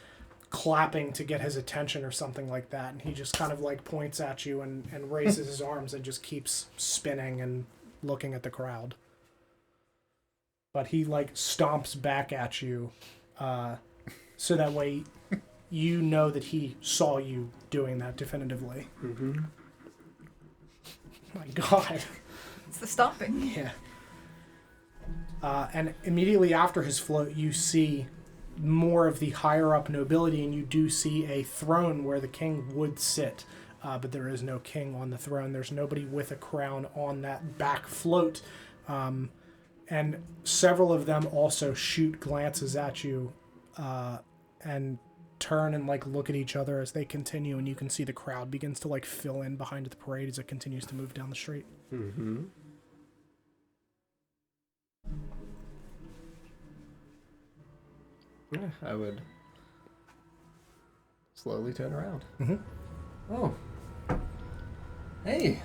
clapping to get his attention or something like that. And he just kind of like points at you and raises his arms and just keeps spinning and looking at the crowd. But he like stomps back at you, so that way you know that he saw you doing that definitively. My God. It's the stomping. Yeah. And immediately after his float, you see more of the higher up nobility, and you do see a throne where the king would sit, but there is no king on the throne. There's nobody with a crown on that back float, and several of them also shoot glances at you and turn and like look at each other as they continue, and you can see the crowd begins to like fill in behind the parade as it continues to move down the street. Yeah, I would slowly turn around. Oh. Hey.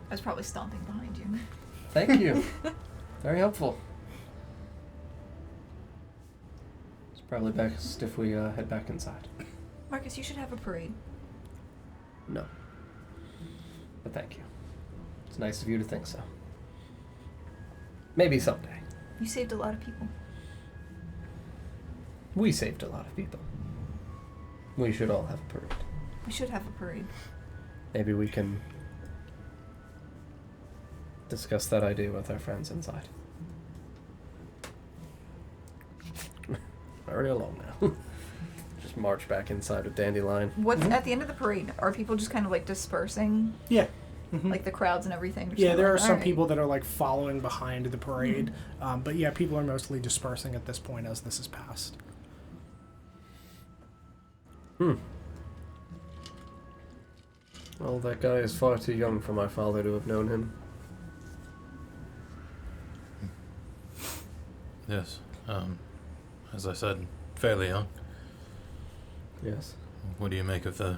I was probably stomping behind you. Thank you. Very helpful. It's probably best if we head back inside. Marcus, you should have a parade. No. But thank you. It's nice of you to think so. Maybe someday. You saved a lot of people. We saved a lot of people. We should all have a parade. We should have a parade. Maybe we can discuss that idea with our friends inside. Already alone now. Just march back inside with Dandelion. What's at the end of the parade? Are people just kind of like dispersing? Yeah. Like the crowds and everything? Yeah, there are some Alright. people that are like following behind the parade. But yeah, people are mostly dispersing at this point as this is passed. Well, that guy is far too young for my father to have known him. Yes. As I said, fairly young. Yes. What do you make of the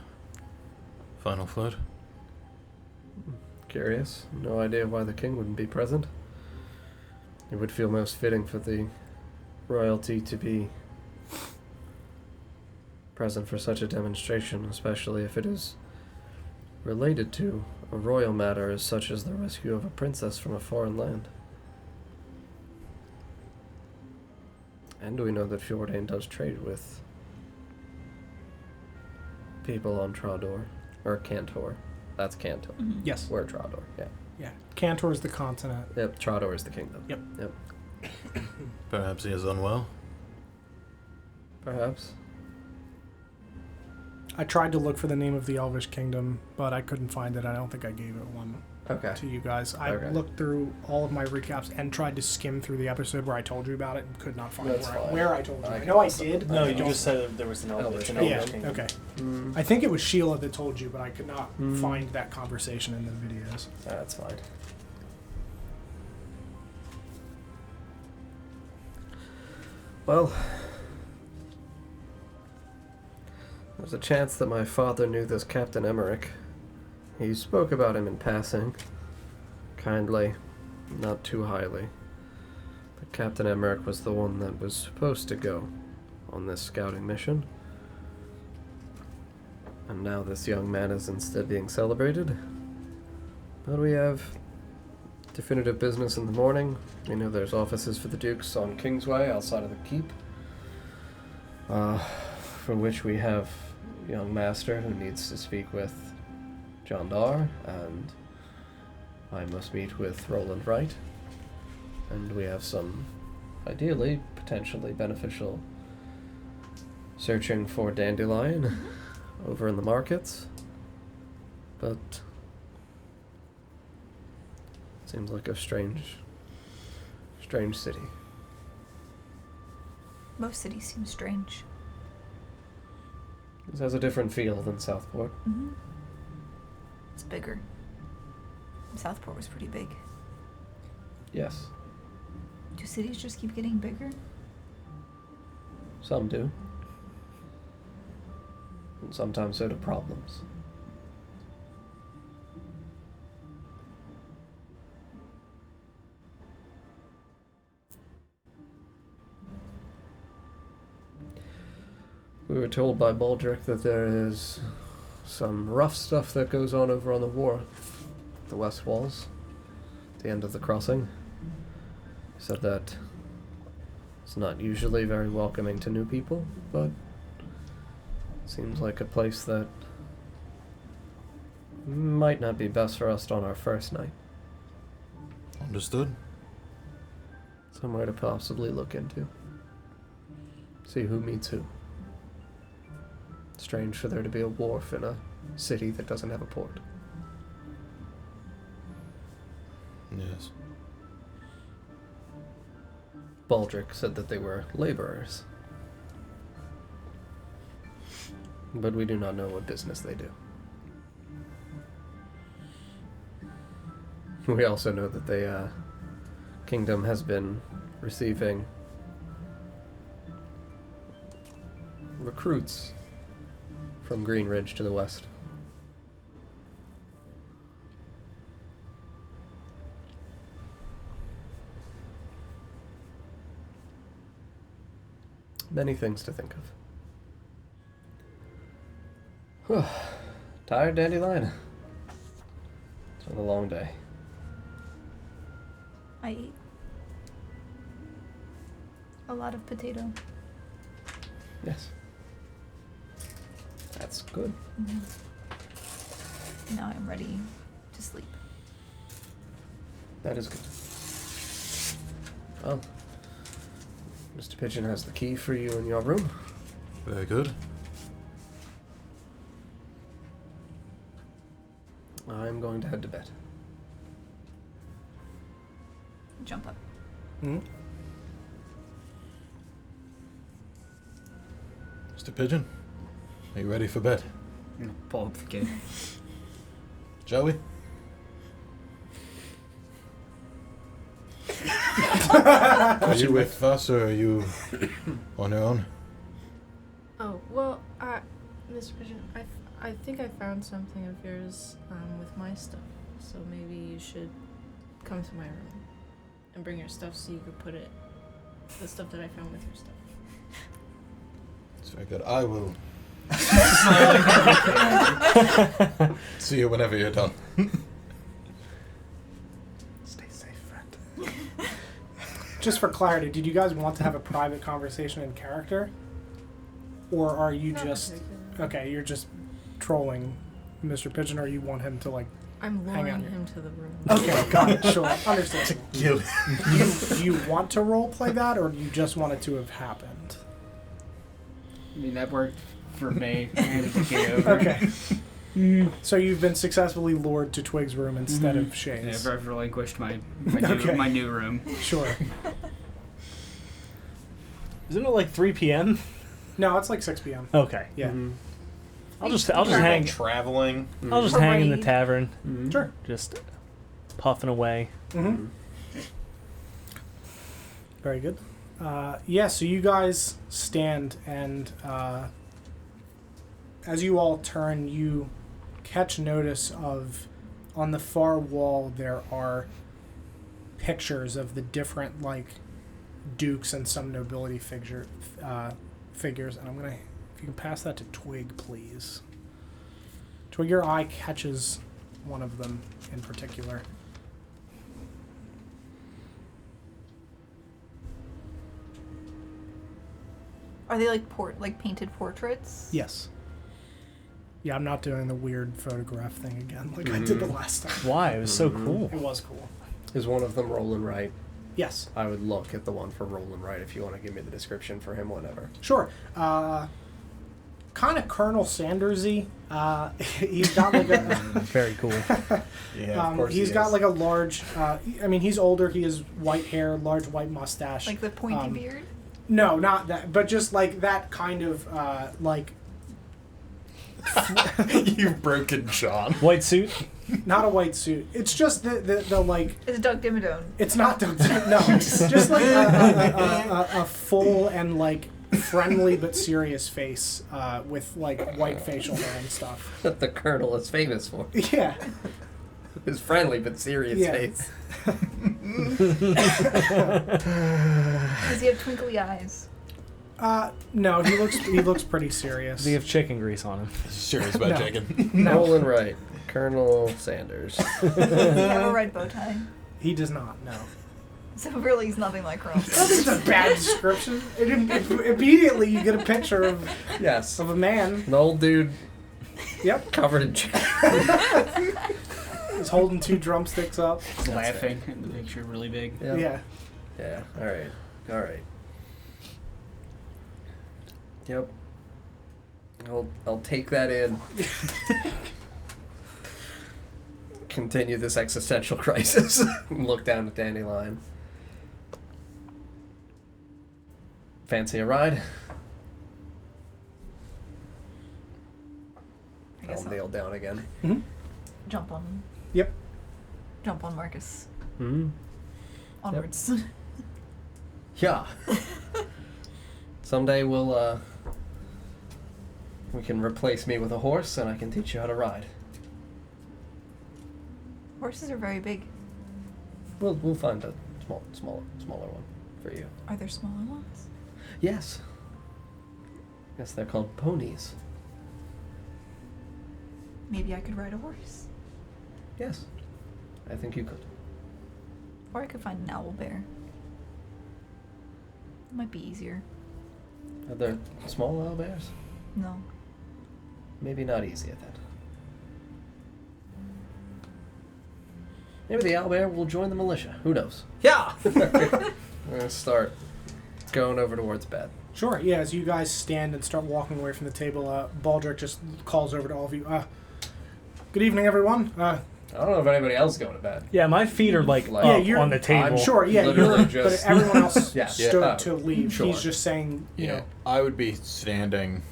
final float? Curious. No idea why the king wouldn't be present. It would feel most fitting for the royalty to be present for such a demonstration, especially if it is related to a royal matter as such as the rescue of a princess from a foreign land. And we know that Fjordain does trade with people on Traudor. Or Cantor. That's Cantor. Yes. We're Traudor, yeah. Yeah. Cantor is the continent. Yep, Traudor is the kingdom. Yep. Perhaps he is unwell. Perhaps. I tried to look for the name of the Elvish Kingdom, but I couldn't find it. I don't think I gave it one to you guys. I looked through all of my recaps and tried to skim through the episode where I told you about it and could not find where I told you. I know I did. No, you just said there was an Elvish Kingdom. Yeah, okay. I think it was Sheila that told you, but I could not find that conversation in the videos. That's fine. Well, there's a chance that my father knew this Captain Emmerich. He spoke about him in passing. Kindly, not too highly. But Captain Emmerich was the one that was supposed to go on this scouting mission. And now this young man is instead being celebrated. But we have definitive business in the morning. We know there's offices for the Dukes on Kingsway outside of the keep. For which we have a young master who needs to speak with John Dar, and I must meet with Roland Wright. And we have some, ideally, potentially beneficial searching for Dandelion over in the markets. But seems like a strange city. Most cities seem strange. This has a different feel than Southport. Mm-hmm. It's bigger. Southport was pretty big. Yes. Do cities just keep getting bigger? Some do. And sometimes so do problems. We were told by Baldric that there is some rough stuff that goes on over on the west walls, at the end of the crossing. He said that it's not usually very welcoming to new people, but it seems like a place that might not be best for us on our first night. Understood. Somewhere to possibly look into. See who meets who. Strange for there to be a wharf in a city that doesn't have a port. Yes. Baldric said that they were laborers. But we do not know what business they do. We also know that the kingdom has been receiving recruits from Green Ridge to the west. Many things to think of. Tired, Dandelion? It's been a long day. I eat a lot of potato. Yes. That's good. Mm-hmm. Now I'm ready to sleep. That is good. Well, Mr. Pigeon has the key for you in your room. Very good. I'm going to head to bed. Jump up. Hmm? Mr. Pigeon, are you ready for bed? I'm gonna pull up the key. Joey? Are you with us or are you on your own? Oh, well, Mr. Pigeon, I think I found something of yours with my stuff. So maybe you should come to my room and bring your stuff so you could put it, the stuff that I found with your stuff. It's very good. I will see you whenever you're done. Stay safe, friend. Just for clarity, did you guys want to have a private conversation in character? Or are you Not just... particularly. Okay, you're just trolling Mr. Pigeon, or you want him to, like... I'm Hang luring on. him to the room. Okay, got it, sure. Understandable. Kill Do you want to roleplay that, or do you just want it to have happened? I mean, that worked for me. I handed the key over. Okay. So you've been successfully lured to Twig's room instead of Shay's. Yeah, I've relinquished my Okay. my new room. Sure. Isn't it like 3 p.m.? No, it's like 6 p.m. Okay. Yeah. I'll just hang. Traveling. I'll just hang in the Parade. tavern, Sure. just puffing away. Mm-hmm. Very good. Yeah, so you guys stand, and as you all turn, you catch notice of, on the far wall, there are pictures of the different, like, dukes and some nobility figures. And I'm going to, if you can pass that to Twig, please. Twig, your eye catches one of them in particular. Are they like painted portraits? Yes. Yeah, I'm not doing the weird photograph thing again like I did the last time. Why? It was so cool. It was cool. Is one of them rolling right? Yes. I would look at the one for rolling right if you want to give me the description for him, whatever. Sure. Kind of Colonel Sandersy. He's got like a... Very cool. Yeah, of course he's he got is. like a large... I mean, he's older. He has white hair, large white mustache. Like the pointy beard? No, not that. But just like that kind of, like... You've broken John. White suit. Not a white suit. It's just the like... It's Doug Dimmadome. It's not Doug. No, it's just like a full and like friendly but serious face with like white facial hair and stuff. That the Colonel is famous for. Yeah. His friendly but serious Yeah. face. Does he have twinkly eyes? No, he looks pretty serious. Does he have chicken grease on him? Serious about No. chicken. Rolling right. Colonel Sanders. Does he have a red bow tie? He does not. No. So really, he's nothing like Colonel That's Sanders. just a bad description. Immediately you get a picture of Yes. a man. An old dude Yep. covered in chicken. He's holding 2 drumsticks up. He's laughing in the picture really big. Yep. Yeah. Yeah. All right. All right. Yep. I'll take that in. Continue this existential crisis. Look down at Dandelion. Fancy a ride? I guess I'll I'll kneel down again. jump on. Yep. Jump on Marcus. Mm. Onwards. Yeah. Someday we can replace me with a horse and I can teach you how to ride. Horses are very big. We'll find a smaller one for you. Are there smaller ones? Yes. Yes, they're called ponies. Maybe I could ride a horse. Yes. I think you could. Or I could find an owl bear. It might be easier. Are there small owlbears? No. Maybe not easy at that. Maybe the owlbear will join the militia. Who knows? Yeah! We're gonna start going over towards bed. Sure. Yeah. As you guys stand and start walking away from the table, Baldric just calls over to all of you. Good evening, everyone. I don't know if anybody else is going to bed. Yeah, my feet are like Like- Yeah, up you're- on the table. I'm Sure. Yeah. Literally You're, but just- everyone else Yeah. stood Yeah. to leave. Sure. He's just saying, you Yeah, know. I would be standing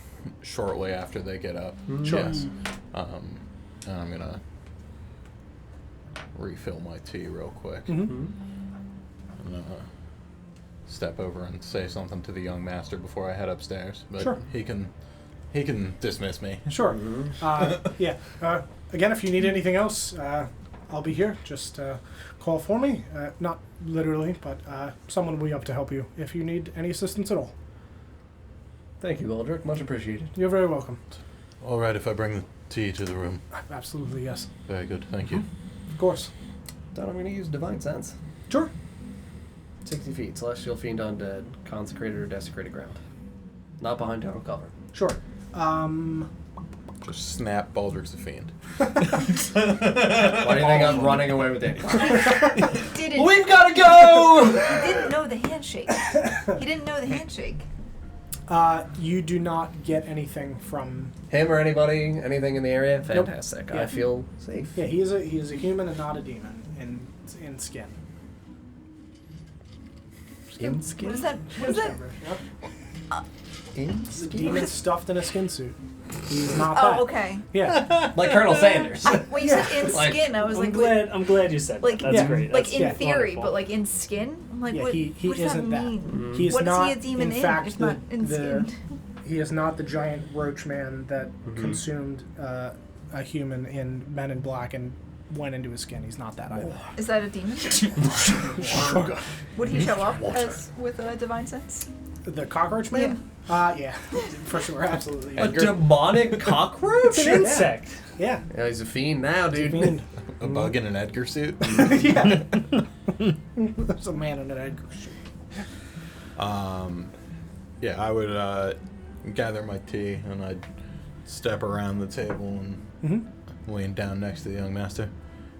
shortly after they get up. Sure. Yes. And I'm gonna refill my tea real quick. Mm-hmm. And, step over and say something to the young master before I head upstairs. But Sure. he can dismiss me. Sure. Yeah. Again, if you need anything else, I'll be here. Just call for me. Not literally, but someone will be up to help you if you need any assistance at all. Thank you, Aldrich. Much appreciated. You're very welcome. All right, if I bring the tea to the room. Absolutely, yes. Very good, thank you. Of course. Then I'm going to use Divine Sense. Sure. 60 feet, celestial fiend undead, consecrated or desecrated ground. Not behind total cover. Sure. Just snap Baldric's the Fiend. Why do you think I'm running away with Danny? Didn't. We've got to go! He didn't know the handshake. He didn't know the handshake. You do not get anything from him or anybody, anything in the area. Fantastic. Nope. I Yeah. feel safe. Yeah, he is a human and not a demon in skin. In skin. What is that? What is that? Yep. In The skin. demon stuffed in a skin suit. He's not that. Oh, okay. Yeah. Like Colonel Sanders. When you said in Like- skin, I was I'm like, I'm glad you said like- that. That's Yeah. great. like That's in theory, wonderful. but like in skin. I'm like, Yeah, what? he what does isn't that that. mean? He is What is not, he a demon in fact, if not in skin? he is not the giant roach man that consumed a human in Men in Black and went into his skin. He's not that either. Is that a demon? Would he show up as with a divine sense? The cockroach man? Yeah, for sure, absolutely. A demonic cockroach? It's an insect. Yeah. Yeah, he's a fiend now, dude. Fiend. A bug in an Edgar suit. Yeah. There's a man in an Edgar suit. Yeah, I would gather my tea and I'd step around the table and lean down next to the young master.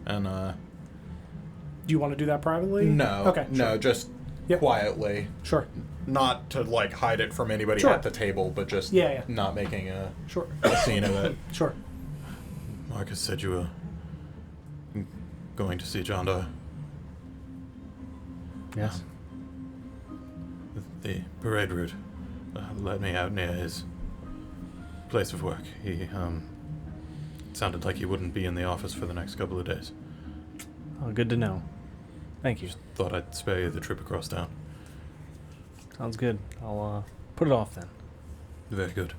And Do you want to do that privately? no, Okay. no, just Yep. quietly, Sure. not to like hide it from anybody Sure. at the table, but just Yeah. not making a Sure. scene of it. Sure. Marcus said you were going to see John Doe. Yes. The parade route led me out near his place of work. He sounded like he wouldn't be in the office for the next couple of days. Oh, good to know. Thank you. Thought I'd spare you the trip across town. Sounds good. I'll put it off then. Very good.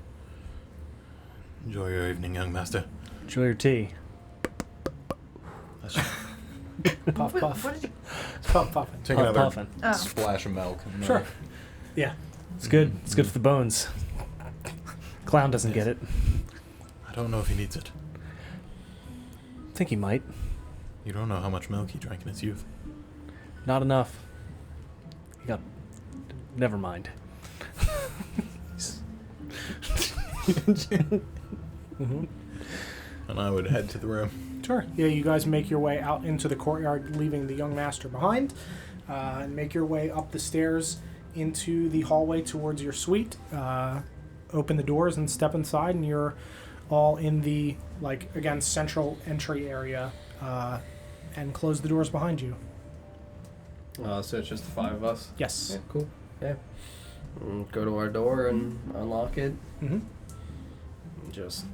Enjoy your evening, young master. Enjoy your tea. That's Puff, What- puff. what did you- Puff, puffing. Take Puff, another puffin'. Oh. splash of milk. And, Sure. Yeah. It's good. It's good for the bones. Clown doesn't get it. I don't know if he needs it. Think he might. You don't know how much milk he drank in his youth. Not enough. He got. Never mind. and I would head to the room. Sure. Yeah, you guys make your way out into the courtyard, leaving the young master behind, and make your way up the stairs into the hallway towards your suite. Open the doors and step inside, and you're all in the, like, again, central entry area, and close the doors behind you. So it's just the five of us? Yes. Yeah, cool. Yeah. Go to our door and unlock it. Mm-hmm. Just...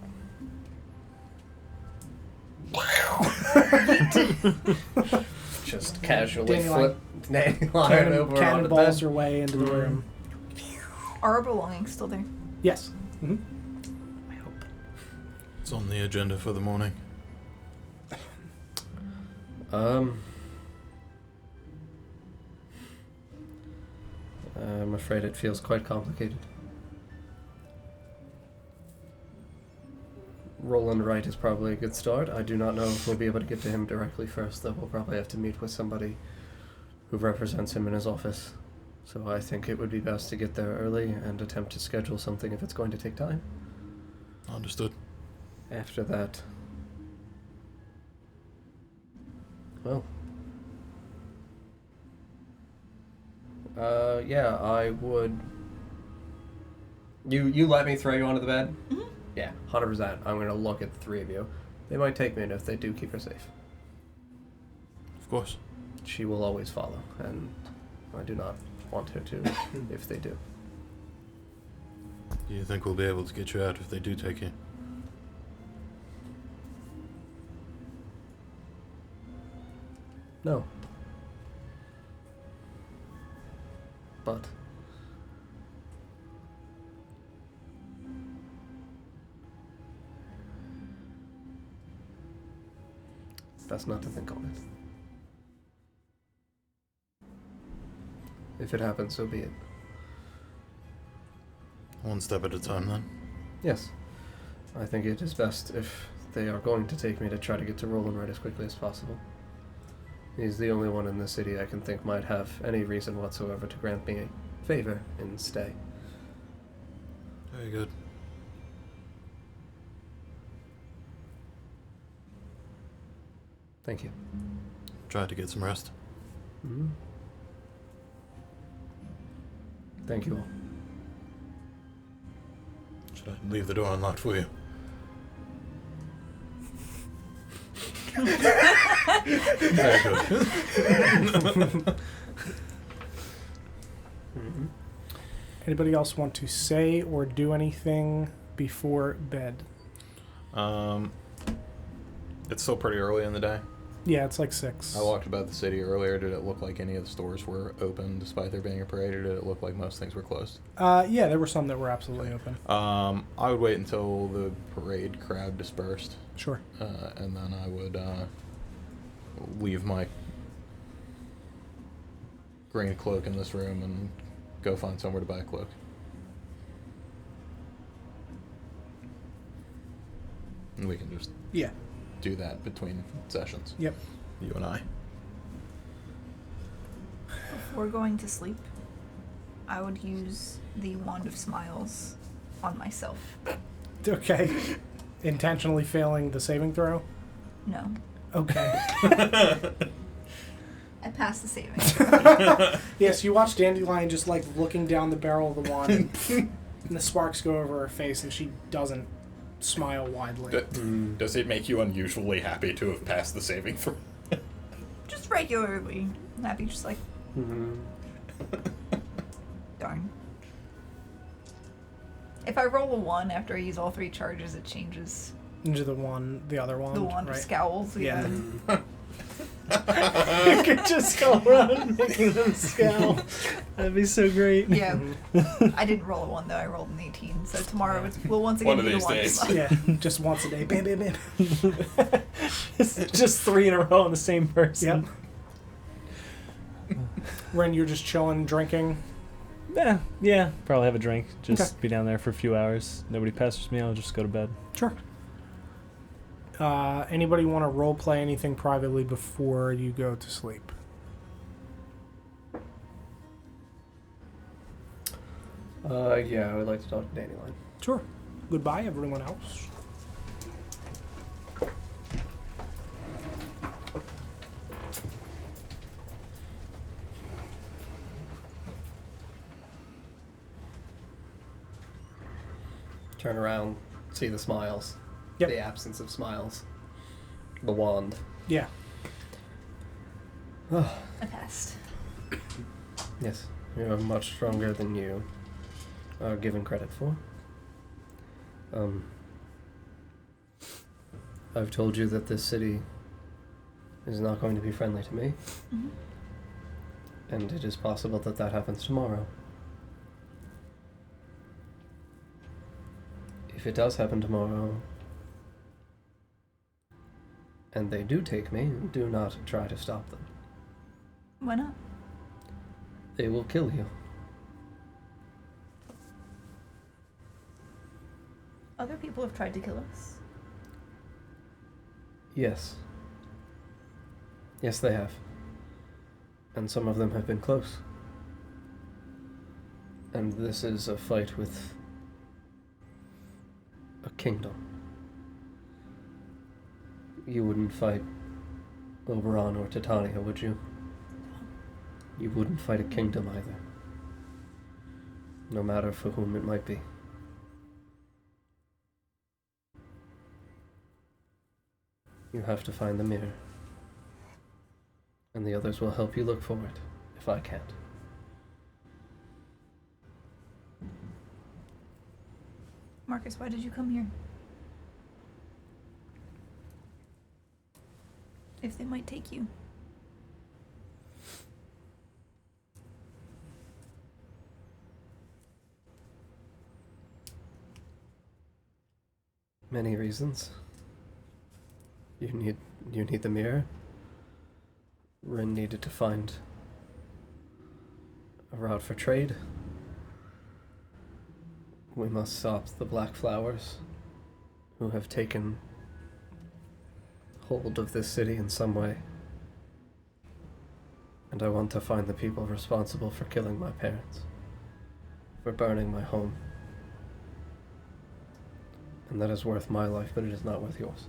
just casually Dandelion. flip Dandelion over on the Cannonballs bed. your way into the room. Are our belongings still there? Yes. Mm-hmm. I hope. It's on the agenda for the morning. I'm afraid it feels quite complicated. Roland Wright is probably a good start. I do not know if we'll be able to get to him directly first, though. We'll probably have to meet with somebody who represents him in his office. So I think it would be best to get there early and attempt to schedule something if it's going to take time. Understood. After that... well... yeah, I would... You let me throw you onto the bed? Mm-hmm. Yeah, 100%. I'm going to look at the three of you. They might take me, and if they do, keep her safe. Of course. She will always follow, and I do not want her to if they do. Do you think we'll be able to get you out if they do take you? No. But... best not to think on it. If it happens, so be it. One step at a time, then. Yes. I think it is best if they are going to take me to try to get to Roland Wright as quickly as possible. He's the only one in the city I can think might have any reason whatsoever to grant me a favor and stay. Very good. Thank you. Try to get some rest. Mm-hmm. Thank you all. I'd leave the door unlocked for you. Very good. Anybody else want to say or do anything before bed? It's still pretty early in the day. Yeah, it's like 6. I walked about the city earlier. Did it look like any of the stores were open despite there being a parade, or did it look like most things were closed? Yeah, there were some that were absolutely open. I would wait until the parade crowd dispersed. Sure. And then I would leave my green cloak in this room and go find somewhere to buy a cloak. And we can just do that between sessions. Yep. You and I. Before going to sleep, I would use the Wand of Smiles on myself. Okay. Intentionally failing the saving throw? No. Okay. I passed the saving throw. Yes, you watch Dandelion just like looking down the barrel of the wand, and the sparks go over her face, and she doesn't smile widely. Does it make you unusually happy to have passed the saving throw? Just regularly happy, just like, darn. If I roll a 1 after I use all 3 charges, it changes. Into the other wand. The wand of right? scowls. Yeah. You could just go around making them scowl. That'd be so great. Yeah. I didn't roll a 1 though. I rolled an 18. So tomorrow we'll once again One of do the these one. days. Yeah, just once a day. Bam, bam, bam. Just 3 in a row on the same person. Yep. Ren, you're just chilling, drinking. Yeah, probably have a drink. Just Okay. be down there for a few hours. Nobody pesters me. I'll just go to bed. Sure. Anybody want to role play anything privately before you go to sleep? Yeah, I would like to talk to Dandelion. Sure. Goodbye, everyone else. Turn around, see the smiles. Yep. The absence of smiles. The wand. Yeah. I passed. Yes, you are much stronger than you are given credit for. I've told you that this city is not going to be friendly to me, and it is possible that that happens tomorrow. If it does happen tomorrow, and they do take me, do not try to stop them. Why not? They will kill you. Other people have tried to kill us. Yes. Yes, they have. And some of them have been close. And this is a fight with a kingdom. You wouldn't fight Oberon or Titania, would you? You wouldn't fight a kingdom either. No matter for whom it might be. You have to find the mirror. And the others will help you look for it, if I can't. Marcus, why did you come here? If they might take you. Many reasons. You need the mirror. Rin needed to find a route for trade. We must stop the Black Flowers, who have taken hold of this city in some way. And I want to find the people responsible for killing my parents, for burning my home. And that is worth my life, but it is not worth yours.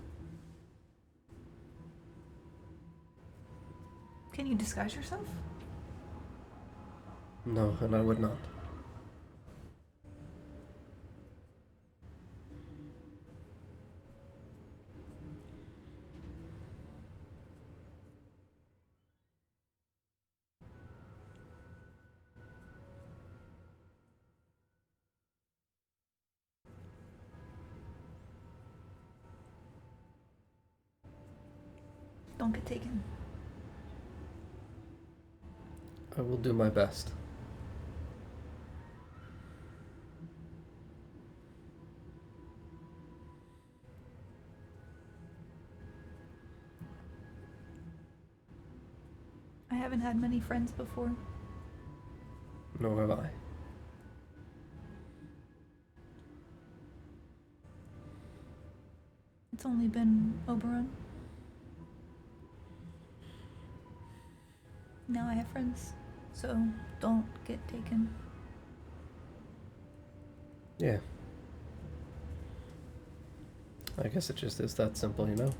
Can you disguise yourself? No, and I would not. Don't get taken. I will do my best. I haven't had many friends before. Nor have I. It's only been Oberon. Now I have friends, so don't get taken. Yeah. I guess it just is that simple, you know?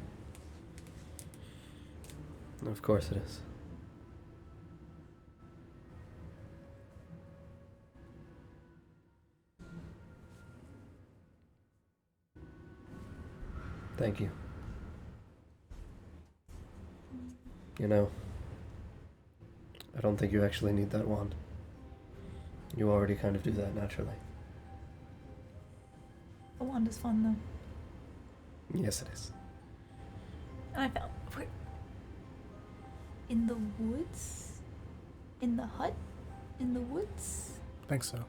Of course it is. Thank you. You know, I don't think you actually need that wand. You already kind of do that naturally. The wand is fun, though. Yes, it is. And I found... Where? In the woods? In the hut? In the woods? I think so.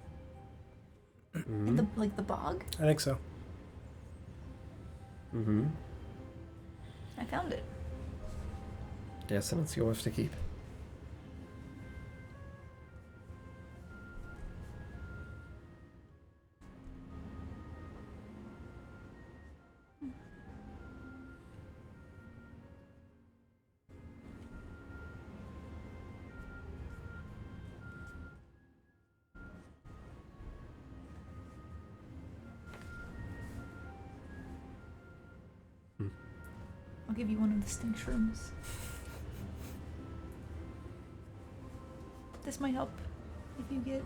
In the, like, the bog? I think so. Mm-hmm. I found it. Yes, and it's yours to keep. I'll give you one of the stink shrooms. This might help if you get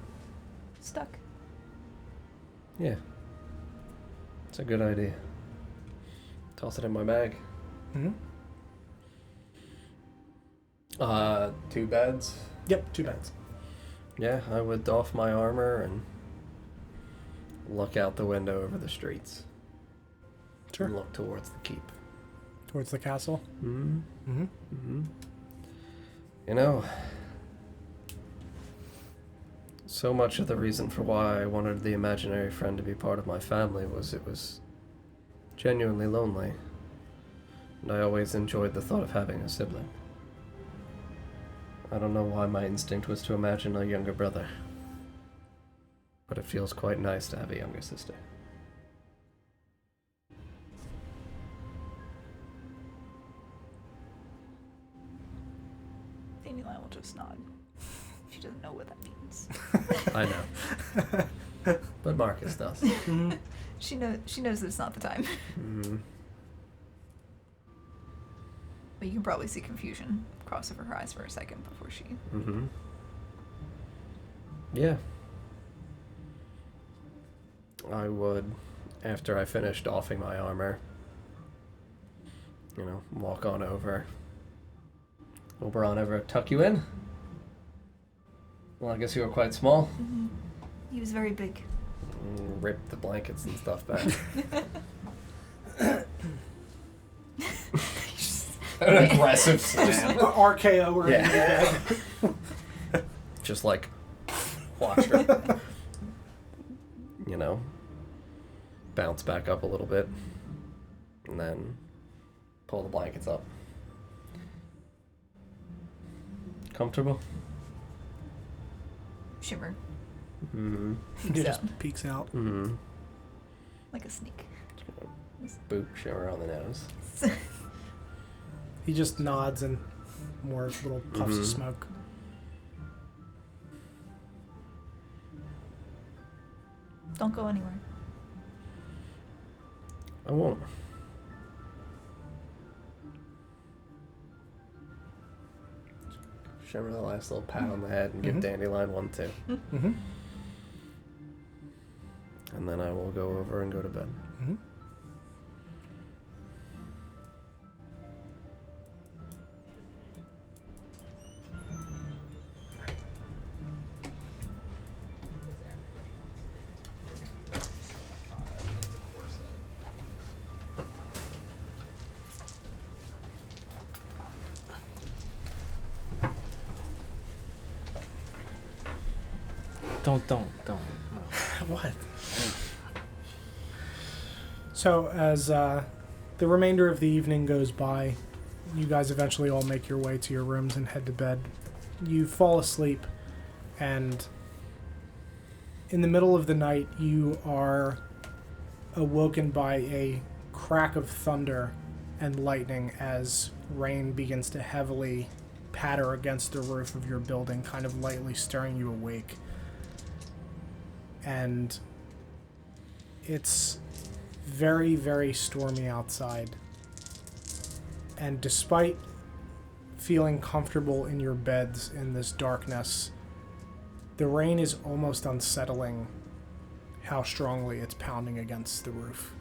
stuck. Yeah. It's a good idea. Toss it in my bag. Mm-hmm. 2 beds. Yep, 2 beds. Yeah, I would doff my armor and look out the window over the streets. Sure. And look towards the keep. Towards the castle. Mm-hmm. Mm-hmm. Mm-hmm. You know, so much of the reason for why I wanted the imaginary friend to be part of my family was it was genuinely lonely. And I always enjoyed the thought of having a sibling. I don't know why my instinct was to imagine a younger brother. But it feels quite nice to have a younger sister. Dandelion will just nod. She doesn't know what that means. I know. But Marcus does. She knows that it's not the time. Mm-hmm. But you can probably see confusion cross over her eyes for a second before she... Mm-hmm. Yeah. I would, after I finished doffing my armor, walk on over. Oberon ever tuck you in? Well, I guess you were quite small. Mm-hmm. He was very big. Rip the blankets and stuff back. An aggressive slam. RKO or yeah. Just like, watch her. Bounce back up a little bit. And then pull the blankets up. Comfortable? Shimmer. Mm-hmm. He just peeks out. Mm-hmm. Like a sneak. Boop, shimmer on the nose. He just nods and more little puffs of smoke. Don't go anywhere. I won't. Shimmer the last little pat on the head and give Dandelion one too. Mm-hmm. And then I will go over and go to bed. Mm-hmm. Don't. No. What? So as the remainder of the evening goes by, you guys eventually all make your way to your rooms and head to bed. You fall asleep, and in the middle of the night, you are awoken by a crack of thunder and lightning as rain begins to heavily patter against the roof of your building, kind of lightly stirring you awake. And it's very, very stormy outside. And despite feeling comfortable in your beds in this darkness, the rain is almost unsettling how strongly it's pounding against the roof.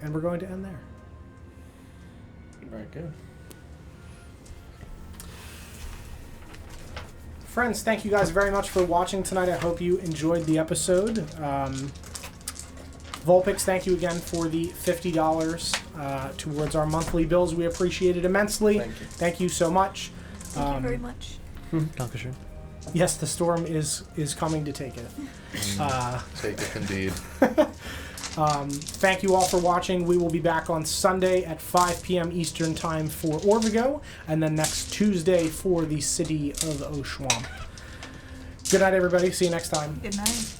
And we're going to end there. Very good. Friends, thank you guys very much for watching tonight. I hope you enjoyed the episode. Vulpix, thank you again for the $50 towards our monthly bills. We appreciate it immensely. Thank you so much. Thank you very much. Dankeschön. Yes, the storm is coming to take it. Take it indeed. Thank you all for watching. We will be back on Sunday at 5 p.m. Eastern Time for Orvigo, and then next Tuesday for the City of Oshwamp. Good night, everybody. See you next time. Good night.